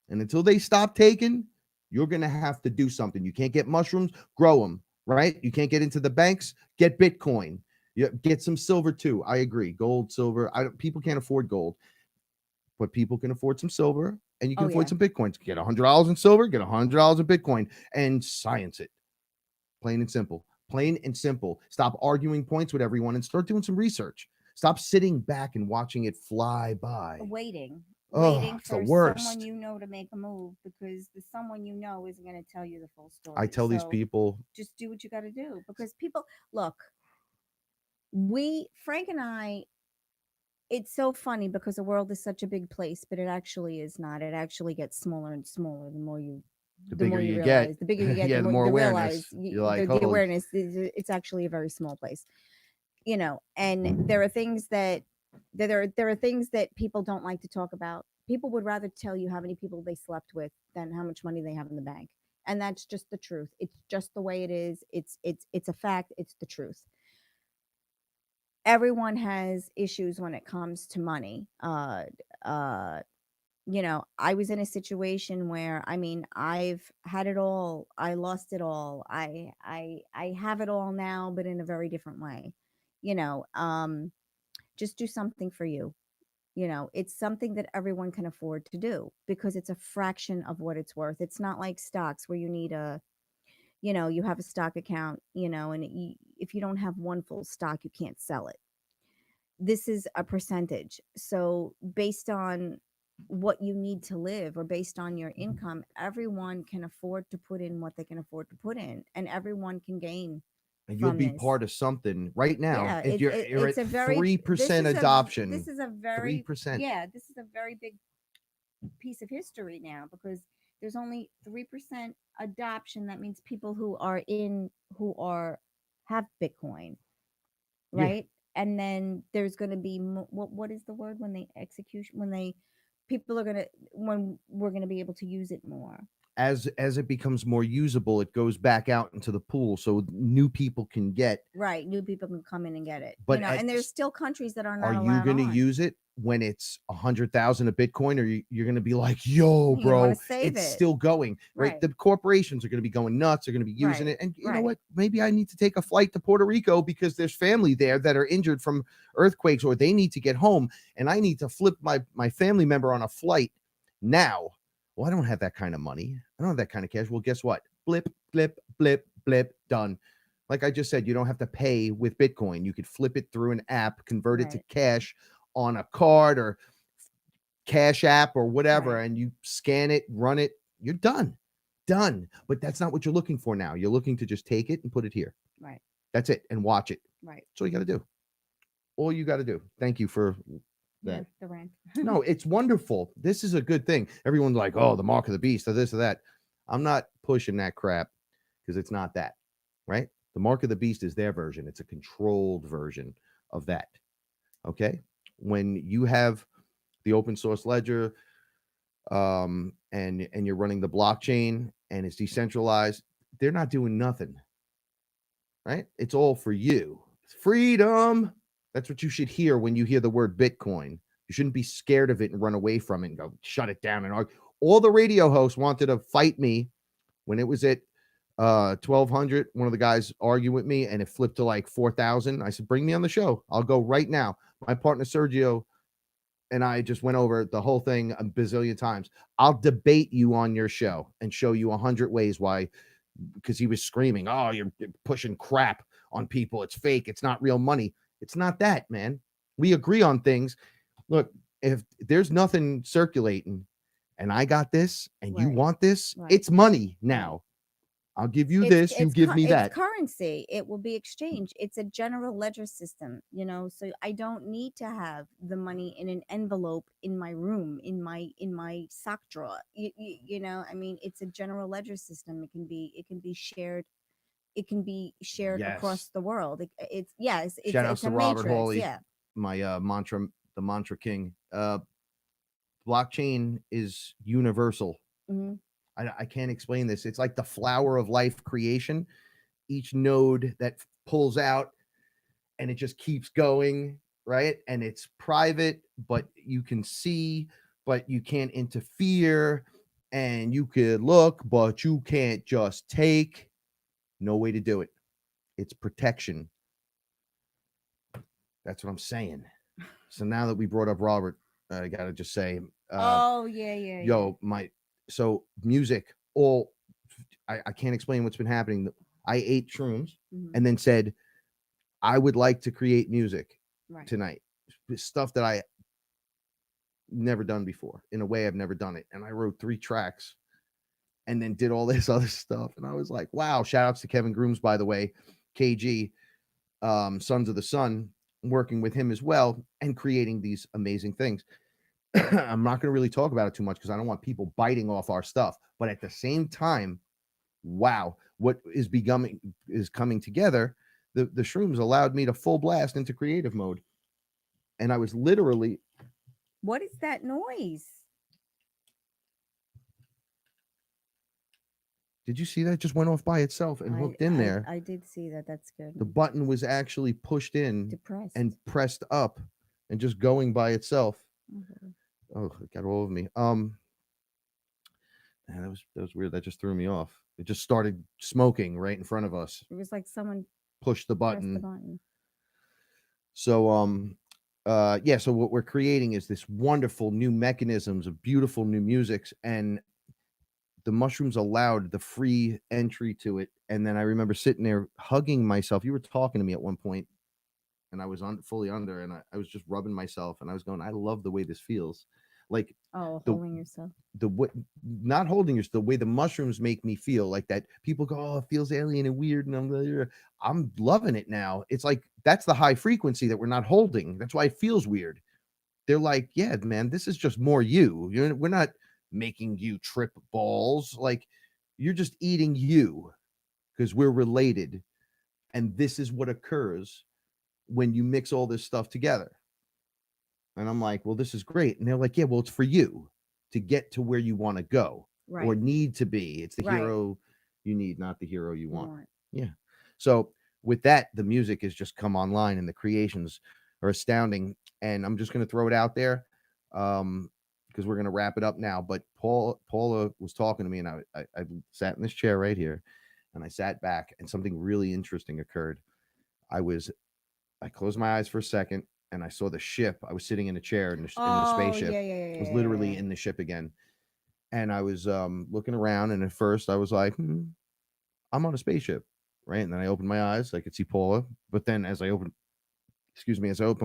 And until they stop taking, you're going to have to do something. You can't get mushrooms, grow them, right? You can't get into the banks, get Bitcoin. Yeah, get some silver too. I agree. Gold, silver. People can't afford gold, but people can afford some silver, and you can afford some Bitcoins. Get $100 in silver, get $100 in Bitcoin, and science it. Plain and simple. Plain and simple. Stop arguing points with everyone and start doing some research. Stop sitting back and watching it fly by. Waiting It's the for worst. someone you know to make a move, because the someone you know isn't going to tell you the full story. I tell these So people, just do what you got to do, because people look. Frank and I, it's so funny because the world is such a big place, but it actually is not. It actually gets smaller and smaller the more you the the more bigger you you realize. get, The bigger you get, yeah, the the more more you awareness. realize You're like, the holy. awareness is, it's actually a very small place, you know. And there are things that there are things that people don't like to talk about. People would rather tell you how many people they slept with than how much money they have in the bank, and that's just the truth. It's just the way it is. It's a fact. It's the truth. Everyone has issues when it comes to money. Uh you know, I was in a situation where, I mean, I've had it all. I lost it all. I have it all now, but in a very different way. You know, just do something for you. You know, it's something that everyone can afford to do because it's a fraction of what it's worth. It's not like stocks where you need you know, you have a stock account, you know, and if you don't have one full stock, you can't sell it. This is a percentage. So based on what you need to live or based on your income, everyone can afford to put in what they can afford to put in, and everyone can gain And you'll from be this. part of something right now. Yeah, If you're it's at a very 3% adoption, this is a very 3%. yeah, this is a very big piece of history now, because there's only 3% adoption. That means people who are have Bitcoin, Yeah. right? And then there's going to be what is the word when they execution when they people are going to when we're going to be able to use it more. As it becomes more usable, it goes back out into the pool so new people can get. Right, new people can come in and get it. But You know, and there's still countries that are not are you allowed going to on. use it when it's 100,000 a Bitcoin, or you're going to be like, yo, You bro, wanna save it's it. still going, right? Right. The corporations are going to be going nuts. They're going to be using Right, it. And you know right. what? Maybe I need to take a flight to Puerto Rico because there's family there that are injured from earthquakes, or they need to get home, and I need to flip my family member on a flight now. Well, I don't have that kind of money. I don't have that kind of cash. Well, guess what? Blip, blip, blip, blip, done. Like I just said, you don't have to pay with Bitcoin. You could flip it through an app, convert it to Right. cash on a card or Cash App or whatever, Right. and you scan it, run it, you're done. Done. But that's not what you're looking for now. You're looking to just take it and put it here. Right. That's it. And watch it. Right. That's all you got to do. All you got to do. Thank you for that. Yeah, the rent. No, it's wonderful. This is a good thing. Everyone's like, oh, the mark of the beast or this or that. I'm not pushing that crap because it's not that, right? The mark of the beast is their version. It's a controlled version of that. Okay. When you have the open source ledger, and you're running the blockchain and it's decentralized, they're not doing nothing, right? It's all for you. Freedom. That's what you should hear when you hear the word Bitcoin. You shouldn't be scared of it and run away from it and go shut it down and argue. All the radio hosts wanted to fight me when it was at 1200. One of the guys argued with me and it flipped to like 4,000. I said, bring me on the show. I'll go right now. My partner Sergio and I just went over the whole thing a bazillion times. I'll debate you on your show and show you 100 ways why, because he was screaming, oh, you're pushing crap on people. It's fake. It's not real money. It's not that, man. We agree on things. Look, if there's nothing circulating and I got this and you Right. want this, Right. it's money now. I'll give you this, you give me that. It's currency. It will be exchanged. It's a general ledger system, you know. So I don't need to have the money in an envelope in my room, in my sock drawer. You know, I mean, it's a general ledger system. It can be shared. It can be shared across Yes. the world. It's yes. Shout outs It's to a Robert matrix. Hawley, Yeah. my mantra, the mantra king. Blockchain is universal. Hmm. I can't explain this. It's like the flower of life creation. Each node that pulls out and it just keeps going, right? And it's private, but you can see, but you can't interfere. And you could look, but you can't just take. No way to do it. It's protection. That's what I'm saying. So now that we brought up Robert, I gotta just say, Oh yeah. yo, so music, all I can't explain what's been happening. I ate shrooms Mhm. and then said I would like to create music Right. tonight, stuff that I never done before, in a way I've never done it. And I wrote 3 tracks and then did all this other stuff. And I was like, wow, shout outs to Kevin Grooms, by the way, KG, Sons of the Sun, working with him as well and creating these amazing things. I'm not going to really talk about it too much because I don't want people biting off our stuff. But at the same time, wow, what is coming together. The shrooms allowed me to full blast into creative mode. And I was literally, What is that noise? did you see that? It just went off by itself and hooked in there. I did see that. That's good. The button was actually pushed in Depressed. and pressed up and just going by itself. Mhm. Oh, it got all over me. Man, that was weird. That just threw me off. It just started smoking right in front of us. It was like someone Pushed the pressed button. the button. So yeah, so what we're creating is this wonderful new mechanisms of beautiful new musics, and the mushrooms allowed the free entry to it. And then I remember sitting there hugging myself. You were talking to me at one point, and I was fully under, and I was just rubbing myself, and I was going, I love the way this feels. Like Oh, the holding yourself. what, not holding yourself, the way the mushrooms make me feel, like that. People go, oh, it feels alien and weird, and I'm loving it now. It's like that's the high frequency that we're not holding. That's why it feels weird. They're like, yeah, man, this is just more you. We're not making you trip balls. Like you're just eating you because we're related. And this is what occurs when you mix all this stuff together. And I'm like, well, this is great. And they're like, yeah, well, it's for you to get to where you want to go or Right. need to be. It's the Right. hero you need, not the hero you You want. want. Yeah. So with that, the music has just come online and the creations are astounding. And I'm just going to throw it out there because we're going to wrap it up now. But Paula was talking to me, and I sat in this chair right here, and I sat back, and something really interesting occurred. I closed my eyes for a second, and I saw the ship. I was sitting in a chair in the Oh, spaceship. yeah. I was literally in the ship again. And I was looking around, and at first I was like, I'm on a spaceship, right? And then I opened my eyes, I could see Paula. But then as I opened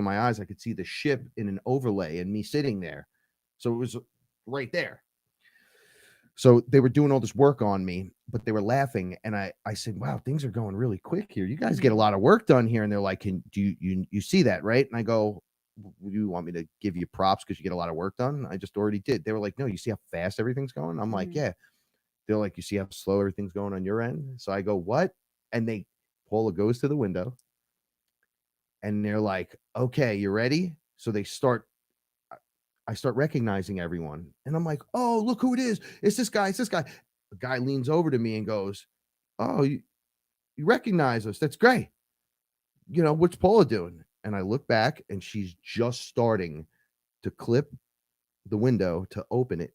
my eyes, I could see the ship in an overlay and me sitting there. So it was right there. So they were doing all this work on me, but they were laughing. And I said, wow, things are going really quick here. You guys get a lot of work done here. And they're like, do you see that, right? And I go, do you want me to give you props because you get a lot of work done? I just already did. They were like, no, you see how fast everything's going? I'm like, yeah. They're like, you see how slow everything's going on your end? So I go, what? And Paula goes to the window and they're like, okay, you ready? So I start recognizing everyone, and I'm like, oh, look who it is. It's this guy. The guy leans over to me and goes, oh, you recognize us. That's great. What's Paula doing? And I look back, and she's just starting to clip the window to open it.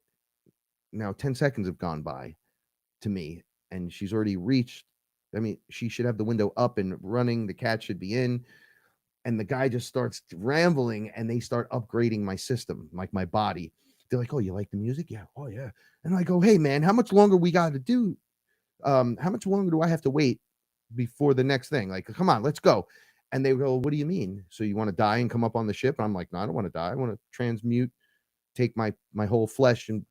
Now 10 seconds have gone by to me, and she's already reached. I mean, she should have the window up and running. The cat should be in. And the guy just starts rambling, and they start upgrading my system, like my body. They're like, oh, you like the music? Yeah. Oh, yeah. And I go, hey, man, how much longer we got to do? How much longer do I have to wait before the next thing? Like, come on, let's go. And they go, what do you mean? So you want to die and come up on the ship? And I'm like, no, I don't want to die. I want to transmute, take my whole flesh and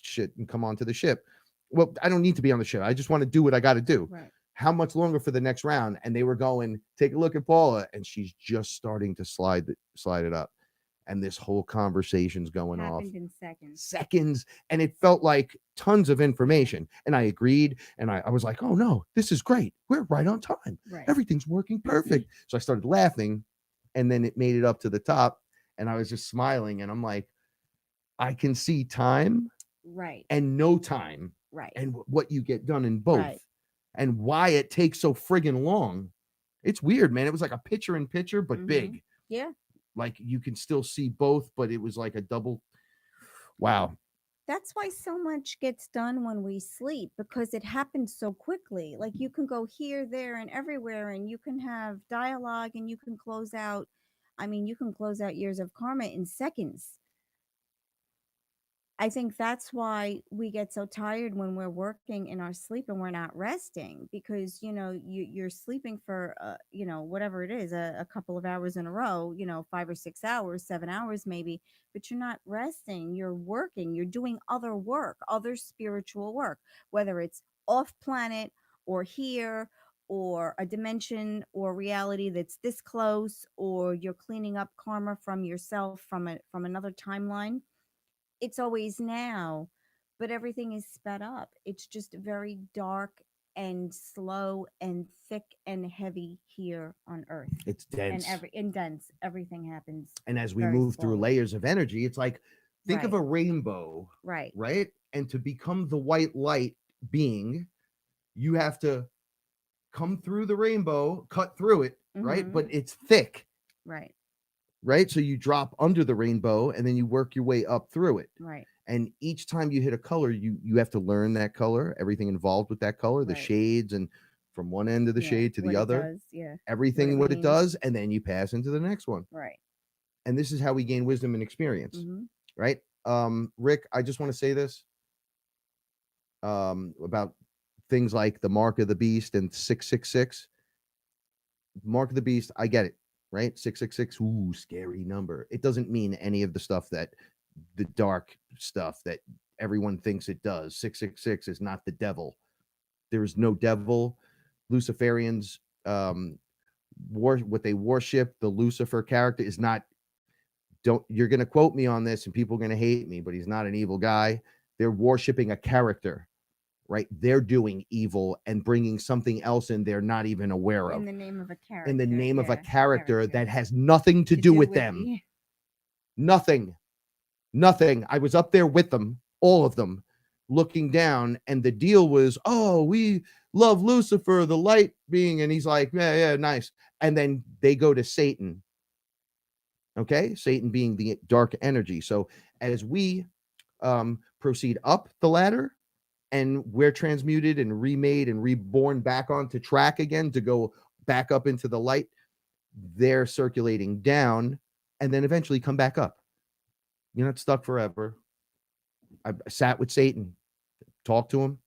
shit and come onto the ship. Well, I don't need to be on the ship. I just want to do what I got to do. Right. How much longer for the next round? And they were going, take a look at Paula, and she's just starting to slide it up. And this whole conversation's going Happened off in seconds. And it felt like tons of information. And I agreed. And I was like, oh no, this is great. We're right on time. Right. Everything's working perfect. So I started laughing, and then it made it up to the top, and I was just smiling. And I'm like, I can see time Right. and no time. Right. And what you get done in both. Right. And why it takes so friggin' long. It's weird, man. It was like a picture in picture, but big. Yeah. Like you can still see both, but it was like a double. Wow. That's why so much gets done when we sleep, because it happens so quickly. Like you can go here, there, and everywhere, and you can have dialogue, and you can close out I mean, you can close out years of karma in seconds. I think that's why we get so tired when we're working in our sleep and we're not resting, because you're sleeping for whatever it is, a couple of hours in a row, 5 or 6 hours, 7 hours maybe, but you're not resting. You're working, you're doing other work, other spiritual work, whether it's off planet or here, or a dimension or reality that's this close, or you're cleaning up karma from yourself from another timeline. It's always now, but everything is sped up. It's just very dark and slow and thick and heavy here on Earth. It's dense. And dense. Everything happens. And as we very move through slowly. layers of energy, it's like, think of Right. a rainbow, Right. right? And to become the white light being, you have to come through the rainbow, cut through it, right? Mhm. But it's thick, Right. right? So you drop under the rainbow and then you work your way up through it. Right. And each time you hit a color, you have to learn that color, everything involved with that color, the Right. shades, and from one end of the Yeah, shade to what the it other, does, yeah. everything what it means. does, and then you pass into the next one. Right. And this is how we gain wisdom and experience, Mhm. right? Rick, I just want to say this about things like the mark of the beast and 666. Mark of the beast, I get it, right? 666, ooh, scary number. It doesn't mean any of the stuff that the dark stuff that everyone thinks it does. 666 is not the devil. There is no devil. Luciferians, what they worship, the Lucifer character is not. You're going to quote me on this, and people are going to hate me, but he's not an evil guy. They're worshiping a character, right? They're doing evil and bringing something else in they're not even aware of. In the name of a character. In the name of a yeah, character that has nothing to do with them. Yeah. Nothing. I was up there with them, all of them, looking down, and the deal was, oh, we love Lucifer, the light being, and he's like, yeah, nice. And then they go to Satan. Okay, Satan being the dark energy. So as we proceed up the ladder, and we're transmuted and remade and reborn back onto track again to go back up into the light, they're circulating down and then eventually come back up. You're not stuck forever. I sat with Satan, talked to him.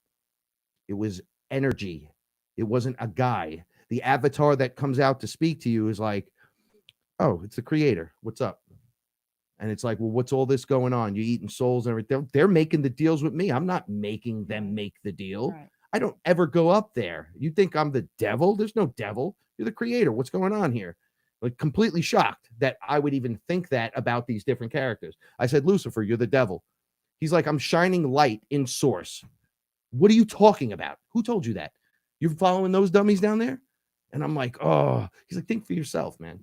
It was energy. It wasn't a guy. The avatar that comes out to speak to you is like, oh, it's the creator. What's up? And it's like, well, what's all this going on? You eating souls and everything. They're making the deals with me. I'm not making them make the deal. Right. I don't ever go up there. You think I'm the devil? There's no devil. You're the creator. What's going on here? Like, completely shocked that I would even think that about these different characters. I said, Lucifer, you're the devil. He's like, I'm shining light in source. What are you talking about? Who told you that? You're following those dummies down there? And I'm like, oh, he's like, think for yourself, man.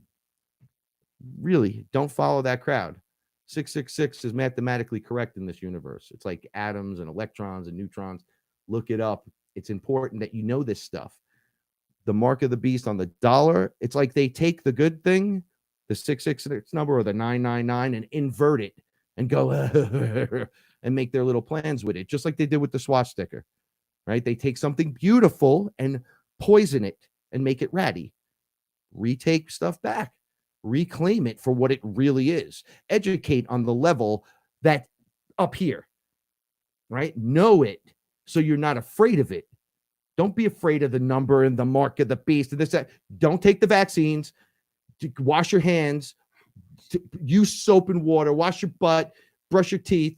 Really, don't follow that crowd. 666 is mathematically correct in this universe. It's like atoms and electrons and neutrons. Look it up. It's important that you know this stuff. The mark of the beast on the dollar, it's like they take the good thing, the 666 number or the 999, and invert it and go and make their little plans with it, just like they did with the swastika, right? They take something beautiful and poison it and make it ratty. Retake stuff back. Reclaim it for what it really is. Educate on the level that up here, right? Know it so you're not afraid of it. Don't be afraid of the number and the mark of the beast and this, that. Don't take the vaccines. Wash your hands. Use soap and water. Wash your butt. Brush your teeth.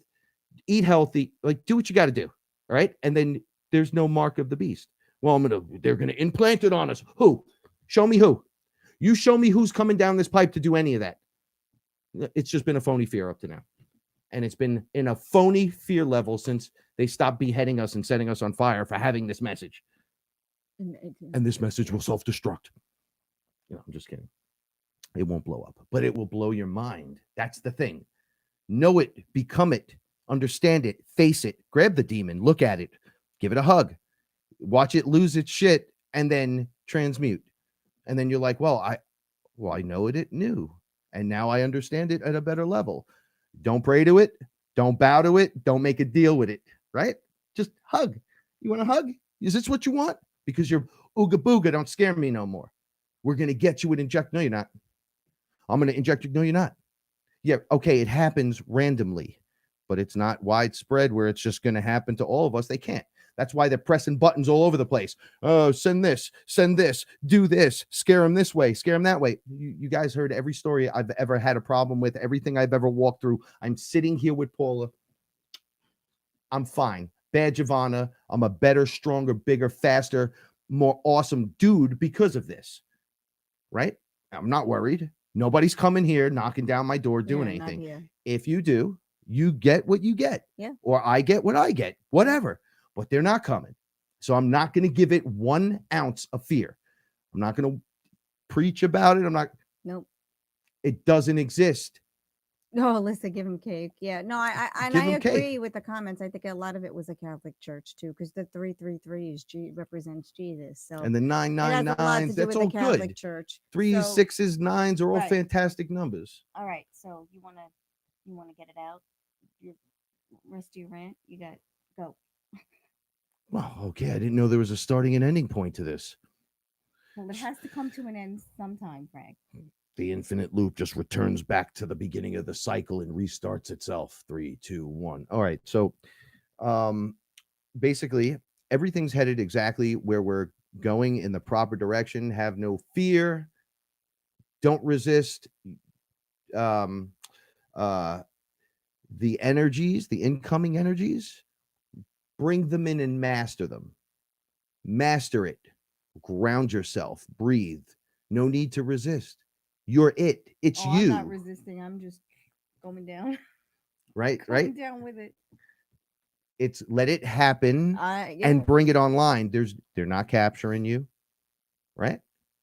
Eat healthy. Like, do what you got to do. All right. And then there's no mark of the beast. Well, they're going to implant it on us. Who? Show me who. You show me who's coming down this pipe to do any of that. It's just been a phony fear up to now. And it's been in a phony fear level since they stopped beheading us and setting us on fire for having this message. And this message will self-destruct. I'm just kidding. It won't blow up, but it will blow your mind. That's the thing. Know it, become it, understand it, face it, grab the demon, look at it, give it a hug, watch it lose its shit, and then transmute. And then you're like, well, I know it knew. And now I understand it at a better level. Don't pray to it. Don't bow to it. Don't make a deal with it, right? Just hug. You want to hug? Is this what you want? Because you're ooga booga, don't scare me no more. We're going to get you an inject. No, you're not. I'm going to inject you. No, you're not. Yeah. Okay. It happens randomly, but it's not widespread where it's just going to happen to all of us. They can't. That's why they're pressing buttons all over the place. Oh, send this, do this, scare them this way, scare them that way. You guys heard every story I've ever had a problem with, everything I've ever walked through. I'm sitting here with Paula. I'm fine. Badge of honor. I'm a better, stronger, bigger, faster, more awesome dude because of this. Right? I'm not worried. Nobody's coming here, knocking down my door, doing anything. If you do, you get what you get. Yeah. Or I get what I get. Whatever. But they're not coming. So I'm not going to give it 1 ounce of fear. I'm not going to preach about it. Nope. It doesn't exist. No, Alyssa, give him cake. Yeah. No, I agree with the comments. I think a lot of it was a Catholic church too, because the 333 represents Jesus. So and the 999s, that's all Catholic good. Church. 3s, so, 6s, 9s are all fantastic numbers. All right. So you wanna get it out? Your rest of your rant? You got go. Well, okay. I didn't know there was a starting and ending point to this. Well, it has to come to an end sometime, Frank. The infinite loop just returns back to the beginning of the cycle and restarts itself. 3, 2, 1. All right. So basically, everything's headed exactly where we're going in the proper direction. Have no fear. Don't resist. The energies, the incoming energies, bring them in and master them. Master it. Ground yourself. Breathe. No need to resist. You're it. It's you. I'm not resisting. I'm just going down. Right. Going down with it. It's let it happen and bring it online. They're not capturing you. Right.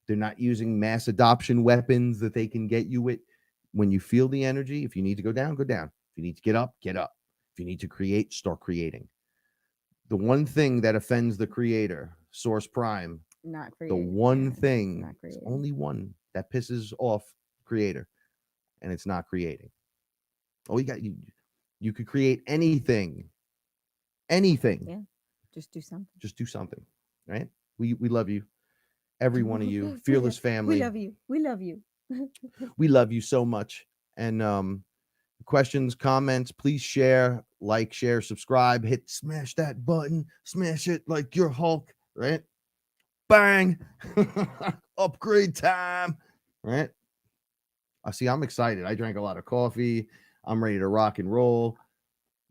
They're not using mass adoption weapons that they can get you with. When you feel the energy, if you need to go down, go down. If you need to get up, get up. If you need to create, start creating. The one thing that offends the creator, Source Prime, not creating. The one thing, only one that pisses off creator, and it's not creating. Oh, you could create anything. Yeah. Just do something. Right? We love you. Every one of you. Fearless family. We love you. We love you so much. And questions, comments, please share, like, share, subscribe, smash that button, smash it like you're Hulk, right? Bang. Upgrade time. Right? I'm excited. I drank a lot of coffee. I'm ready to rock and roll.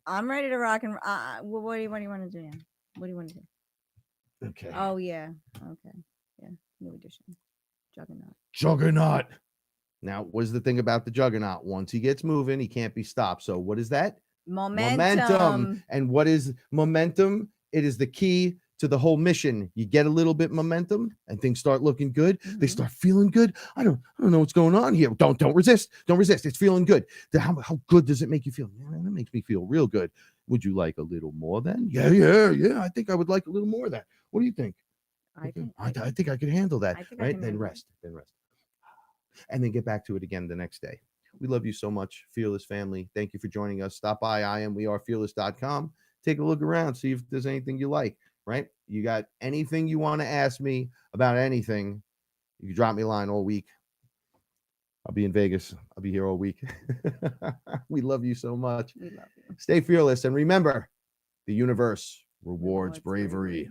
I'm ready to rock and what do you want to do now? What do you want to do? Okay. Oh yeah. Okay. Yeah. New edition. Juggernaut. Now, what is the thing about the Juggernaut? Once he gets moving, he can't be stopped. So what is that? Momentum. And what is momentum? It is the key to the whole mission. You get a little bit momentum and things start looking good. Mm-hmm. They start feeling good. I don't know what's going on here. Don't resist. Don't resist. It's feeling good. How good does it make you feel? That makes me feel real good. Would you like a little more then? Yeah. I think I would like a little more of that. What do you think? I think I could handle that. Right? Then rest. And then get back to it again the next day. We love you so much, Fearless family. Thank you for joining us. Stop by wearefearless.com. Take a look around. See if there's anything you like. Right? You got anything you want to ask me about anything, you can drop me a line all week. I'll be in Vegas. I'll be here all week. We love you so much. We love you. Stay fearless. And remember, the universe rewards bravery.